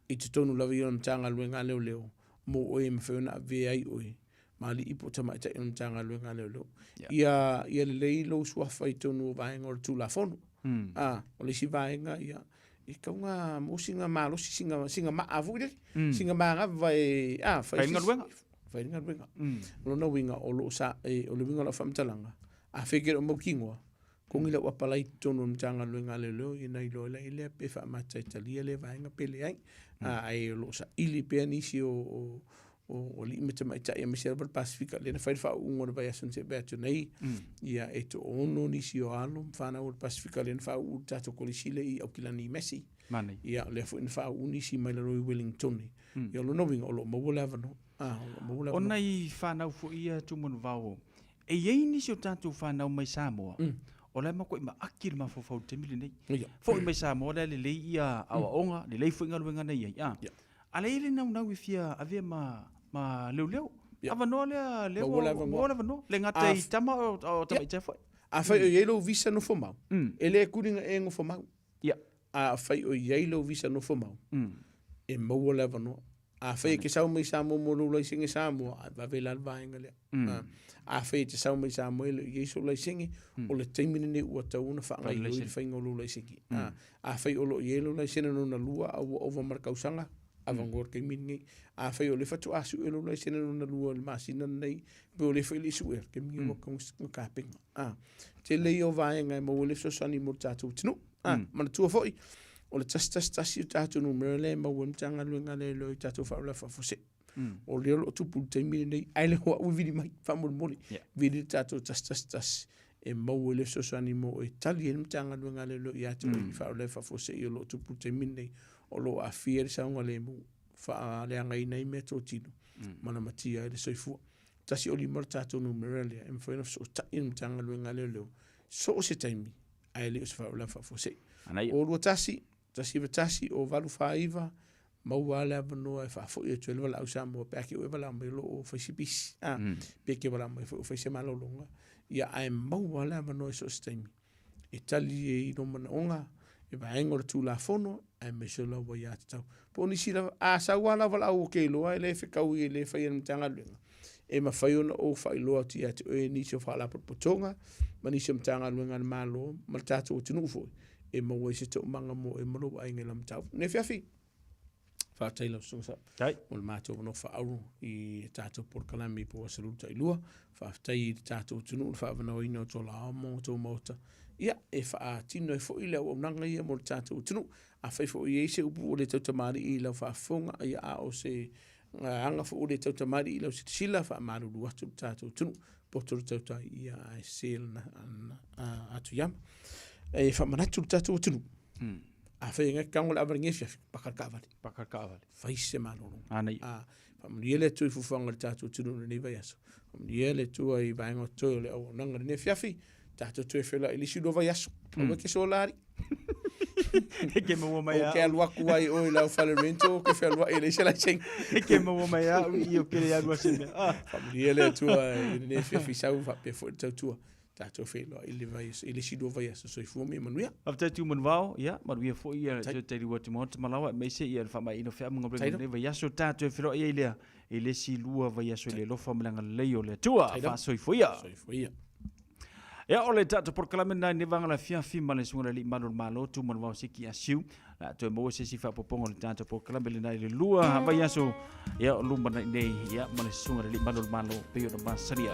I te tonu lava yo tanga luenga leo mo o mfei na ve ai oi mali ipo tama ita ina tanga luenga leo ia le lo swafa I tonu vaenga o tu la fono o le si vaenga ia I kaunga mo singa malo singa ma avuile singa ma nga vai fai nga luenga lo no winga o lo sa o le winga la famtalanga a figure mo kingo kong ila wapalai tonu mtanga luenga leo ina ilo ile pe fa mata italia le vaenga pele ai ai lo sa ili pe anisi o li meta mai tai me server pacifica le fai fa un vai asunse beto nei ia eto ono ni si o alo fana o pacifica le fa u tato kolisile I okilani messi mani ia le fa uni si mai le Wellington ia lo noving o lo mo leva no ona I fana fu ia tu mun vau e ye ni si o tato fana mai Samoa o le ma ko ma akir ma fo te mili nei fo mai sa mo le le ia awa onga le fo inga luenga nei ya ale ile na fia ave ma leu ava no le no le ngata I tama o tama te fo a fai o yelo visa no fo mau ele kuringa e ngo fo mau a fai o yelo visa no fo mau e mo le no a fai ke sa mai sa mo lo singi sa mo va vela va ngale a fai te sa mai sa mo le yeso le singi o le taimini ni o ta una fa ngai le fai ngolo le singi a fai o lo yelo le sina no na lua o over markausanga avangor ke mingi a fai o le fatu asu elo le sina no na lua le masina nei pe o le fai le suer ke mi mo con ka ping te le o vai ngai mo le so sani mo tatu tinu ma tu foi o le tasi tatu no merle ma won tanga luenga le lo tatu fa la fa fose o le lo tu pu te mi nei ai le ho u vidi mai fa mo moli vidi tatu tas e mo le so sani mo e tali en tanga luenga le lo ya tu fa la fa fose o lo tu pu te mi nei o lo a fier sa nga le mu fa le nga nei metro tino mana matia le soifu tasi o li martato no merle em fa no so ta in tanga luenga le lo so se taimi ai le so fa la fa fose o lo tasi o valu faiva mau wala no e fa fo e tele wala usamo pe ki o wala me lo fa sipis pe ki wala me fa se malo longa ya ai mau wala no so stemi Italy e no manonga e va engor tu la fono ai me so lo ya tau poni sila a sa wala wala o ke lo ai le fe ka u le fa yen tanga lenga e ma fa yo o fa lo ati at e ni so fa la potonga mani sem tanga lenga malo maltato tunu fo e mo we se to manga mo e mo ai ngelam tau ne fiafi fa tailo so sa tai o mato no fa au I tato por kalami po saluta I lua fa tai tato tunu fa no ino to la mo to mota ia e fa tino e fo ile o nanga ia mo tato tunu a fa fo ye se upu le to mari I la fa fonga ia a o se anga fo le to mari I la se sila fa maru lu atu tato tunu po to to ia e sel na atu yam e fa manatu tato tunu a fa nga kangol abringe fiaf pakar kavali fa ise malolo anai fa mliele tu fu fanga tato tunu ni vayaso mliele tu ai bango to le o nanga ne fiafi tato tu fela ili sido vayaso o ke solari ke mo mai o ke alwa kuai o la falemento ke felwa ele se la cheng ke mo mai io ke ya do sene fa mliele tu ai ne fiafi sa fa pe fo tu tato felo ili vai ili sido vai so fu me manuia after tu mon vao ya ma we fo ia te ri wat mo malawa me se ia fa mai no fa mo bre ne vai so tato felo ia ile si lua vai so le lo fa mlanga le yo le tua fa so fu ia ya ole tato por kalamena ni vanga la fia ma le sunga li manul malo tu mon vao siki asiu la to mo se si fa popongo le tato por kalamena le lua vai so ya lumba nei ya ma le sunga li manul malo pe yo ma saria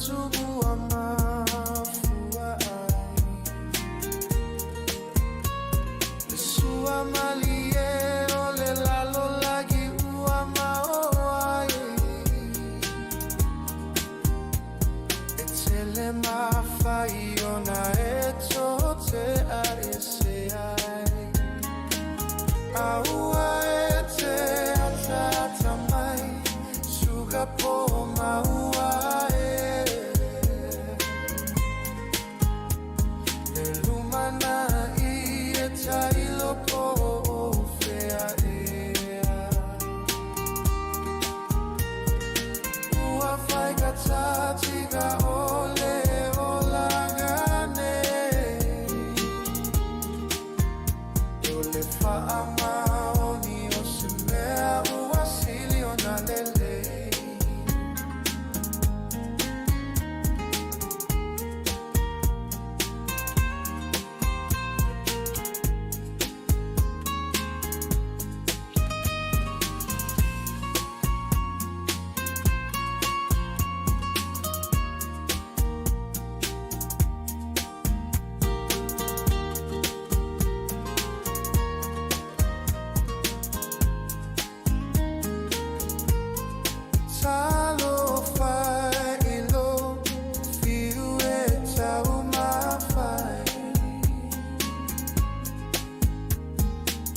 ua mafua ai Le sua mali e o le lalo lagi ua mao ai E tele mawhai ona e tō te are se ai Aua e te atata mai Suga po maua e Le lumana I e tailo po o fea e Ua whai ka tati ka ole o langane Ole wha maoni o se mea ua sili o na lele Talo fai ilo fiu e tau mawhai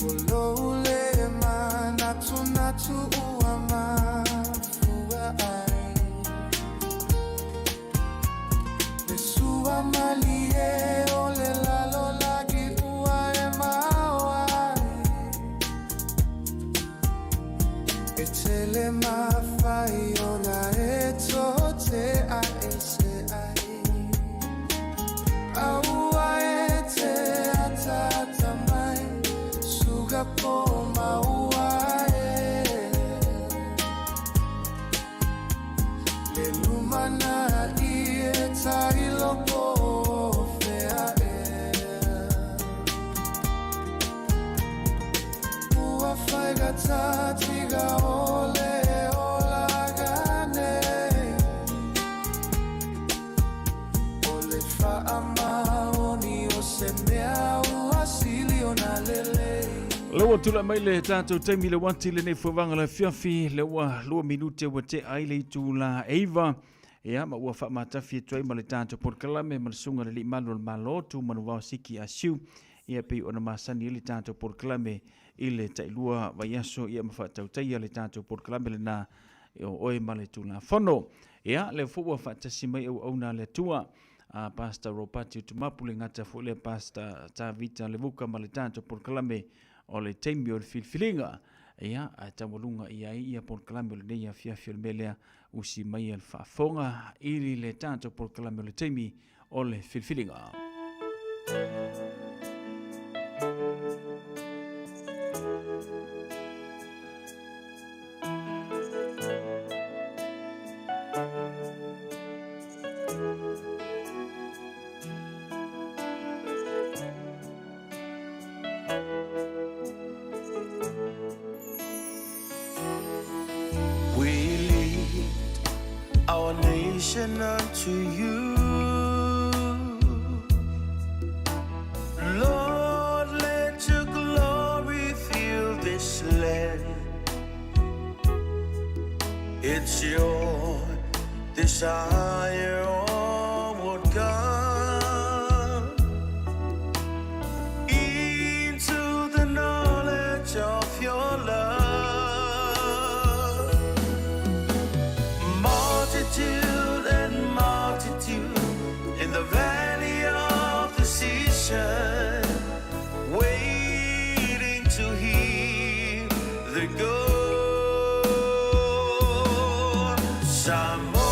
Olo le manatu natu ua mafua ai Le sua mali e o le lalo lagi ua e mau ai E tele mawhai ona e tō te a e se ai Aua e te atata mai Suga po maua e Le lumana I e tailo po fea e Ua whai ka tati ka ole o lagane Ole wha maoni o se mea ua sili o na lele Lewa tula mai le tātou taimi le wati le nei whawanga le whiawhi le ua 2 minute wa te ai le itu la eiva. Ia ma ua wha matafi tuai ma le tātou porkalame ma le sunga le li malu le malotu manu wau siki a siu. Ia pei ona masani le tātou porkalame i le tailua vaiaso ia ma whaatautai le tātou porkalame le nā o oe ma le tūla whono. Ia le fua whaatasi mai au au nā le tua. Pastor Ropati utumapu le ngata fu le Pastor Tavita le vuka ma le tātou porkalame o le teimi o le filfilinga. Ia, a tawalunga ia porkalame o le neia fiafio le melea usi mai al whaafonga ili le tātou porkalame o le teimi o le filfilinga. Our nation unto you, Lord, let your glory fill this land. It's your desire, onward God, into the knowledge of your love. Multitude and multitude in the valley of decision, waiting to hear the good. Samoa,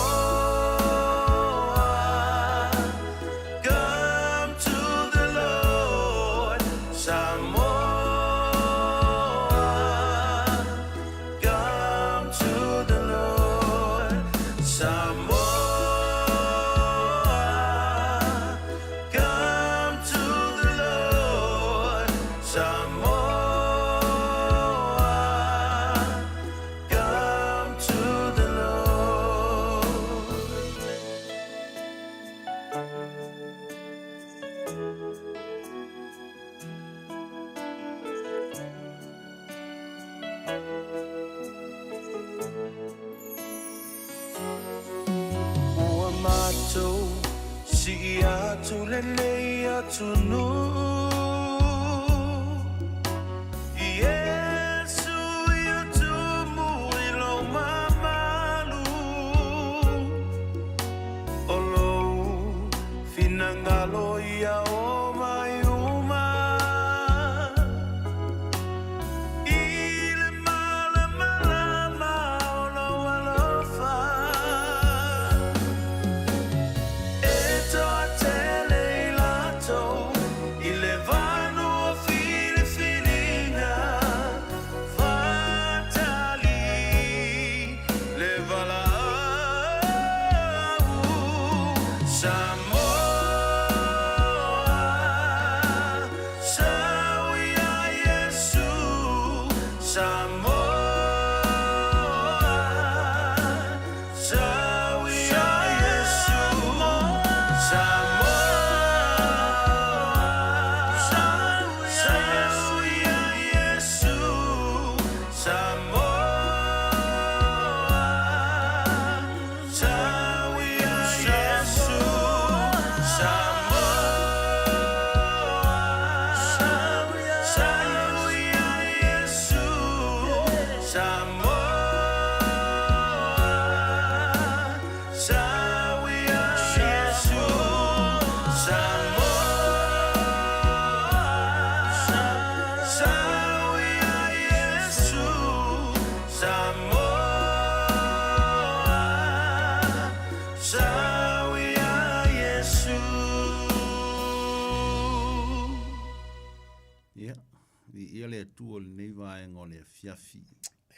come to the Lord. Samoa, come to the Lord. Samoa, come to the Lord. Samoa, come to the Lord. Si atu le nei atu nu Yesu ia tumu ilo mamalu Olo finangalo ia o mayuma Ile mala malama olo alofa Eto atele ilato Ile vano fili filinga Fatali Le vala Samoa Sawia Yesu Samoa Sawia Yesu Samoa Sawia Yesu Samoa Sawia Yesu Samoa Sawia Yesu Samoa Sawia Yesu Samoa Sawia Yesu Samoa Sawia Yesu Ia, vi ia le atua le nei vaenga o le afiafi.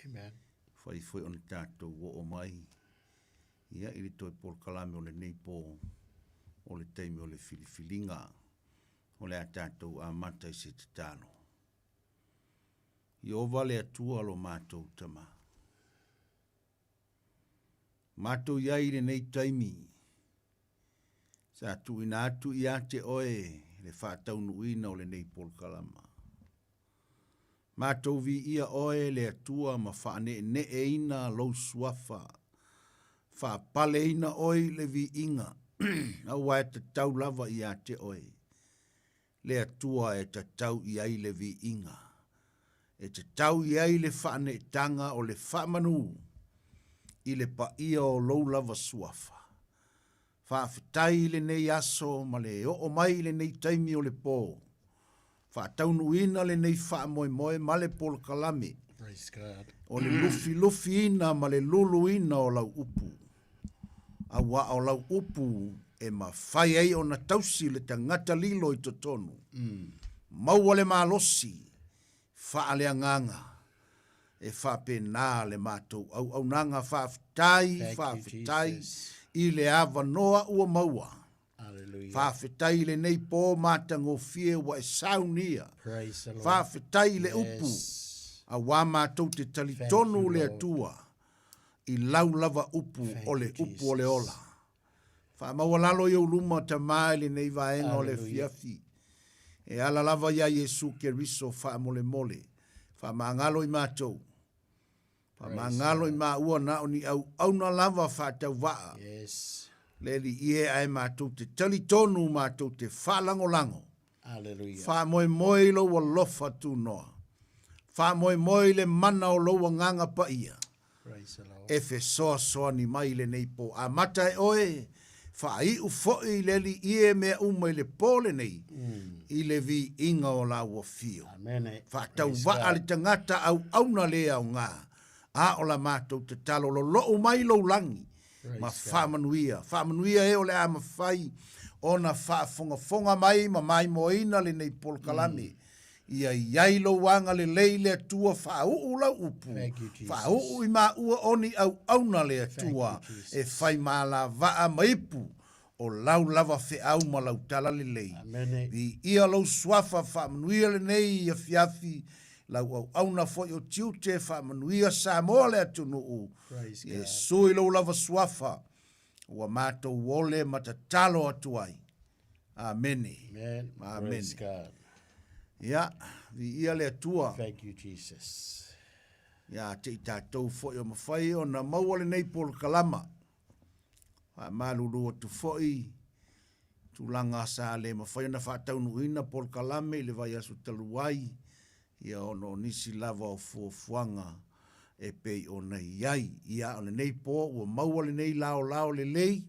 Amen. Fai foi on tātou o mai. Ia, ili toi por kalame o le nei po o le teimi o le filifilinga. O le a tātou a mata i se te tāno. I ova le atua lo mātou tama. Mātou iai le nei taimi. Sa tu ina atu i ate oe le whātau nuina o le nei por kalama. Mātou vi ia oe le atua ma whaane ne e ina lau suafa. Whapale ina oe le vi inga. Au e te tau lava i a te oe. Le atua e te tau i ai le vi inga. E te tau i ai le whaane tanga o le whamanu. I le pa ia o lau lava suafa. Whawhitai le nei aso ma le o mai le nei taimi o le pō. Whaataunuina le nei whaamoe moe ma le pol kalame. Praise God. O le lufi lufi ina ma le lulu ina o lau upu. A wa o lau upu e ma whai ei o na tausi le tangata lilo i totonu. Maua le malosi, whaale anganga, e whape nā le mātou. Au nanga whawhitai, i le awa noa ua maua. Whawhitai le nei pō mātango fie wa e saunia. Whawhitai le upu. A wā mātou te talitonu le atua. I lau lava upu o le upu o le ola. Whamaua lalo i uluma ta mai le nei vaenga o le fiafi. E ala lava ia Yesu ke riso whamole mole. Whamangalo i mātou. Whamangalo i mā ua na o ni au na lava whatau waa. Yes. Leli ie ai mātou te talitonu mātou te whalango lango. Hallelujah. Whamoe moe lo wa lofa tu noa. Whamoe moe le mana o lo wa nganga pa ia. Praise the Lord. E fe soa soa ni mai le nei po. A mata e oe, whai u foi leli ie mea umai le pole nei. I le vi inga o la ua fio. Whatau waa le tangata au auna lea o ngā. A o la mātou te talo lo lo mai lo langi. Ma whamanuia. Whamanuia e o le a mawhai. O na whafonga mai ma mai moina le nei pol kalame. Ia iai lo wanga le leile atua whauu la upu. Whauu i mā ua oni au auna le atua. E whai mā la waa maipu. O lau lava fe au ma lau tala le lei. I ia lau swafa whamanuia le nei ia fiafi. Lau au auna foi o tiute whamanuia sa moa le atunu u. E sui lau lava swafa. Ua mātou wole matatalo atuai. Amene. Amen. Amen. Praise God. Ya, vi ia le atua. Thank you, Jesus. Ya, te i tātou foi o mawhai o na maua le nei pol kalama. Malulu atu foi. tulanga sa le mawhai na whaataunuina Paul Kalame le vai asu taluai ia ono nisi lava o fuafuanga e pei o nei iai ia o le nei po ua maua le nei lao le lei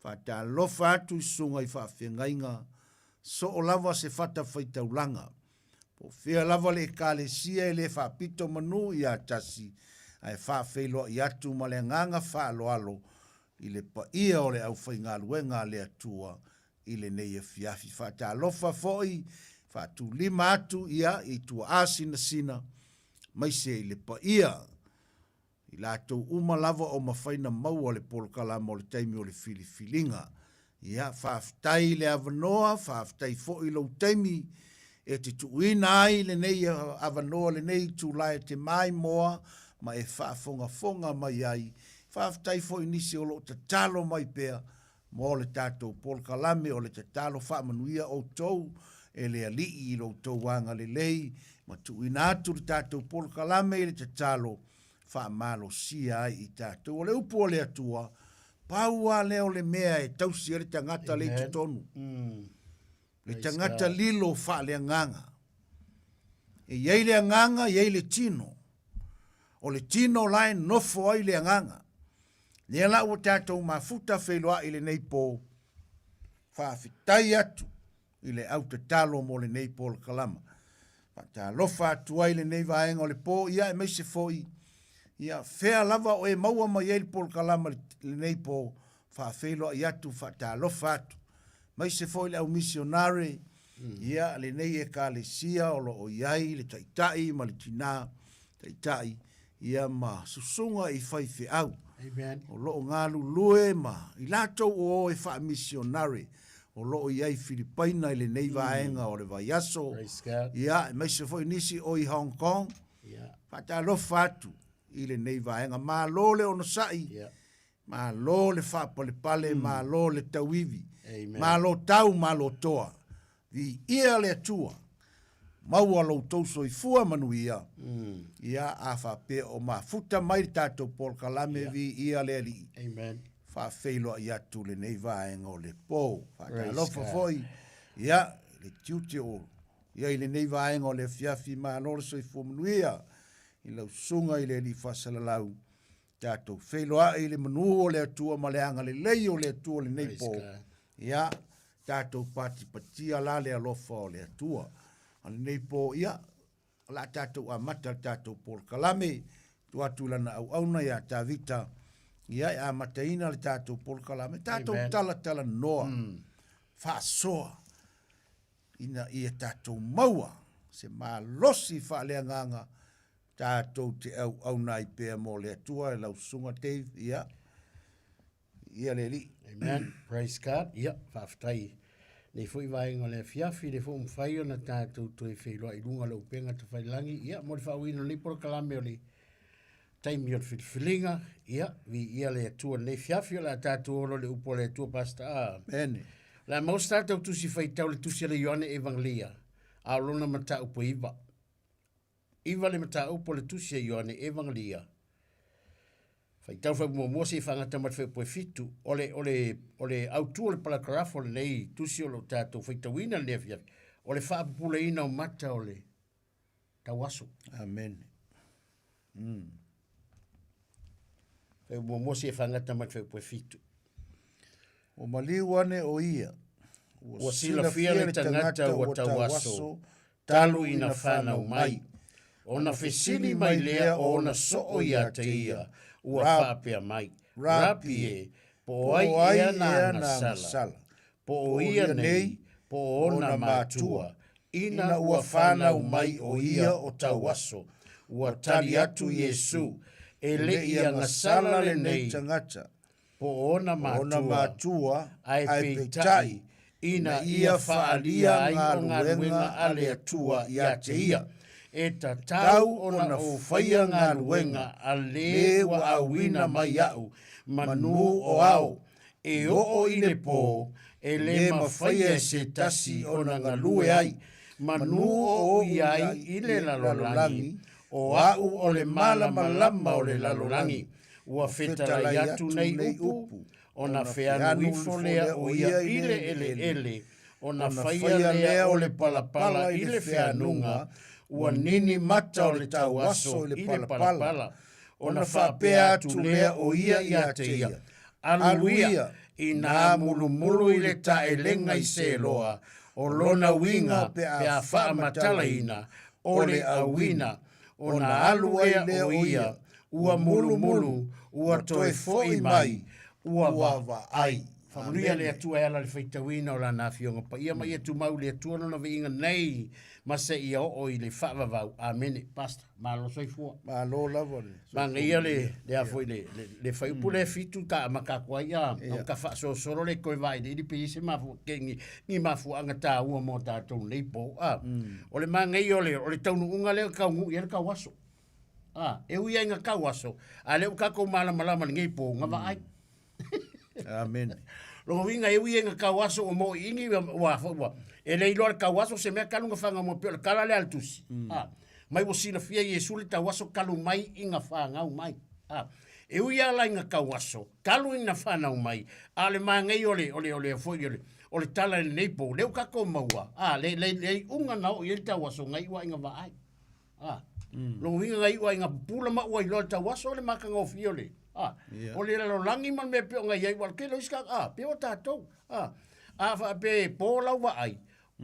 whaatalofa atu i sunga i whaawhengainga so o lava se whata whaitaulanga po whia lava le kalesia e le whaapito manu i a tasi ai whaawheloa i atu ma le nganga whaaloalo i le pa ia o le au whainga luenga le atua i le nei e fiafi whaatalofa foi whaatu lima atu ia i tua asina sina mai se i le pa ia i lātou uma lava o mawhaina mau o le Paul Kalame o le taimi o le filifilinga. Ia whaaftai le avanoa, whaaftai fo i lau taimi e te tuuina ai le nei avanoa le nei tūlae te mai moa ma e whaafonga mai ai. Whaaftai fo i nisi o lo te talo mai pea mo le tātou Paul Kalame o le te talo whaamanuia o tau e le alii i lo tau wanga le lei ma tuuina atu le tātou Paul Kalame i le te talo whaamalo sia ai i tātou. O le upu o le atua, paua leo le mea e tausi le tangata le tutonu. Le tangata lilo wha le nganga. E iei le nganga, iei le tino. O le tino lai nofo ai le nganga. Le la o tātou mafuta wheloa i le neipo. Whaafitai atu i le auta talo mo le neipo le Kalama. Ta lofa atu ai le nei vaenga o le po, ia e meise foi. Ia fea lava o e maua mai e Paul Kalame le nei po whaafelo i atu whaatalofa atu. Mai se foi le au missionare, ia le nei e ka le sia o lo o iai, le taitai, ma le tina, taitai, ia ma susunga i whaife au. O lo o ngālu lue ma, i latou o e wha missionare, o lo o iai Filipaina i le nei vaenga o le vaiaso. Ia, mai se foi nisi o i Hong Kong, whaatalofa atu. I le nei vaenga, ma lo le ono sai, ma lo le whapale, ma lo le tauivi, ma lo tau, ma lo toa. Vi ia le atua, maua lo tauso i fua manuia, ia a whape o ma futa mai tātou Paul Kalame vi ia le ali. Whawheloa i atu le nei vaenga o le pō, whakalofa foi, ia le tiute o, ia i le nei vaenga o le fiafi ma lo le so i fua manuia, i lau sunga i le li whasalalau tātou wheloa i le manu o le atua ma le anga le lei o le atua le neipo. Ia, tātou patia la le alofa o le atua. Ale neipo, ia, la tātou amata tātou Paul Kalame, tu atu lana au auna ia tā vita, ia e amataina le tātou Paul Kalame, tātou tala noa, whaasoa, ina ia tātou maua, se maa losi whaaleanganga, tātou te au nai pēr mō le atua e lau sunga Dave, ia le li. Amen, praise God, ia, whaafitai. Nei fui vaenga le fiafi, le fo mwhaio na tātou tui wheloa i lunga lau penga te whailangi, ia, mo le whauina li Paul Kalame o le taimi o le whiliwhilinga, ia, vi ia le atua nei fiafi o le tātou oro le upo le atua pasta. Bene. La maus tātou tusi whaitau le tusi le Ioane Evangelia, a lona mata upo iwa. Iwa le mata upo le tusia Ioane Evangelia. Fai tau fai mua se whangata mat fai poe fitu. Ole autu ole palakarafo le nei tusia lo tātou fai tauina le fiafi. Ole whaapupule ina o mata ole tawaso. Amen. Fai mua se whangata mat fai poe fitu. O maliwane o ia. Ua sila fia le tangata o tawaso. Talu ina whanau mai. Ona fesili mai lea o ona soo ia te ia, ua whapea mai. Rapi e, po ai ia na sala. Po ia nei, po ona mātua. Ina ua whanau mai o ia o tawaso. Ua tali atu Yesu, e le ia ngasala le nei. Po ona mātua, ai peitai. Ina ia whaalia ai o ngā ruenga ale atua ia te ia. E ta tau ona o whaia ngā ruenga a le wa awina mai au, manu o au, e o i le pō, e le mawhaia se tasi ona ngā lue ai, manu o i ai i le lalolangi, o au o le malama o le lalolangi, ua whetalai atu nei upu, ona feanu ifo lea o ia ile ele ona faia lea o le palapala i le feanunga ua nini mata o le tauaso i le palapala ona faapea atu lea o ia ia te ia aluia i nā mulumulu i le taelenga i se loa o lona winga pe a whaamatala ina o le awina o na alu ea o ia ua mulu ua toe foi mai ua wa ai Whamuria le atua e ala le whaitawina o la nā fionga pa ia mai atu mau le atua nona veinga nei ma se ia o i le whaavavau amene pasta malo soifua malo lava manga ia le a foi le whaiupu le fitu ka makakua ia o ka wha soro le koe vai le pe se mafu kengi ni mafu anga tā ua mo tātou nei po o le manga ia o le taunu unga le kaungu ia le kawaso e ui inga kawaso a le ukako malama ngei po nga va ai Amen. Lo winga e winga kawaso o mo ingi wa e le ilo kawaso se me kalunga fanga mo pe kala le altusi mai wo sina fia Yesu le tawaso kalu mai inga fanga mai e uia la inga kawaso kalu inga fanga mai ale manga ole foi ole tala le nepo le ka ko maua le unga na o yelta waso ngai wa inga vai lo winga ngai wa inga pula ma wa ilo tawaso le makanga o fiole o le lo langi man me pe nga yai wal ke lo iska pe o tatou fa pe po la wa ai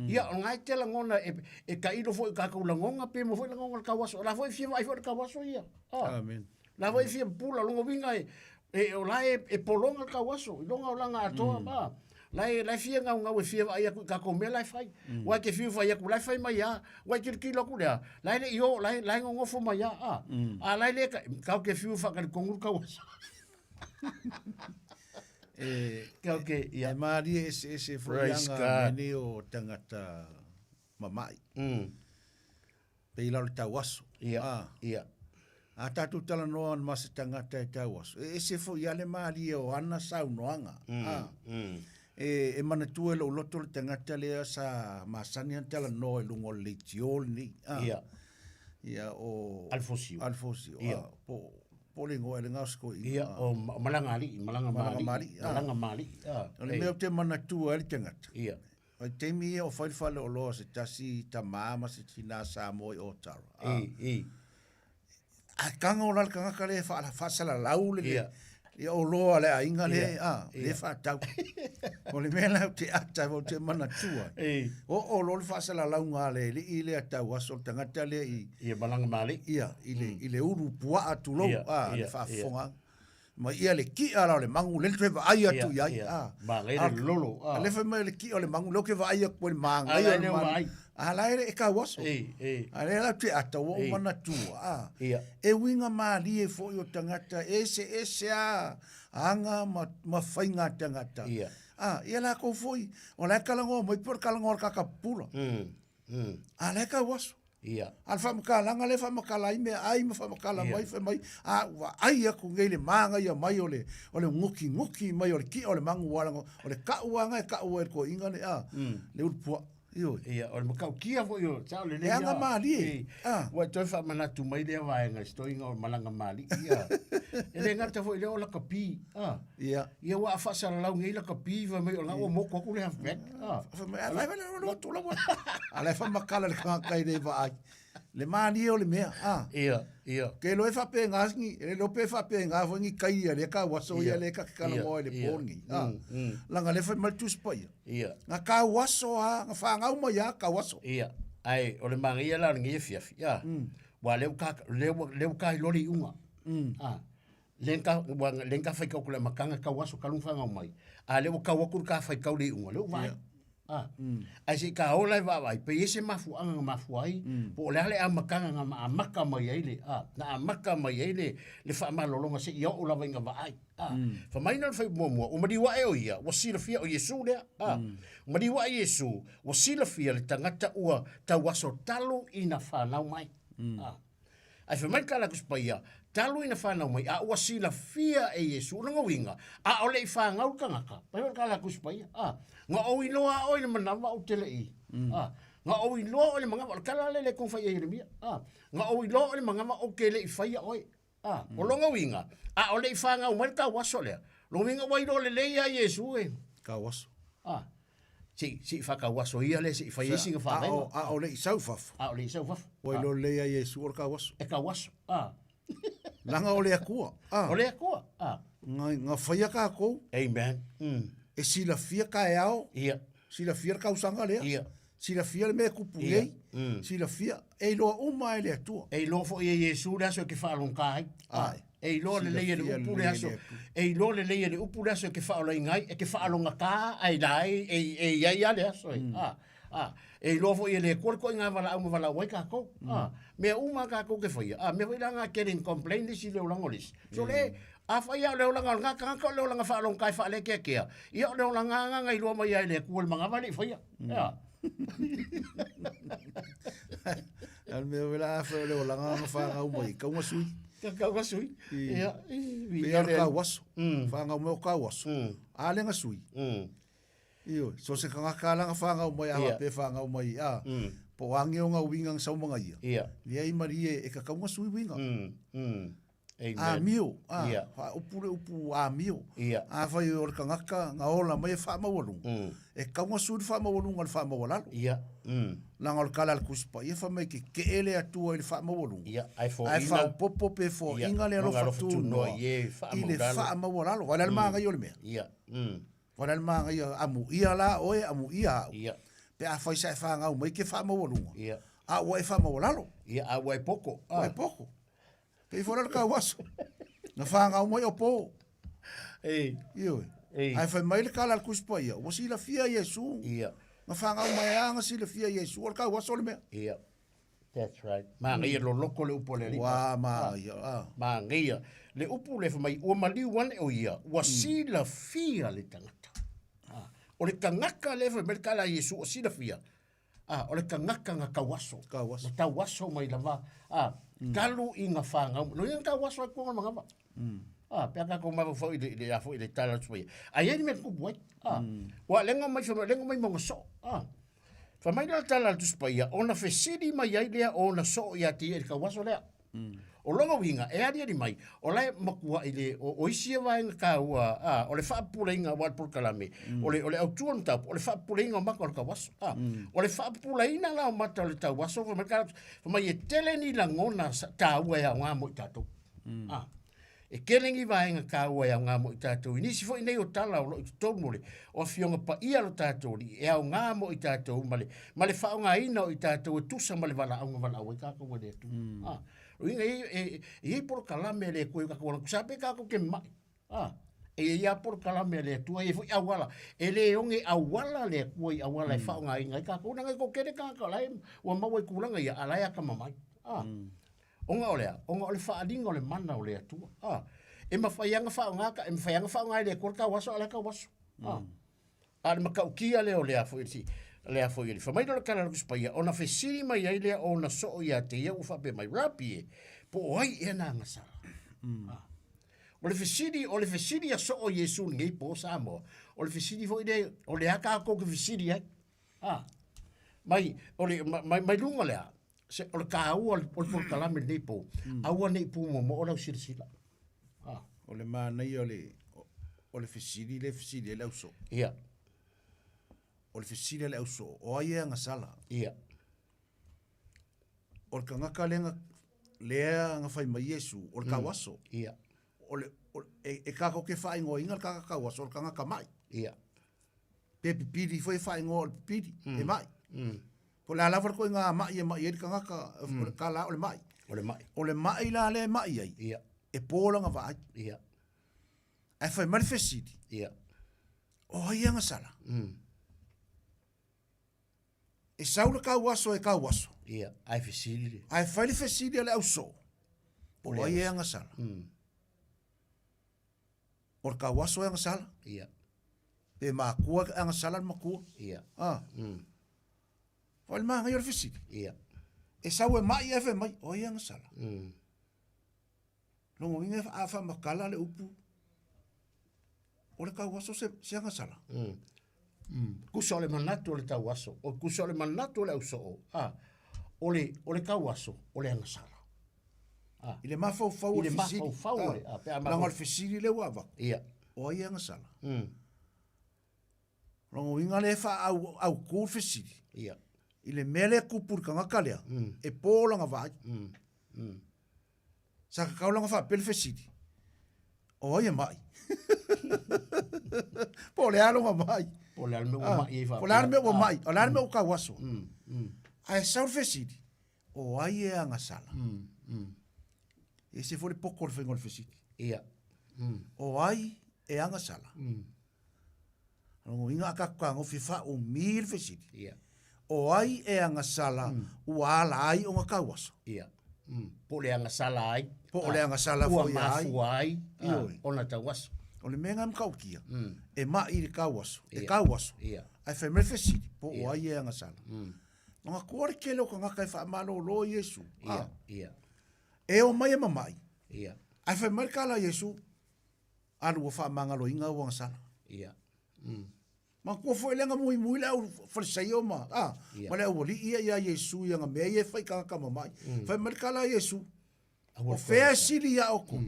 ia ngai te la ngona e ka ilo fo ka ko la ngonga pe mo fo la ngonga ka waso la fo fia ai fo ka waso ia amen la fo fia pula lo winga e o la e polonga ka waso longa o langa atoa ba lai fia ngau fia ai ka ko me lai fai wa ke fia fai ku lai fai mai ya wa ke kilo ku ya lai yo lai ngo fo mai ya lai le ka ke fia fa ka ko ka waso ka ke ia mari ese froyanga meni o tangata mamai pe ila le tawaso ia a tatu tala noa mas tangata e tawaso ese fo ia le mari o ana saunoanga e mana tu lo loto le tangata le sa masani tala no e lungo le tiol ni ia o alfosio po lingo e ngasko ia o malanga mali le me te mana tu le tangata ia o te mi o fai o lo se tasi tamama se tina sa mo o tar a kanga o la kanga kale fa sala laule ia o loa le ainga le le fa tau o le mena te ata o te mana tua o lo le fa sala launga le ile ata waso tangata le ia balanga mali ia ile uru pua atu lo le fa fonga ma ia le ki ala le mangu le te va ai atu ia ba le lolo le fa le ki o le mangu lo ke va ai ko le manga ia ala e ka waso ala la te ata o mana tua e winga mali e fo yo tangata ese anga ma fainga tangata ia la ko foi o la kalango mo por kalango ka kapula ala ka waso al fa makala le fa makala me ai ma fa makala mai fa mai wa ai ku ngele manga ia mai ole nguki mai ole ki ole mangu wala ole ka uanga ka uer ko inga le urpua ia o mo kau kia fo yo tau le le anga mali wa toi fa mana tu mai le vai nga sto inga o malanga mali ia ele ngata fo le o la kapi ia wa fa sa la ngi la kapi va mai o la o mo ko ku le afek fa mai ala va no tu la ala fa makala le ka kai le vai le mali o le mea ia ke lo fa pe ngasngi e lo pe fa pe nga fo ngi kai le ka waso ia le ka kala mo le pongi langa le fa mal tu spai ia nga ka waso nga fa nga mo ya ka waso ia ai o le manga ia la ngi fia ia wa le ka lori unga lenka fai ka kula makanga ka waso kalung fa nga mai a le ka wakur ka fai ka le unga le vai ai se ka ola va vai pe ese mafu anga mafu ai po le ale amakanga nga amaka mai ele na amaka mai ele le fa malolonga se yo ola venga va ai fa mai na fa mo o mari wa e o ia o sila fia o Yesu le mari wa Yesu o sila fia le tangata ua ta waso talo ina fa na mai ai fa mai kala kuspaia talo ina fa na mai a o sila fia e Yesu nga winga a ole fa ngau kanga ka pa kala kuspaia nga o iloa o ina manama o tele i nga o iloa o le manga o kala le kong fai Jeremia nga o iloa o le manga o kele i fai oi o longa winga a o le fanga o marka waso le Lo minga wai lo le ia Yesu e. Ka waso. Ah. Si fa ka waso ia le si fa yesi nga fa. A o le isau faf. A o le isau faf. Wai lo le ia Yesu or ka waso. E ka waso. Ah. Langa o le akua. O le akua. Ah. Nga whaia ka kou. Amen. E sila fia ka e ao. Ia. Sila fia ka usanga lea. Ia. Sila fia le mea kupu ei. Sila fia. E loa uma e le atua. E loa fo ia Yesu le aso ke whaalong kai. Ai. E loa le leia le upu le aso. E loa le leia le upu le aso ke whaalong ingai. E ke whaalonga ka ai lai. E ia le aso. E loa fo ia le korko inga wala au wala wai ka kou. Mea uma ka kou ke whaia. Mea whailanga kering complain le si leo langolis. So le... A whaia leo langa ngaka leo langa whaalong kai whaale kia kia. Ia leo langa ngai loa mai ai le kuol mga wale whaia. Ia. Al mea wela a leo langa whaangau mai. Kaunga sui. Kaunga sui. Ia. Ia ka waso. Whaangau meo ka waso. A lenga sui. Iyo. So se kangaka langa whaangau mai awa pe whaangau mai. Po angi o ngau wingang sau mga ia. Ia. Ia i marie e ka kaunga sui winga. A mio, upu a mio. A whai o kangaka, ngā ola mai e whaamawalung. E kaunga suri whaamawalung al whaamawalalo. Langa o kala al kuspa, ia whamai ke ele atua i le whaamawalung. Ai whao popo pe fo inga le alofa tu noa. I le whaamawalalo. Wala le maa ngai o le mea. Wala le maa ngai amu ia la oe, amu ia au. Pe a whai sa e whaangau mai ke whaamawalunga. A ua e whaamawalalo. A ua e poko. Ua e poko. Pei fora ka waso. Na whaanga mai o po. Ioi. Ai whai mai le kala al kuspa ia. Wa si la fia Yesu. Na whaanga mai anga si la fia Yesu. Or ka waso le mea. That's right. Maa ngia lo loko le upo le ripa. Wa maa ia. Maa ngia. Le upo le whamai ua mali wane o ia. Wa si la fia le tangata. O le kangaka le whamai le kala Yesu. O si la fia. O le kangaka nga kawaso. Kawaso. Ta waso mai lava. Kalu i ngā whanga. No i ngā waso ai konga mga wa. Pea ka ko mawa fau i le afo i le tala tsui. A ieni me kupu ai. Wa lenga mai whama, lenga mai monga so. Whamai la tala tsui ia. Ona whesiri mai ai lea, ona so i ati e ka waso lea. O longa winga, e ari ari mai. O lai makua i le, o isia waenga ka ua. O le whaapula inga wad pulkalame. O le autua mtau, o le whaapula inga maka o le ka waso. O le whaapula ina la o mata o le tau waso. Whamai e tele ni la ngona ta ua ea ngā mo i tātou. E kelengi waenga ka ua ea ngā mo i tātou. I nisi fo i nei o tala o lo i tonu mole. O fionga pa ia lo tātou li. E au ngā mo i tātou. Male whao ngā ina o i tātou. E tusa male wala au ngā wala au. E kako wale atu. Ringa e por kalame le koe ka kona kusape ka ko ke mai. E ia por kalame le tua e foi awala. E le onge awala le koe awala e whao ngai ngai ka kona ngai ko kere ka lai wa maua i kulanga ia alaya ka mamai. Onga olea, onga ole whaalinga ole mana ole atua. E mawhaianga whao ngaka, e mawhaianga whao ngai le koe ka waso ala ka waso. Ale makaukia le olea foi iti. Lea foi ele. Whamai dora kara rakus paia. Ona whesiri mai ai lea o na so ia te ia uwhape mai rapi e. Po oai e na ngasara. O le whesiri a so o Yesu ngei po Samoa. O le whesiri foi le. O le haka ako ke whesiri ai. Mai lunga lea. O le ka aua o le kalame nei po. Aua nei po mo o lau sirisila. O le mānei o le whesiri le lau so. Ia. O le whesira le auso, o ai ea ngasala. Ia. O le kangaka lea nga whai mai Yesu, o le kawaso. Ia. E kako ke whai ngō inga le kaka kawaso, o le kangaka mai. Ia. Pe pipiri, whai whai ngō o le pipiri, e mai. Po le alawar koe ngā mai e mai, e le kangaka, ka la o le mai. O le mai. O le mai la le mai ai. Ia. E pōla nga vai. Ia. E whai mari whesiri. Ia. O ai ea ngasala. E saula ka waso e ka waso. Ia, ai whesiri. Ai whaili whesiri ale au so. O ai e anga sala. O ka waso e anga sala. Ia. Pe makua e anga sala makua. Ia. Whaili maa ngai o whesiri. Ia. E sau e mai e mai. O ai anga sala. Longo inge awha makala le upu. O le ka waso se anga sala. Kusa o le manatu o le tau aso. O kusa o le manatu o le auso o. O le kau aso, o le angasala. I le mafau fau o le fisiri. Mafau fau o le. Langa o le fisiri le wava. Ia. o ai anga sala. Rongo inga le fa au kūr fesiri. Ia. I le mele kupur ka ngaka lea. E pōlanga vai. Sa ka kaulanga fa pele fesiri. O ai mai. Po le alo mai. Po le alme wa mai. Po le alme wa mai. O le alme o ka waso. Ai saur fesiri. O ai e anga sala. E se fole poko le fengol fesiri. Ia. O ai e anga sala. Rongo inga ka ngofi fa o mil fesiri. Ia. O ai e anga sala ua ala ai o ngaka waso. Ia. Po le anga sala ai. Po le anga sala fo ai. Mafu ai. Ona ta waso. O le menga mkaukia. E ma i le kawaso. E kawaso. Ia. Ai fe me fesiri. Po o ai e anga sala. Nga kuare kele o ka ngaka e fa malo lo Yesu. Ia. Ia. E o mai e mamai. Ia. Ai fe merkala Yesu. Alu o fa mangalo inga o anga sala. Ia. Ma ko foi lenga mui le au falsai o ma. Ma le o li ia Yesu ia nga me ia fai ka mamai. Fai merkala Yesu. O fea siri ya oko.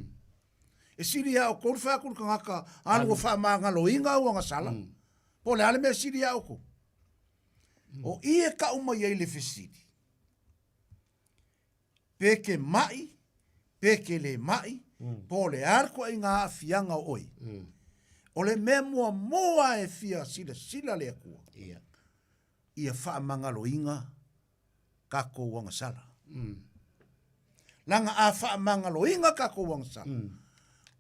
E siri ya oko fa ku ka ngaka alu o fa mangalo inga o anga sala. Po le ale me siri ya oko. O ia ka uma ia le fesiri. Peke mai, peke le mai, po le arko inga afianga oi. O le memua moa e fia sila le akua. Ia. Ia wha mangalo inga kako wanga sala. Langa a wha mangalo inga kako wanga sala.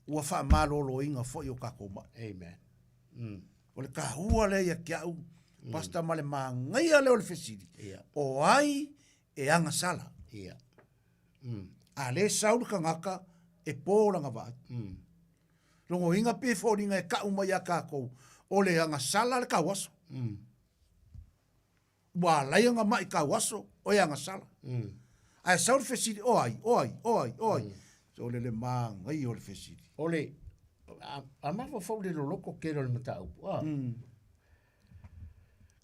Ua wha malolo inga fo yo kako ma. Amen. O le kahua le ia kiau. Pasta male mangai ale o le fesiri. O ai e anga sala. Ia. A le saulu ka ngaka e pōranga vai. Rongo inga pe fōringa e ka uma ia kākou. O le anga sala le kawaso. Wa laianga mai kawaso o e anga sala. Ai saulu fesiri o ai. So le mangai o le fesiri. O le, a mawa fau le loloko kero le matau.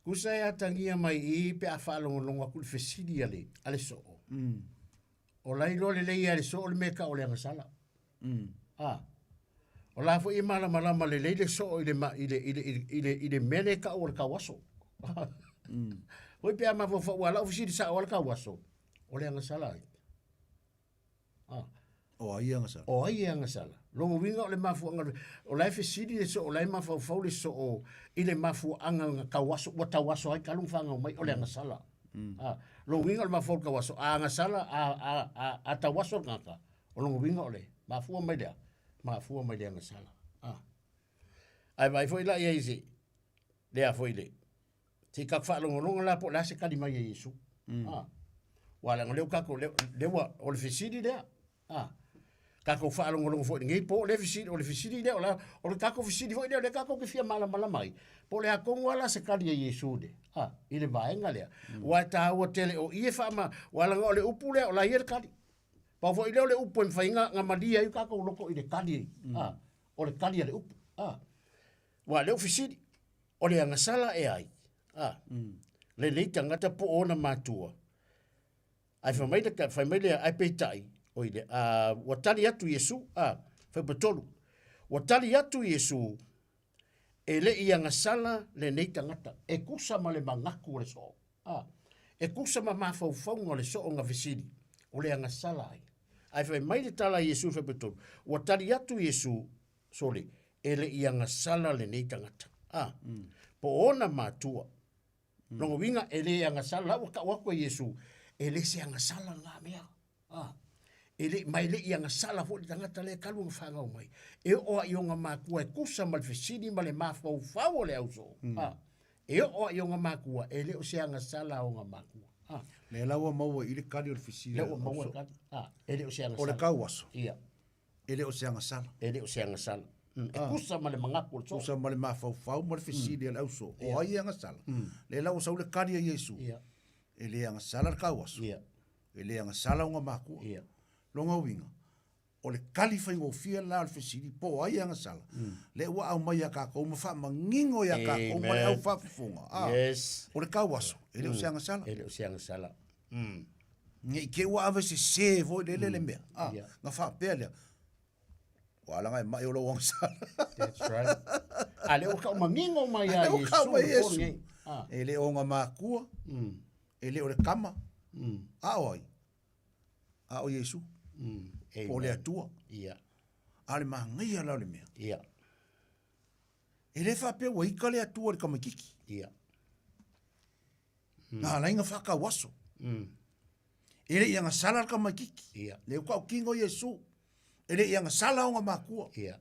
Kusa e atangia mai I pe a whaalonga ku le fesiri ale so. O lai lo le lei ale so o le meka o le anga sala. O la fo I malama le leile so ile mene ka o le kawaso. Hoi pe ama fo wala ofisiri sa o le kawaso. O le anga sala. O ai anga sala. O ai anga sala. Longo winga o le mafu anga o la fesiri so o la mafu fo le so o ile mafu anga kawaso o tawaso ai kalung fanga mai o le anga sala. Longo winga o le mafu kawaso anga sala a tawaso ngaka. O longo winga o le mafu mai le. Mafu mai le anga sala. Ai vai foi la ia isi. Le foi le. Ti ka fa longo la po la se kali mai Yesu. Wala ngole ka ko le wa o le fesiri le. Ka ko fa longo foi ngai po le fesiri o le fesiri le o le ka ko fesiri foi le ka ko ke fia mala mai. Po le akong wala se kali Yesu de. Ile vaenga le. Wa ta o tele o ie fa ma wala ngole upu le o la ia kali. Pa fo ile le upu en fainga nga madia yu ka ko loko ile kali. O le kali le upu. Wa le ofisiri o le anga sala e ai. Le le tangata po ona matua. Ai fa mai le ai peitai o ile watali atu Yesu fa betolu. Watali atu Yesu e le anga sala le nei tangata e kusa ma le mangaku le so. E kusa ma mafau fau le so nga visiri o le anga sala ai. Ai fa mai le tala Yesu fa betolu. Watali atu Yesu sole ele ianga sala le nei tangata. Po ona matua. Longo winga ele ianga sala wako Yesu. Ele se ianga sala ngā mea. Ele mai le ianga sala fo le tangata le kalunga whangau mai. E oa ionga mākua e kusa mal fesini ma le mafau fau le au so. E oa ionga mākua ele o se ianga sala o ngā mākua. Le laua maua i le kari o le fesini. Le laua maua kari. Ele o se ianga sala. O le kauaso. Ia. Ele o se ianga sala. Ele o se ianga sala. E kusa ma le mangaku le so. Kusa ma le mafau ma le fesini le au so. O ai ianga sala. Le laua sau le kari a Yesu. Ia. Ele ianga sala le kauaso. Ia. Ele ianga sala o ngā mākua. Ia. Longa winga. O le kali fai ngō fia la le fesini po ai ianga sala. Le ua au mai a kako ma wha mangingo ya kako ma le au whafifunga. Yes. O le kauaso. Ele o se ianga sala. Ele o se ianga sala. Nge ke ua ave se voi le mea. Nga wha pēlea. Wala ngai mai o lo wang sa. That's right. Ale o ka mangingo mai Ale a o ka mai Yesu. Yesu. Ele o ngā mākua. Ele o le kama. A oi. A o Yesu. O le atua. Ia. Ale mangai ala le mea. Ia. Ele whape wa ika le atua le kamakiki. Ia. Nā lainga whaka waso. Ele ia ngā sala le kamakiki. Ia. Le ukau kingo Yesu. Ele ia ngā sala o ngā mākua. Ia.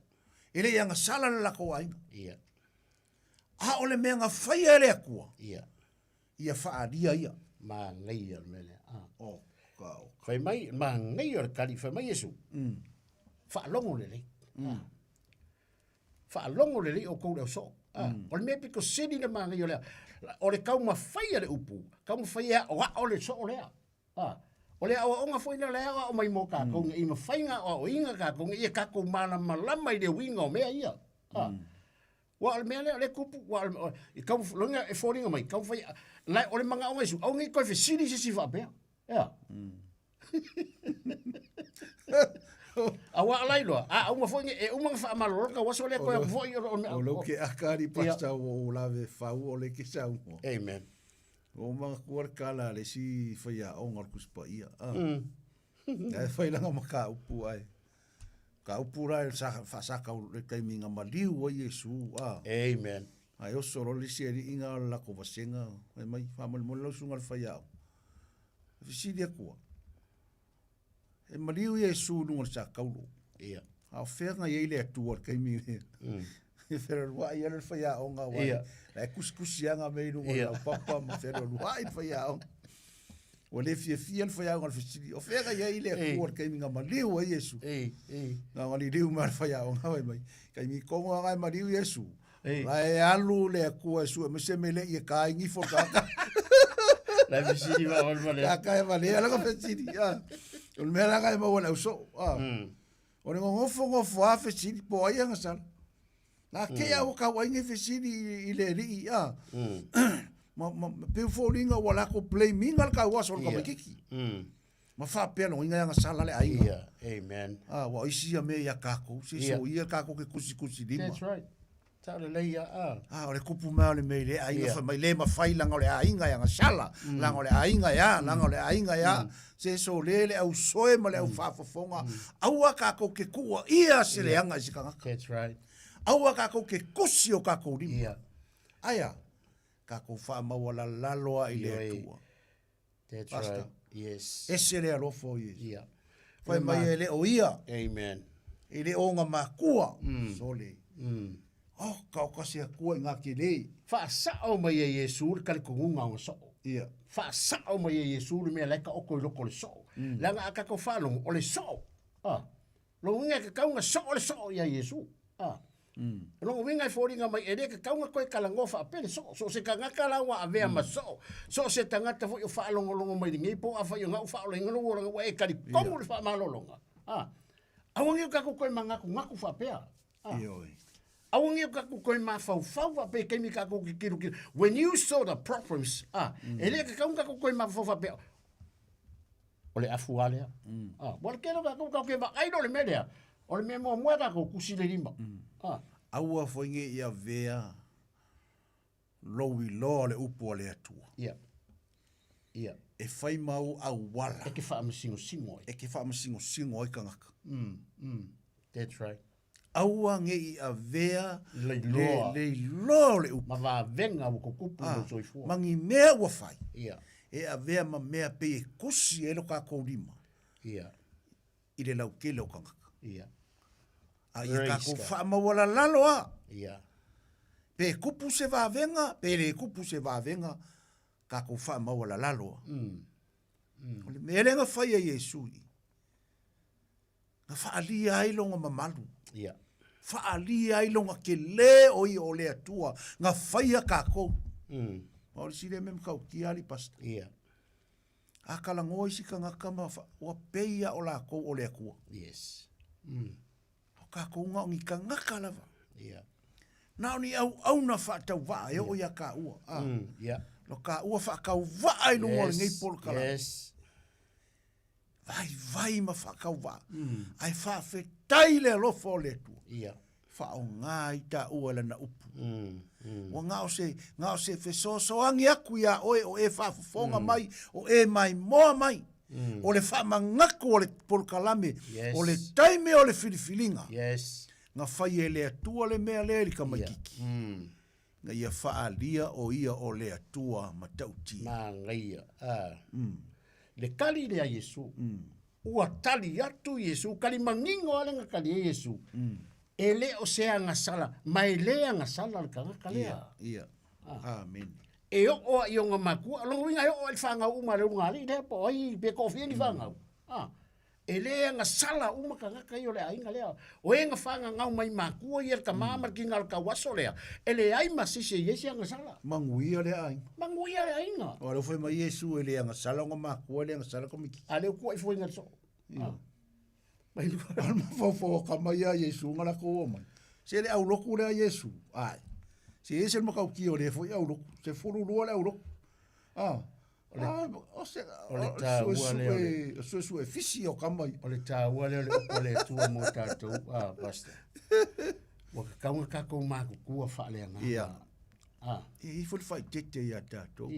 Ele ia ngā sala le lako ainga. Ia. A ole mea ngā whaia ele akua. Ia. Ia whaadia ia. Ma ngai al mele. O, kau. Whai mai, ma ngai al kari, whai mai Yesu. Whaalongo lele. Whaalongo lele o kou leo so. O le mea piko sini le ma ngai o lea. O le kau ma whaia le upu. Kau ma whaia o a o le so o lea. O lea o onga whaina lea o mai mo kako. I ma whainga o inga kako. Ia kako mana malama i le winga o mea ia. Wa al mea le kupu wa i kau longa e foringa mai kau fai lai o le manga o Yesu au ngi ko fe sini si fa be ya awa lai lo a uma foi e uma fa malo ka waso le ko foi o lo ke akari pasta o lave fa o le ke sa mo amen o ma kuar kala le si fai a on al kuspa ia e fai langa maka upu ai ka upura el sa ka le kai minga maliu o Yesu amen ai o solo le seri inga la ko vasenga mai fa mal mo sunga fai a si dia ko e maliu Yesu no sa ka lo ia a ferna ye le tu kai mi e fer wa ia le fai a onga wa la kuskusianga me no papa mo fer wa i fai a o le fia le fai al fisili o fega ia ile ko ke minga maliu e Yesu na ngani liu mar fai a nga mai kai mi ko nga maliu Yesu la e alu le ko Yesu me se mele e kai ngi fo ka la fisili va ol male ka e vale la ka fisili o me la ka mo wala so o le ngofo a fisili po ia nga sal na ke ya o ka wa ngi fisili ile ri ma pe folinga wala ko play minga ka waso ka kiki ma fa pe no inga nga sala le ai amen wa isi me ya kako si so ia kako ke kusi lima that's right ta le ia o le kupu ma le me le ai fa mai le ma fai langa le ainga ya nga sala langa le ainga ya langa le ainga ya se so le au soe ma le au fa fonga au kako ke ku ia se le anga si ka that's right au kako ke kusi o kako lima aya kako fa mawala laloa i le atua. That's right. Yes. Ese le alofo i. Ia. Fai mai ele o ia. Amen. Ele o ngā makua. Sole. Oh, kau kasi a kua ngā ki lei. Fa sao mai e Yesu le kale kungunga o so. Ia. Fa sao mai e Yesu le mea leka oko i loko le so. Langa a kako whalongo o le so. Lo unga ka kaunga so o le so ia Yesu. No winga foringa mai ere ka kaunga koe kalangofa apele so se kanga kalawa avea ma so se tangata fo yo falongo longo mai ngi po afa yo ngau fa longo longo longo e kali komo le fa malolonga awangi ka ko koe manga ku ngaku fa pea awangi ka ko koe ma fa fa pe kemi ka ko kiru when you saw the problems ele ka kaunga ko koe ma fa pea ole afuale bol kero ka ko ke ba ai do le media o le mea mua ka ko kusi le lima. Aua foinge ia vea lowi loa le upo le atua. Ia. Ia. E fai mau au wala. E ke wha amasingo-singo. E ke wha amasingo-singo i ka ngaka. That's right. Aua nge ia vea le loa le upo. Ma va venga o ko kupu no soifua. Mangi mea ua fai. Ia. E a vea ma mea pe e kusi e lo ka kourima. Ia. I le lau kele o ka ngaka. Ia. Ia ka ko wha mawala laloa. Ia. Pe kupu se vavenga, pe le kupu se vavenga, ka ko wha mawala laloa. O le merenga whai a Yesu i. Nga whaalia ai longa mamalu. Ia. Whaalia ai longa ke le oi o le atua. Nga whai a ka kou. O le sire mem kau ki ali pasta. Ia. A kalangoi si ka ngaka ma wa peia o la kou o le akua. Yes. Ka kounga o ngi ka ngaka lava. Ia. Nao ni au na whaatau waa e o ia ka ua. Ia. Lo ka ua whaakau waa e lungo le ngei polo kala. Yes. vai ma whakauwa. Ai whawhetai le lofo le tu. Ia. Whao ngai ta uala na upu. Wa ngao se whesosoangi aku ia oe o e whafonga mai, o e mai moa mai. O le whamangaku o le polkalame, o le taime o le filifilinga. Yes. Nga whai e le atua le mea le ka mai kiki. Nga ia whaalia o ia o le atua matauti. Ma ngai le kali le a Yesu. Ua tali atu Yesu, kali mangingo ale nga kali e Yesu. E le o sea nga sala, mai lea nga sala le kanga kalea. Ia. Amen. E o i o nga makua, longo winga e o i whanga uma le unga li, le po ai pe kofi ni whanga. E lea nga sala uma kanga kai o le ainga lea. O e nga whanga ngau mai makua i ka mamar ki ngal ka waso lea. E le ai masise yesi nga sala. Manguia le ainga. Manguia le ainga. O le foi mai Yesu e le nga sala nga makua le nga sala komiki. Ale ko i foi nga so. Mai alma fofo ka mai a Yesu ngala ko mai. Se le au loku le a Yesu. Ai. Se ese mo ka ki o le foi au loku. Se furu lo le au loku. O se ole ta wale so fisi o ka mai. Ole ta wale ole tu mo ta tu basta. Wa ka nga ka ko ma ku fa le nga. Ia. I foi fai tete ia ta to.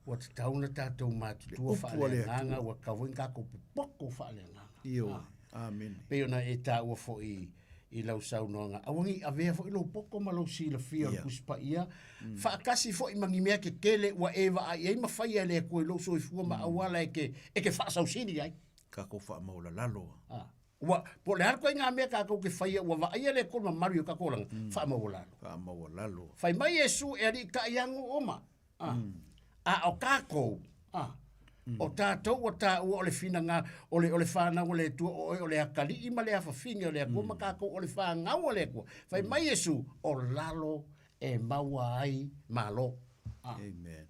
Wa ta una ta to ma tu fa le nga wa ka winga ko poko fa le nga. Io. Amen. Pe ona e ta ua fo i lau sau noanga. Awangi a vea fo i lau poko ma lau si la fia kuspa ia. Whaakasi fo i mangi mea ke kele wa ewa ai. Ei ma whaia lea koe lau so i fua ma awala e ke whaasau sini ai. Kako wha maula lalo. Wa po le harko inga mea kako ke whaia wa wa aia lea koe ma mario kako langa. Wha maula lalo. Wha maula lalo. Whai mai Yesu e ari ka iangu oma. A o kako. O tātou o tā ua o le whina o le whānau o le tua o le akali ima le awha whinga o le akua makako o le whāngau o le akua. Whai mai Yesu o lalo e maua ai malo. Amen.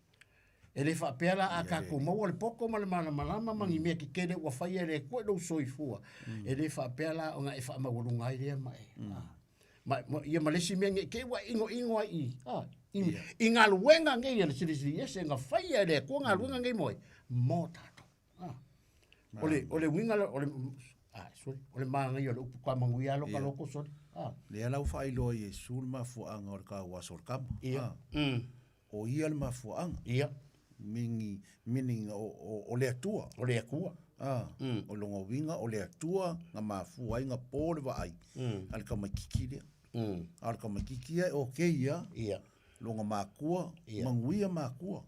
E le whapeala a kako maua le poko ma le malama mangi mea ki kere ua whaia le kua lau soifua. E le whapeala o ngā e wha maurunga ai rea mai. Ia malesi mea nge ke ua ingo ai. I ngā luenga ngei ala siri ese ngā whaia le kua ngā luenga ngei moi. Mo tato. Ole winga ole manga yo upu kwa mangui alo ka loko sori. Le ala ufa ilo Yesu ma fuanga o ka wasor kam. Ia. O ia ma fuanga. Ia. Meaning o le atua. O le akua. O longo winga o le atua nga ma fuai nga pole wa ai. Al ka makiki le. Al ka makiki o ke ia. Ia. Longa makua, manguia makua.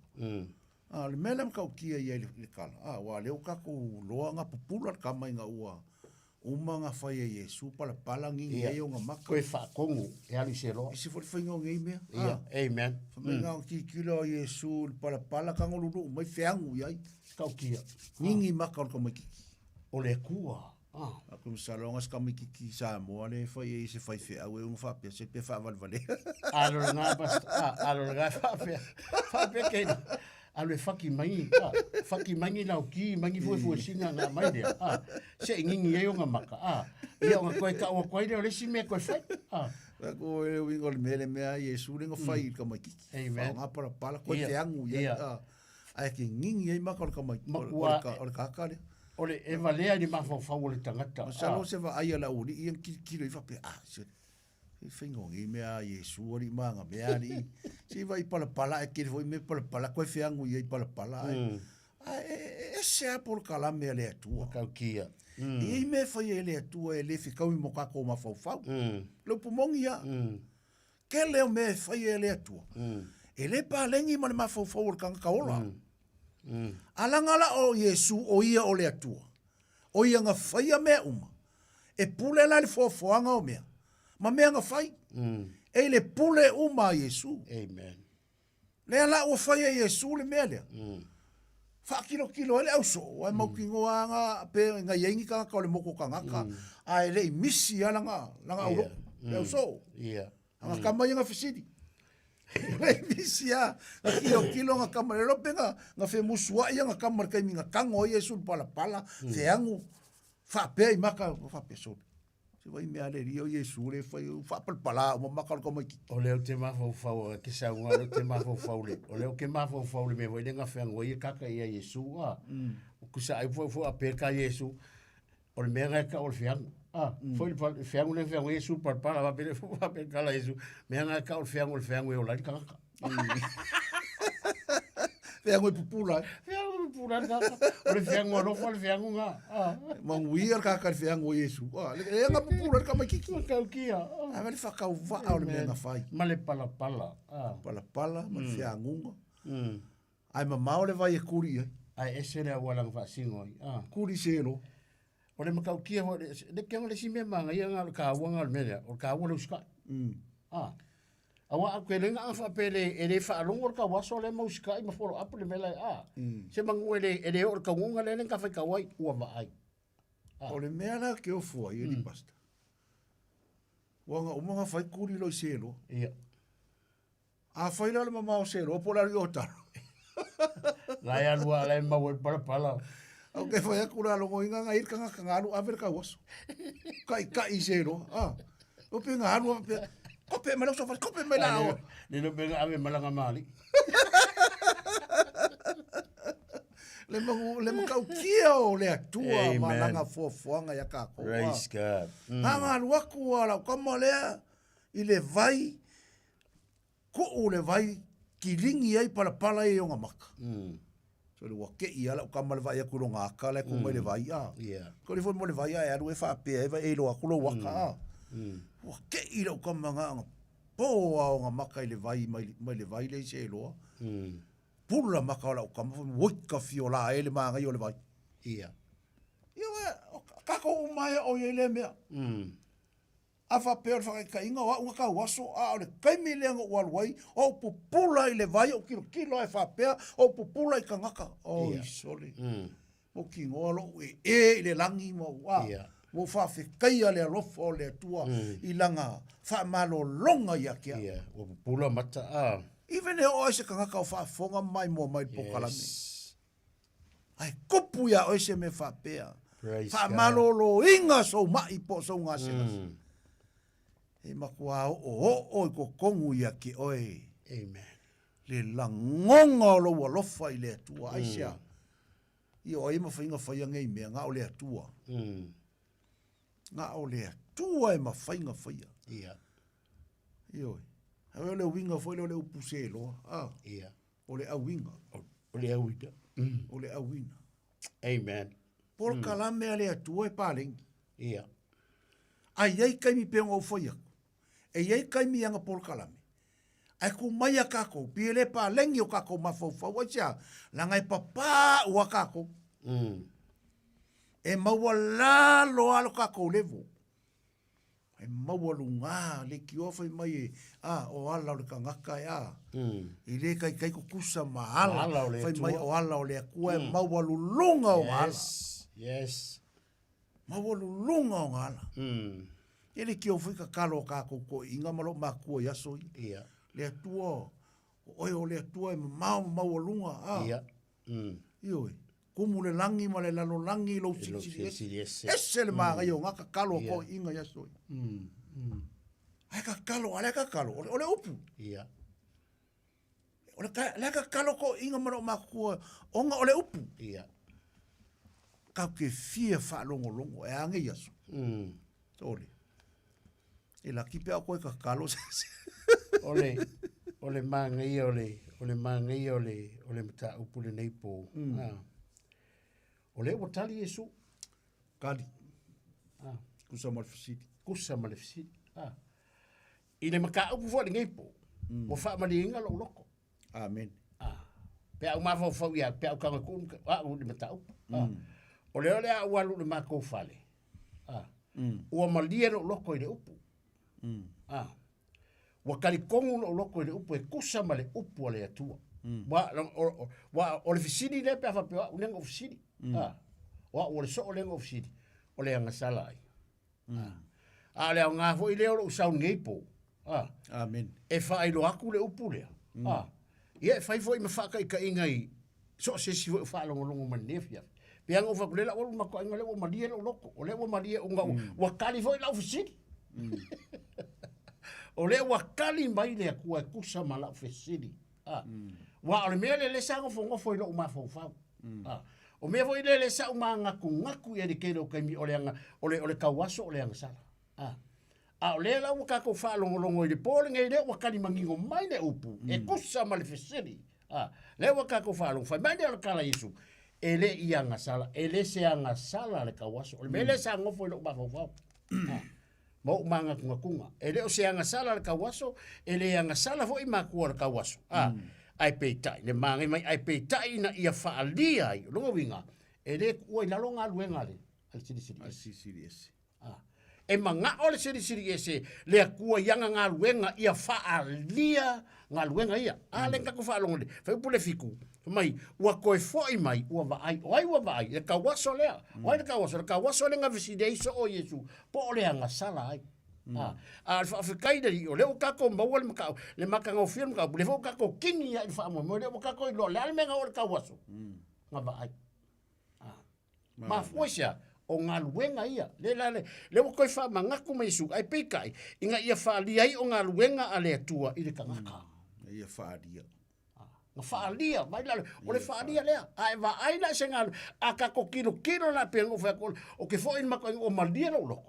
Le mele mkau kia ia le kala. Wa leo kako loa nga pupula ka mai nga ua. Uma nga whaia Yesu pala pala ngi ngei o nga maka. Koe whakongu e ali se loa. Isi fori whainga ngei mea. Ia, amen. Whamai nga ki kilo Yesu pala pala ka ngoluru. Mai whiangu iai. Kau kia. Ngingi maka o ka mai kiki. O le kua. Aku misalonga ska mai kiki sa moa le whaia i se whai whiau e unga whapia. Se pe whavalvale. Alo nga basta. Alo nga whapia. Whapia keina. Alo e whaki mangi lau ki, mangi fue singa ngā mai rea. Se ingingi e o ngā maka. Ia o ngā koe ka o koe reo lesi mea koe whai. Ko e wingo le mele mea Yesu ringa whai ka mai kiki. Amen. Ngā para pala koe te angu. Ai ke ngingi e maka o ka mai. O le kakare. O le e valea ni mawhau o le tangata. Masalo se wa aia la uri, ian kiro i whape. Se whaingo ngi mea Yesu ori maanga mea ni. Si vai pala pala e kere foi me pala pala koe whiangu i pala pala. E sea por kala mea le atua. Kau kia. I me whai e le atua e le whikau i mo kako ma whau. Lupu mongi a. Ke leo me whai e le atua. E le palengi ma le ma whau o le kanga kaola. Alangala o Yesu o ia o le atua. O ia nga whai a mea uma. E pule la le whoanga o mea. Ma mea nga whai. E le pule uma Yesu. Amen. Le ala o whai a Yesu le mea lea. Whakilo ele au so. Wai mauki ngoa nga pe nga yengi ka ka o le moko ka ngaka. A ele i misi a langa auro. Le au so. Ia. Nga kamai nga whisiri. Le misi a. Nga kilo nga kamai. Lope nga whe musua ia nga kamai kai mi nga kango Yesu pala pala. Wheangu. Whapea i maka. Whapea so. Se vai mea le rio Yesu le whapal pala. O makal ko mai ki. O leo te mawhau ke sa unga leo te mawhau le. O leo ke mawhau le me vai lenga whengo i kaka ia Yesu. O kusa ai fo a perka Yesu o le mea ka o le fiangu foi le fiangu le fiangu Yesu para va perka la Yesu mea ka o le fiangu e o la kaka fiangu pupula pura ka o le fiangu no fo le fiangu nga manguia ka fiangu Yesu le nga pupula ka makiki ka kia a le fa o le mea fai ma le pala ma le fiangu ai mamao le vai e kuri ai ese le wala fa singo kuri selo o le makau kia ho le kia le sime manga ia nga ka wanga le mea o ka wala uska awa ko le nga fa pele e fa longo ka waso le muska i ma folo up le mela se mangu ele o ka wonga le ka fa ka wai ua ma ai o le mea la ke o fo i di pasta wanga o mga fai kuri lo selo ia a fai le mamao selo o pola rio taro la ya lua la ma wol pala o ke foi akura lo ngoinga nga irka nga ngalu a ver ka waso kai zero o pe ngalu o pe mala so fa ko pe mala ni no be ave mala nga mali le mo kau kio le atua malanga fofoanga ya ka ko praise God nga lu aku ala como le i le vai ko o le vai kilingi ai pala e o nga maka so le wake i ala o kamal vai aku longa ka le ko mai le vai ko le fo mo le vai a lu e fa pe e lo aku lo waka wake i lo kamanga po o nga maka i le vai mai le vai le se lo pula maka o la o kama wika fiola e le manga i o le vai ia ka ko mai o ye le mea afa peor fa ka inga wa ka waso a le kai me le ngo walwai o pupula i le vai o kilo e fa pe o pupula i kangaka o sole o ki ngolo e le langi mo wa mo fa fe kai ale lofo le tua i langa fa malo longa ya kia o pupula mata even e o se kangaka o fa fonga mai mo mai pokalame ai kopu ya o se me fa pe fa malo lo inga so mai po so ngase e makua o ko kongu ia ki oe amen le langonga lo walofa i le atua aisia i o ima whainga whaianga i mea nga o le atua nga o le atua e ma whainga whaia i oe hawe o le winga whaile o le upuse loa o le awinga o le awinga o le awina amen por kalame le atua e palengi ai ai kai mi pengo o whaia e iei kai mi anga por kalame. Ai ku mai a kako, pile pa lengi o kako mafau wacha, langa e papa ua kako. E maua lalo alo kako levo. E maua lunga, le ki ofa i mai e, o ala o le kangaka e I le kai kukusa mahala, fai mai o ala o le akua e maua lulunga o ala. Yes. Maua lulunga o ala. Ele ki o fika kalo ka ko inga malo makua yaso le atua o le atua mau lunga ioi kumu le langi ma le lalo langi lo sisi ese le maga yo ngaka kalo ko inga yaso ai ka kalo o le upu o le ka kalo ko inga malo makua onga o le upu ka ke fie fa longo e ange yaso tole e la kipe a koe ka kalo ole mangai ole mangai ole mata upule nei po ole o tali Yesu kali kusa malefisiti ile maka upu fo nei po o fa malinga lo loko amen pe au ma fo ya pe au ka ku o le mata upu ole a walu le mako fale o malia lo loko ile upu wa kali kongu lo loko le upu e kusa male upu ale atua wa o le fisini le pe fa pe o lengo fisini wa o le so o lengo fisini o le anga sala ai le nga fo ile o sa un ngepo amen e fa i lo aku le upu le ia fa fo i ma fa ka ingai so se si fa longo manefia pe anga fa kulela o ma ko ngale o malia lo loko o le o malia o nga wa kali fo i la fisini o le wakali mai le kua kusa mala fesini wa o le mele le sango fongo foi lo ma fo fa O mea foi lele sa uma ngaku ia de kero kai ole kauaso ole anga sala. A ole la waka ko fa longo i le pole ngai le waka ni mangingo mai le upu. E kusa ma le fesiri. Le waka ko fa longo fa mai le kala Yesu. Ele ia anga sala, ele se anga sala le kauaso. Ole mele sa ngofo lo ba fo. Mo manga kunga. Ele o se anga sala le kauaso, ele anga sala fo i maku le kauaso. Ai peitai, le mangi mai ai peitai na ia faalia ai, longa winga. Ele oi na longa luenga le. Al siri ese. E manga o le siri ese, le akua ianga ngā luenga ia faalia ngā luenga ia. Le kako faalonga le, fai upule fiku. Mai, ua koe foi mai, ua vaai, oai ua vaai, le kawaso lea. Oai le kawaso le ngā visideiso o Yesu, po o le anga sala ai. Al Afrikai dari o leo kako maua le maka ngau film ka le fo kako kingi ya fa mo le kako lo le menga o ka waso nga ba ai ma fuisha o nga luenga ia le ko fa manga ku mai su ai pekai inga ia fa li ai o nga luenga ale tua i le kangaka ia fa dia nga fa lia mai la o le fa lia le ai va ai na senga a kako kilo na pe ngo fa o ke fo in maka o maldia lo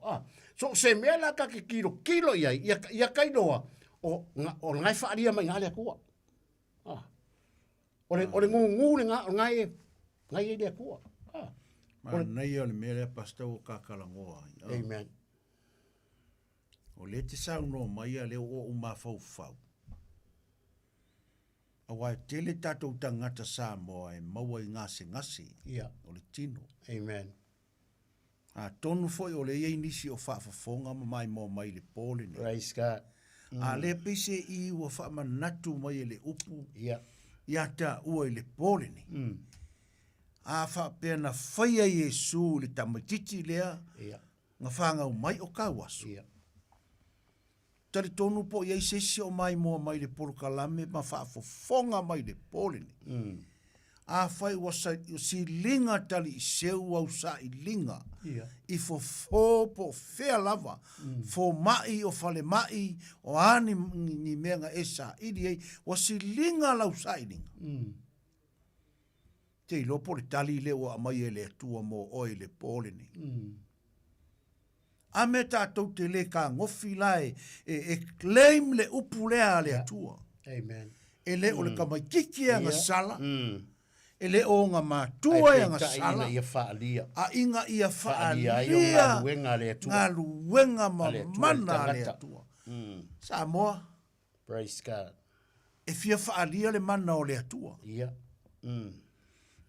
so se mea la ka ki kilo ia kai noa o ngai whaaria mai ngā lea kua. O le ngungu le ngai e lea kua. Ma nei o le mea lea pastau o kakalangoa. Amen. O le te sau no mai a leo o uma fau. A wai tele tatou tangata sa moa e maua i ngase. O le tino. Amen. A tonu foi o le iei nisi o whaafafonga mai mo mai le pole ni. Praise God. A le pese i ua whaamanatu mai le upu. Ia ta ua i le pole ni. A whaapea na whaia Yesu le tamatiti lea. Nga whangau mai o kawasu. Tari tonu po iei sesi o mai mo mai le polo kalame ma whaafafonga mai le pole ni. A whai wasa si linga tali i seu au sa i linga. I fo po fea lava. Fo mai o fale mai o ani ni menga esa. Idi ei wasi linga lau sa i linga. Te i lopo le tali leo a mai e le atua mo oi le pole ni. A me tātou te le ka ngofi lai e claim le upu lea le atua. Amen. E le o le kamaikiki anga sala. E le o ngā mātua e ngā sala. A inga ia whaalia. Ngā luenga mana le atua. Sa moa. Praise God. E fia whaalia le mana o le atua.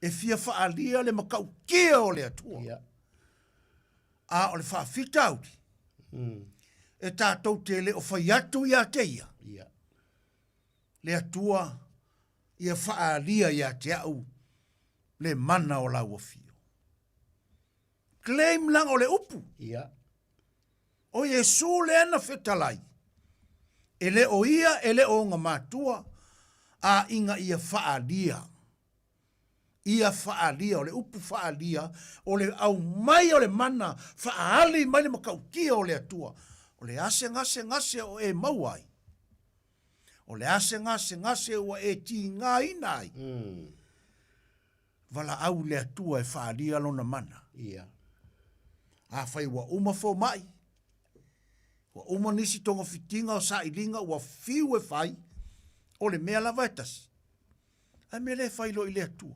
E fia whaalia le makau kia o le atua. A o le whaafita auti. E tātou te le o whaiatu ia teia. Le atua ia whaalia ia te au. Le mana o lau fio. Claim lang o le upu. O Yesu le ana fetalai. E le o ia, e le o ngā mātua. A inga ia whaalia. Ia whaalia, o le upu whaalia. O le au mai o le mana. Whaali mai le makaukia o le atua. O le ase ngase o e mauai. O le ase ngase o e ti ngā inai. Wala au le atua e whaalia lona mana. A whai wa uma fo mai. Wa uma nisi tonga fitinga o sa ilinga wa fiu e whai. O le mea lava etasi. A me le whai lo i le atua.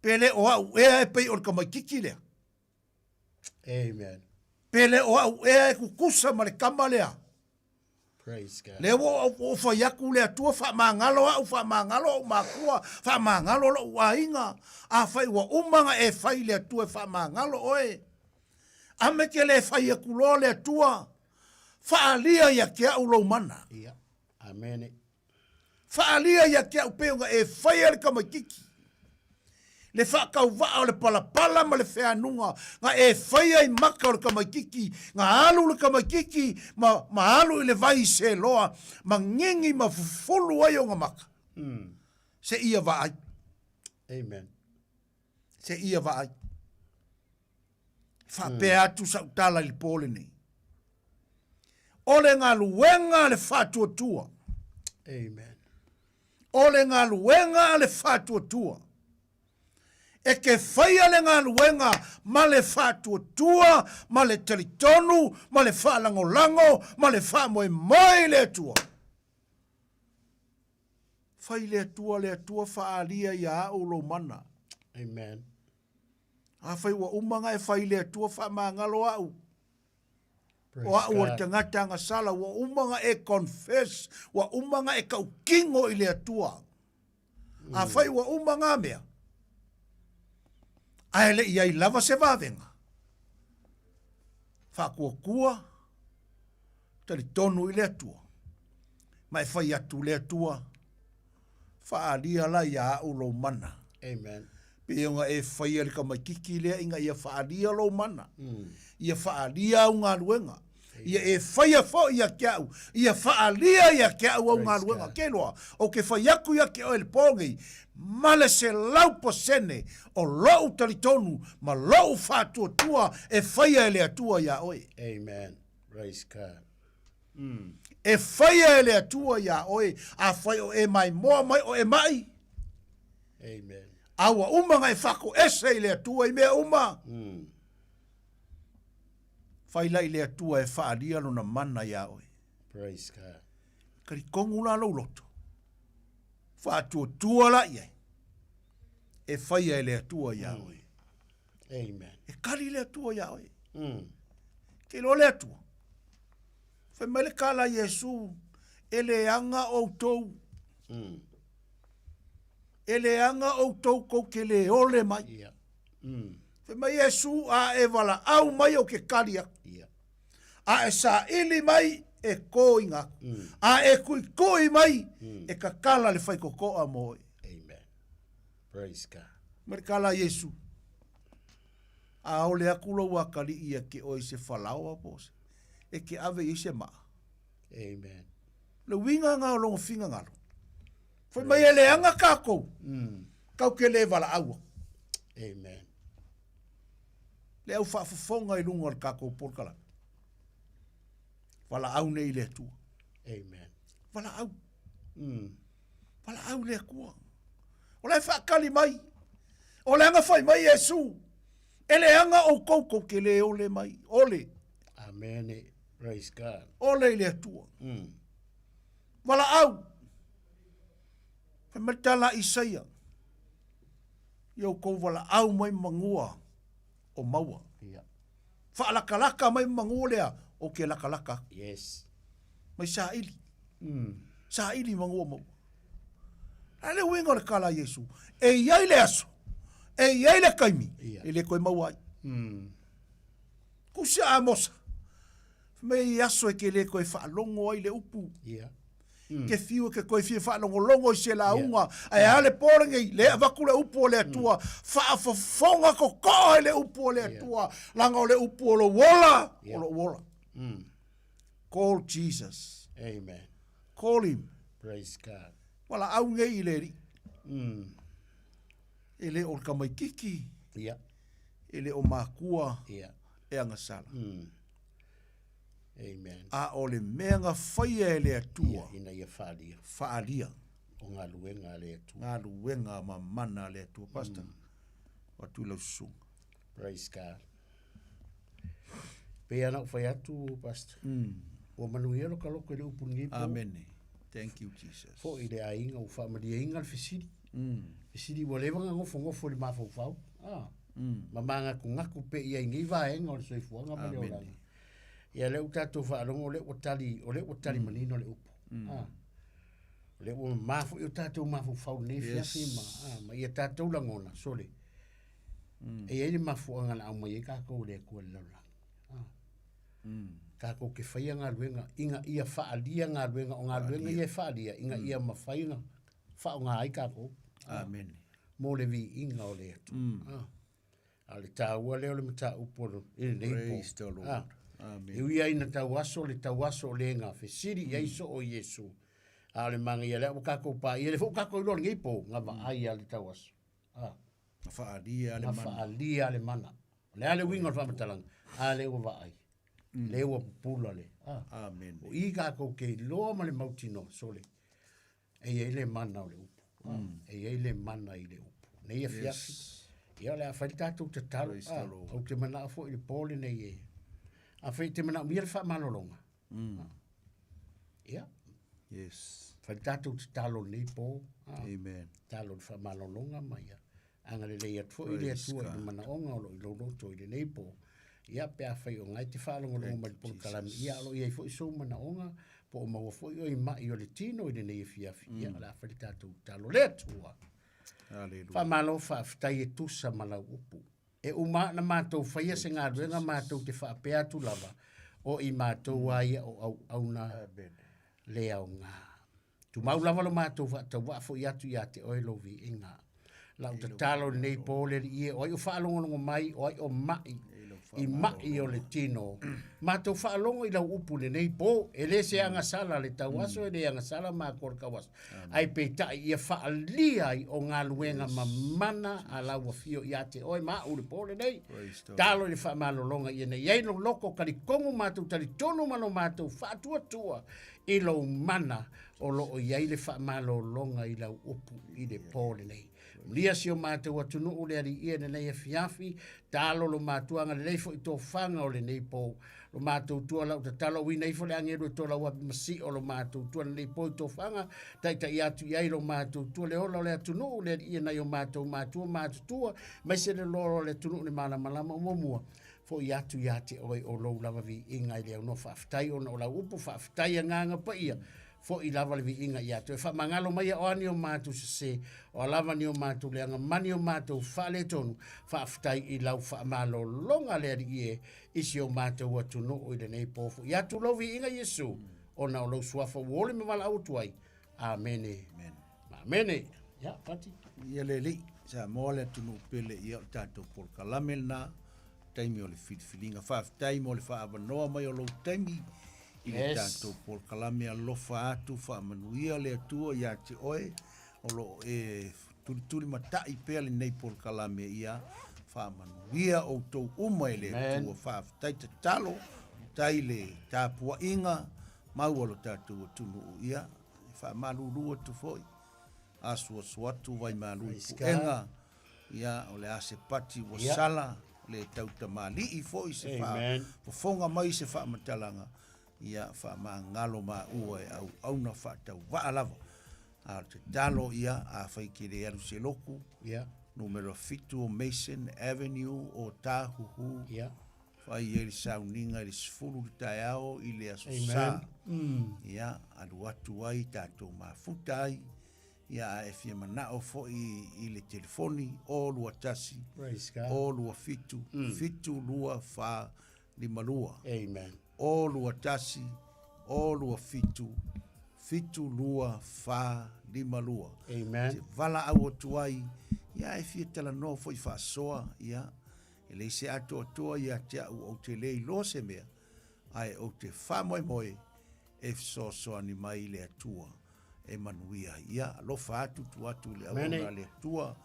Pele o au ea e pei o le kamaikiki lea. Amen. Pele o au ea e kukusa ma le kama lea. Praise God. Le o whaiaku le atua whamangalo au whamangalo au makua whamangalo lo wainga a whai wa umanga e whai le atua whamangalo oe. Ame ke le whaiaku lo le atua whaalia ia ke au lo mana. Amen. Whaalia ia ke au peunga e whai ale kamaikiki. Le whakau waa o le palapala ma le wheanunga. Nga e whaia i maka o le kamaikiki. Nga alu le kamaikiki. Ma alu i le vai se loa. Ma ngengi ma fufulu ai o nga maka. Se ia vaai. Amen. Se ia vaai. Whapea atu sa utala li pole ni. Ole ngā luenga le whatua tua. Amen. Ole ngā luenga le whatua tua. e ke whaia le ngā luenga, ma le whātua tua, ma le talitonu, ma le whālango lango, ma le whāmoe mai le tua. Whai le tua whaalia ia au lo mana. Amen. A whai wa umanga e whai le tua whaamangalo au. O au o tangata anga sala, wa umanga e confess, wa umanga e kaukingo i le tua. A whai wa umanga mea. A ele ia I lava se wawenga. Whakua kua, tali tonu I le tua. Mai whai atu le tua, whaalia la ia au lo mana. Amen. Peonga e whaia le kamaikiki lea inga ia whaalia lo mana. Ia whaalia au ngā luenga. Ia e whaia fo ia kiau. Ia whaalia ia kiau au ngā luenga. Keloa, o ke whaiaku ia kiau ele pōngi, male se lau posene o lou talitonu, ma lou whātua tua e whaia ele atua ia oe. Amen. Praise God. E whaia ele atua ia oe, a whai o e mai moa mai o e mai. Amen. Awa umanga e whako ese I le atua I mea uma. Whaila I le atua e whaalia no na mana ia oe. Praise God. Kari kongu la lau loto. Whātua tua la ia. E whaia e le atua ia oe. Amen. E kari le atua ia oe. Ke lo le atua. Whai mai le kala Yesu. E le anga o tou. Ele anga o tau ko ke le ole mai. Fe mai Yesu a e wala au mai o ke karia. A e sa ili mai e koinga. A e kui mai e ka kala le whai koko a moe. Amen. Praise God. Mare kala Yesu. A ole akula wakali ia ke oi se whalau a pose. E ke ave I se maa. Amen. Le winga ngā longo finga ngaro. Foi mai ele anga kako. Kau ke le wala aua. Amen. Le au whaafafonga I lunga al kako porkala. Wala au nei le tua. Amen. Wala au. Wala au le kua. O le whaakali mai. O le anga whai mai Yesu. Ele anga o koukou ke le ole mai. Ole. Amen. Praise God. Ole le tua. Wala au. Whamatala Isaia. Iau kou wala au mai mangua o maua. Whaalakalaka mai mangua lea o ke lakalaka. Yes. Mai sa ili. Sa ili mangua maua. Ale winga le kala Yesu. E iai le aso. E iai le kaimi. E le koe maua ai. Kusia a mosa. Mei aso e ke le koe whaalongo ai le upu. Ke fiu ke koe fia whaalongolongo I se la unga. Ai ale pōrangi, le avaku le upu o le atua. Whaafafonga ko koe le upu o le atua. Langa o le upu o lo wola. O lo wola. Call Jesus. Amen. Call him. Praise God. Wala au ngei I le ri. E le o kamaikiki. E le o makua. E angasala. Amen. A o le mea ngā whaia e le atua. Ina ia whaalia. Whaalia. O ngā luenga le atua. Ngā luenga ma mana le atua. Pastor. Watu lau sunga. Praise God. Pea na whai atu, Pastor. O manuia lo kaloko le upu ngipo. Amen. Thank you, Jesus. Fo I le ainga o whaamaria inga le fesiri. Fesiri wa lewanga ngofo le mawhau. Mamanga ku ngaku pe ia ingi vaenga o le soifuanga ma le olanga. Ia le utato whaalongo o le otali manino le upu. Le o mafu I o tatou mafu whau ne fiafima. Ma ia tatou langona, sole. E ia ni mafu angana au mai e kako le kua laulanga. Kako ke whaia ngā luenga, inga ia whaalia ngā luenga, o ngā luenga ia whaalia, inga ia mawhainga, whao ngā ai kako. Amen. Mō le vi inga o le atu. Ale tāua leo le mata uporo, ele nei Praise the Lord. Amen. Iwi ai na tau aso le ngā whesiri iaiso o Yesu. Ale manga ia lea kako pa, ia le fo kako I lor ngipo, ngā wa ai ale tau aso. Whaalia ale mana. Whaalia ale mana. Le ale winga o whamatalanga, ale ua wa ai. Le ua pupula le. Amen. O I kako ke loa ma le mautino, sole. E ia le mana o le upu. E ia le mana I le upu. Ne ia fiafi. Ia le a whai tātou te talo. Au te mana fo i le pōle nei e. A whai te mana mia le wha malolonga. Ia. Yes. Whai tātou te talo nei pō. Amen. Talo le wha malolonga mai ia. Anga le lei atu i le atua i le mana onga o lo i lo roto i le nei pō. Ia pe a whai o ngai te whalonga longa mai pōle kalami. Ia alo ia i fo i sou mana onga. Po o maua fo i o i mai o le tino i le nei e fiafi. Ia la whai tātou talo le atua. Fa malo fa ftai e tusa malau upu. E uma na mātou whaia se ngā ruenga mātou te wha pēa tu lava o i mātou waia o au na le au ngā. Tu mau lava lo mātou wha tau wafo i atu i ate oi lovi i ngā. Lau ta talo nei pōle i e oi o whaalongo mai oi o mai i mai o le tino. Mātou whaalongo i lau upu le nei pō. E le se anga sala le tau aso e le anga sala mā kor kawas. Ai pe tai ia whaalia i o ngā luenga mamana a lau a fio i ate oi mā ure pōle nei. Talo i whaamalolonga i nei. Iei no loko kari kongu mātou tari tonu mano mātou whaatua tua i lau mana o lo o iei le whaamalolonga i lau upu i le pōle nei. Lia si o mātou atunu o le ari ia nei e fiafi, talo lo mātuanga le leifo i tō whanga o le nei pō. Lo mātou tua lau ta talo wina i fole angeru e tō lau api masi o lo mātou tua le nei pō i tō whanga, taita i atu iai lo mātou tua le ola o le atunu o le ari ia nei o mātou mātou tua, mai se le loro le atunu o le mana malama o momua. Fo i atu i ate oi o lau lava vi inga i leo no whaaftai o na o lau upu whaaftai a nganga pa ia. Fo i lava le vi inga i atu. E wha mangalo mai o ani o mātou se o lava ni o mātou leanga mani o mātou whale tonu whaaftai i lau whaamalo longa le ari ie isi o mātou atu no o i le nei pōfu. I atu lau vi inga Yesu o na o lau suafa uole me wala autuai. Amene. Amene. Ya, pati. Ia le li. Sa moale atu no pele i o tātou por kalamel na taimi o le filinga whaaftai mo le whaavanoa mai o lau taimi i le tātou por kalame alofa atu whaamanuia le atua i ate oe o lo e turi matai pēa le nei por kalame ia whaamanuia o tau uma e le atua whaaftai te talo tai le tāpua inga mau alo tātou atunu o ia whaamalurua tu foi asua suatu vai malu puenga ia o le ase pati o sala le tauta mali i foi se wha mai se whaamatalanga ia fa mangalo ma ua au na fa tau wa lava a te dalo ia a fa ki le aru se loku ia numero fitu Mason Avenue o Tahuhu ia fa i sauninga i sfulu taiao i le asosa ia alu atu ai tatou mafutai ia e fia mana o fo i le telefoni o lua tasi o lua fitu lua fa lima lua amen o lua tasi, o lua fitu lua fa lima lua. Amen. Te vala au atuai, ia e fia tala no foi fa soa, ia, e le se ato atua ia te au o te lei lo se mea, ai o te fa moe moe, e so soa ni mai le atua, e manuia, ia, lo fa atu tu atu le aura le atua,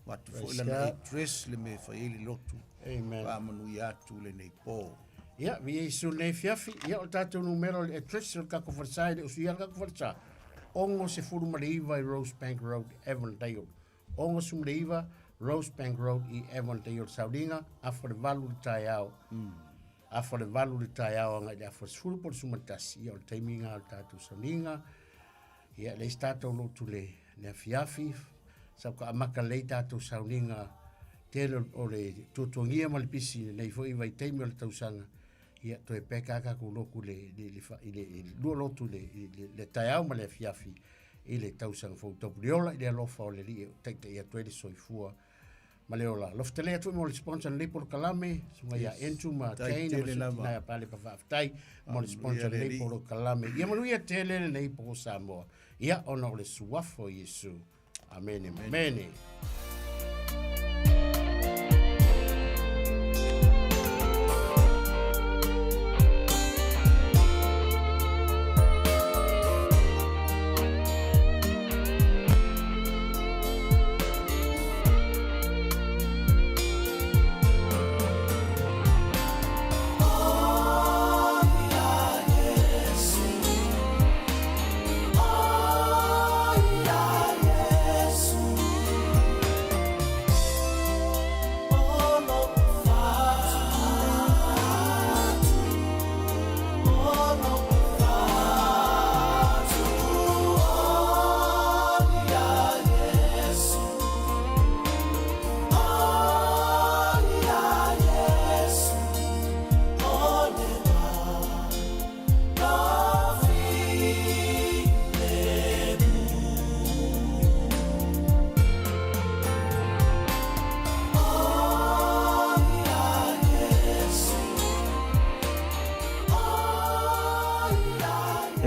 watu fo ila na dress le me fa ili lotu, fa manuia atu le nei po. Ia, vi e su nei fiafi, ia o tātou numero e tres o kako wharsai, le usu ia kako wharsai. Ongo se furu mareiva i Rosebank Road, Avondale. Ongo su mareiva, Rosebank Road i Avondale, Sauringa, a fore valu le tai au. A fore valu le tai au, anga i a fore sfuru por sumatasi, ia o teiminga o tātou Sauringa. Ia, le tātou lotu le fiafi, sau ka amaka le tātou Sauringa, tele o le tutuangia ma le pisi, nei fo iwa i teimi o le tausanga. Ia to e peka ka ko loku le lua lotu le taiau ma le fiafi i le tausanga fo topriola i le alofa o le li teite ia to e le soifua ma le ola loftele atu mo le sponsor le por kalame sunga ia entu ma teina ma ia pale pa faftai mo le sponsor le por kalame ia mo ia tele le nei po Samoa ia ona le suafo Yesu amen amen.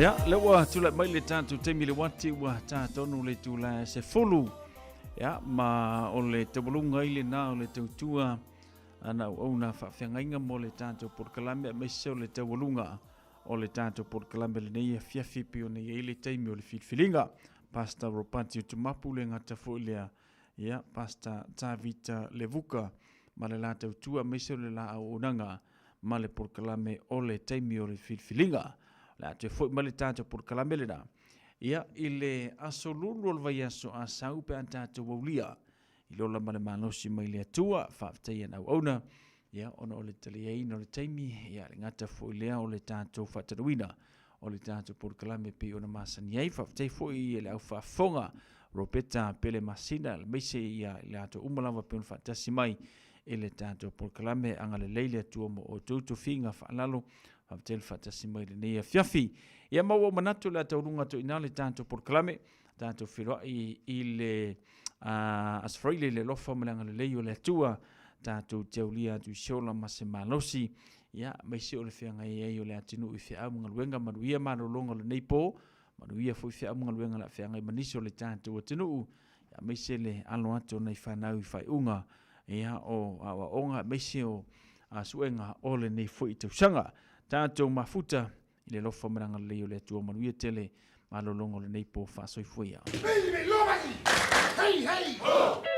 Ia, lewa tula mai le tātou teimi le wati ua tātonu le tula se fulu. Ia, ma o le tawalunga ile nā o le tautua ana au na whawhiangainga mo le tātou porkalame me se o le tawalunga o le tātou porkalame le nei fiafipi o nei ile teimi o le filfilinga. Pasta Ropati Tumapu le ngata foilea. Ia, pasta Tavita Levuka ma le la tautua me se o le la au unanga ma le porkalame o le teimi o le filfilinga. La te foi male tātou por kalamelena. Ia, ile asolulu o vai aso a sau pe antātou waulia. I lola male manosi mai le atua, whaaftei anau auna. Ia, ona o le taliaina o le teimi, ia, le ngata foi lea o le tātou whataruina. O le tātou por kalame pe ona masani ei, whaaftei foi e le au whaafonga. Ropeta pele masina, le meise ia, le ato umalawa pe on whaatasi mai. E le tātou por kalame anga le leile atua mo o tautu finga whaalalo. Abtel fatasi mai le nei fiafi. Ia maua manatu la taurunga to ina le tanto por kalame, tanto firo i le asfraile le lofa malanga le leio le atua, tanto teulia tu shola mase malosi. Ia mai se o le fianga i o le atinu i fia amunga luenga manuia manolonga le neipo, manuia foi fia amunga luenga la fianga i maniso le tanto atinu. Ia mai se le alo ato nei whanau i whai unga. Ia o awa onga mai se o suenga o le nei foi tausanga. Tātou mafuta i le lofa maranga leo le atua manuia tele malolongo le neipo whaasoifuia. Hei, hei!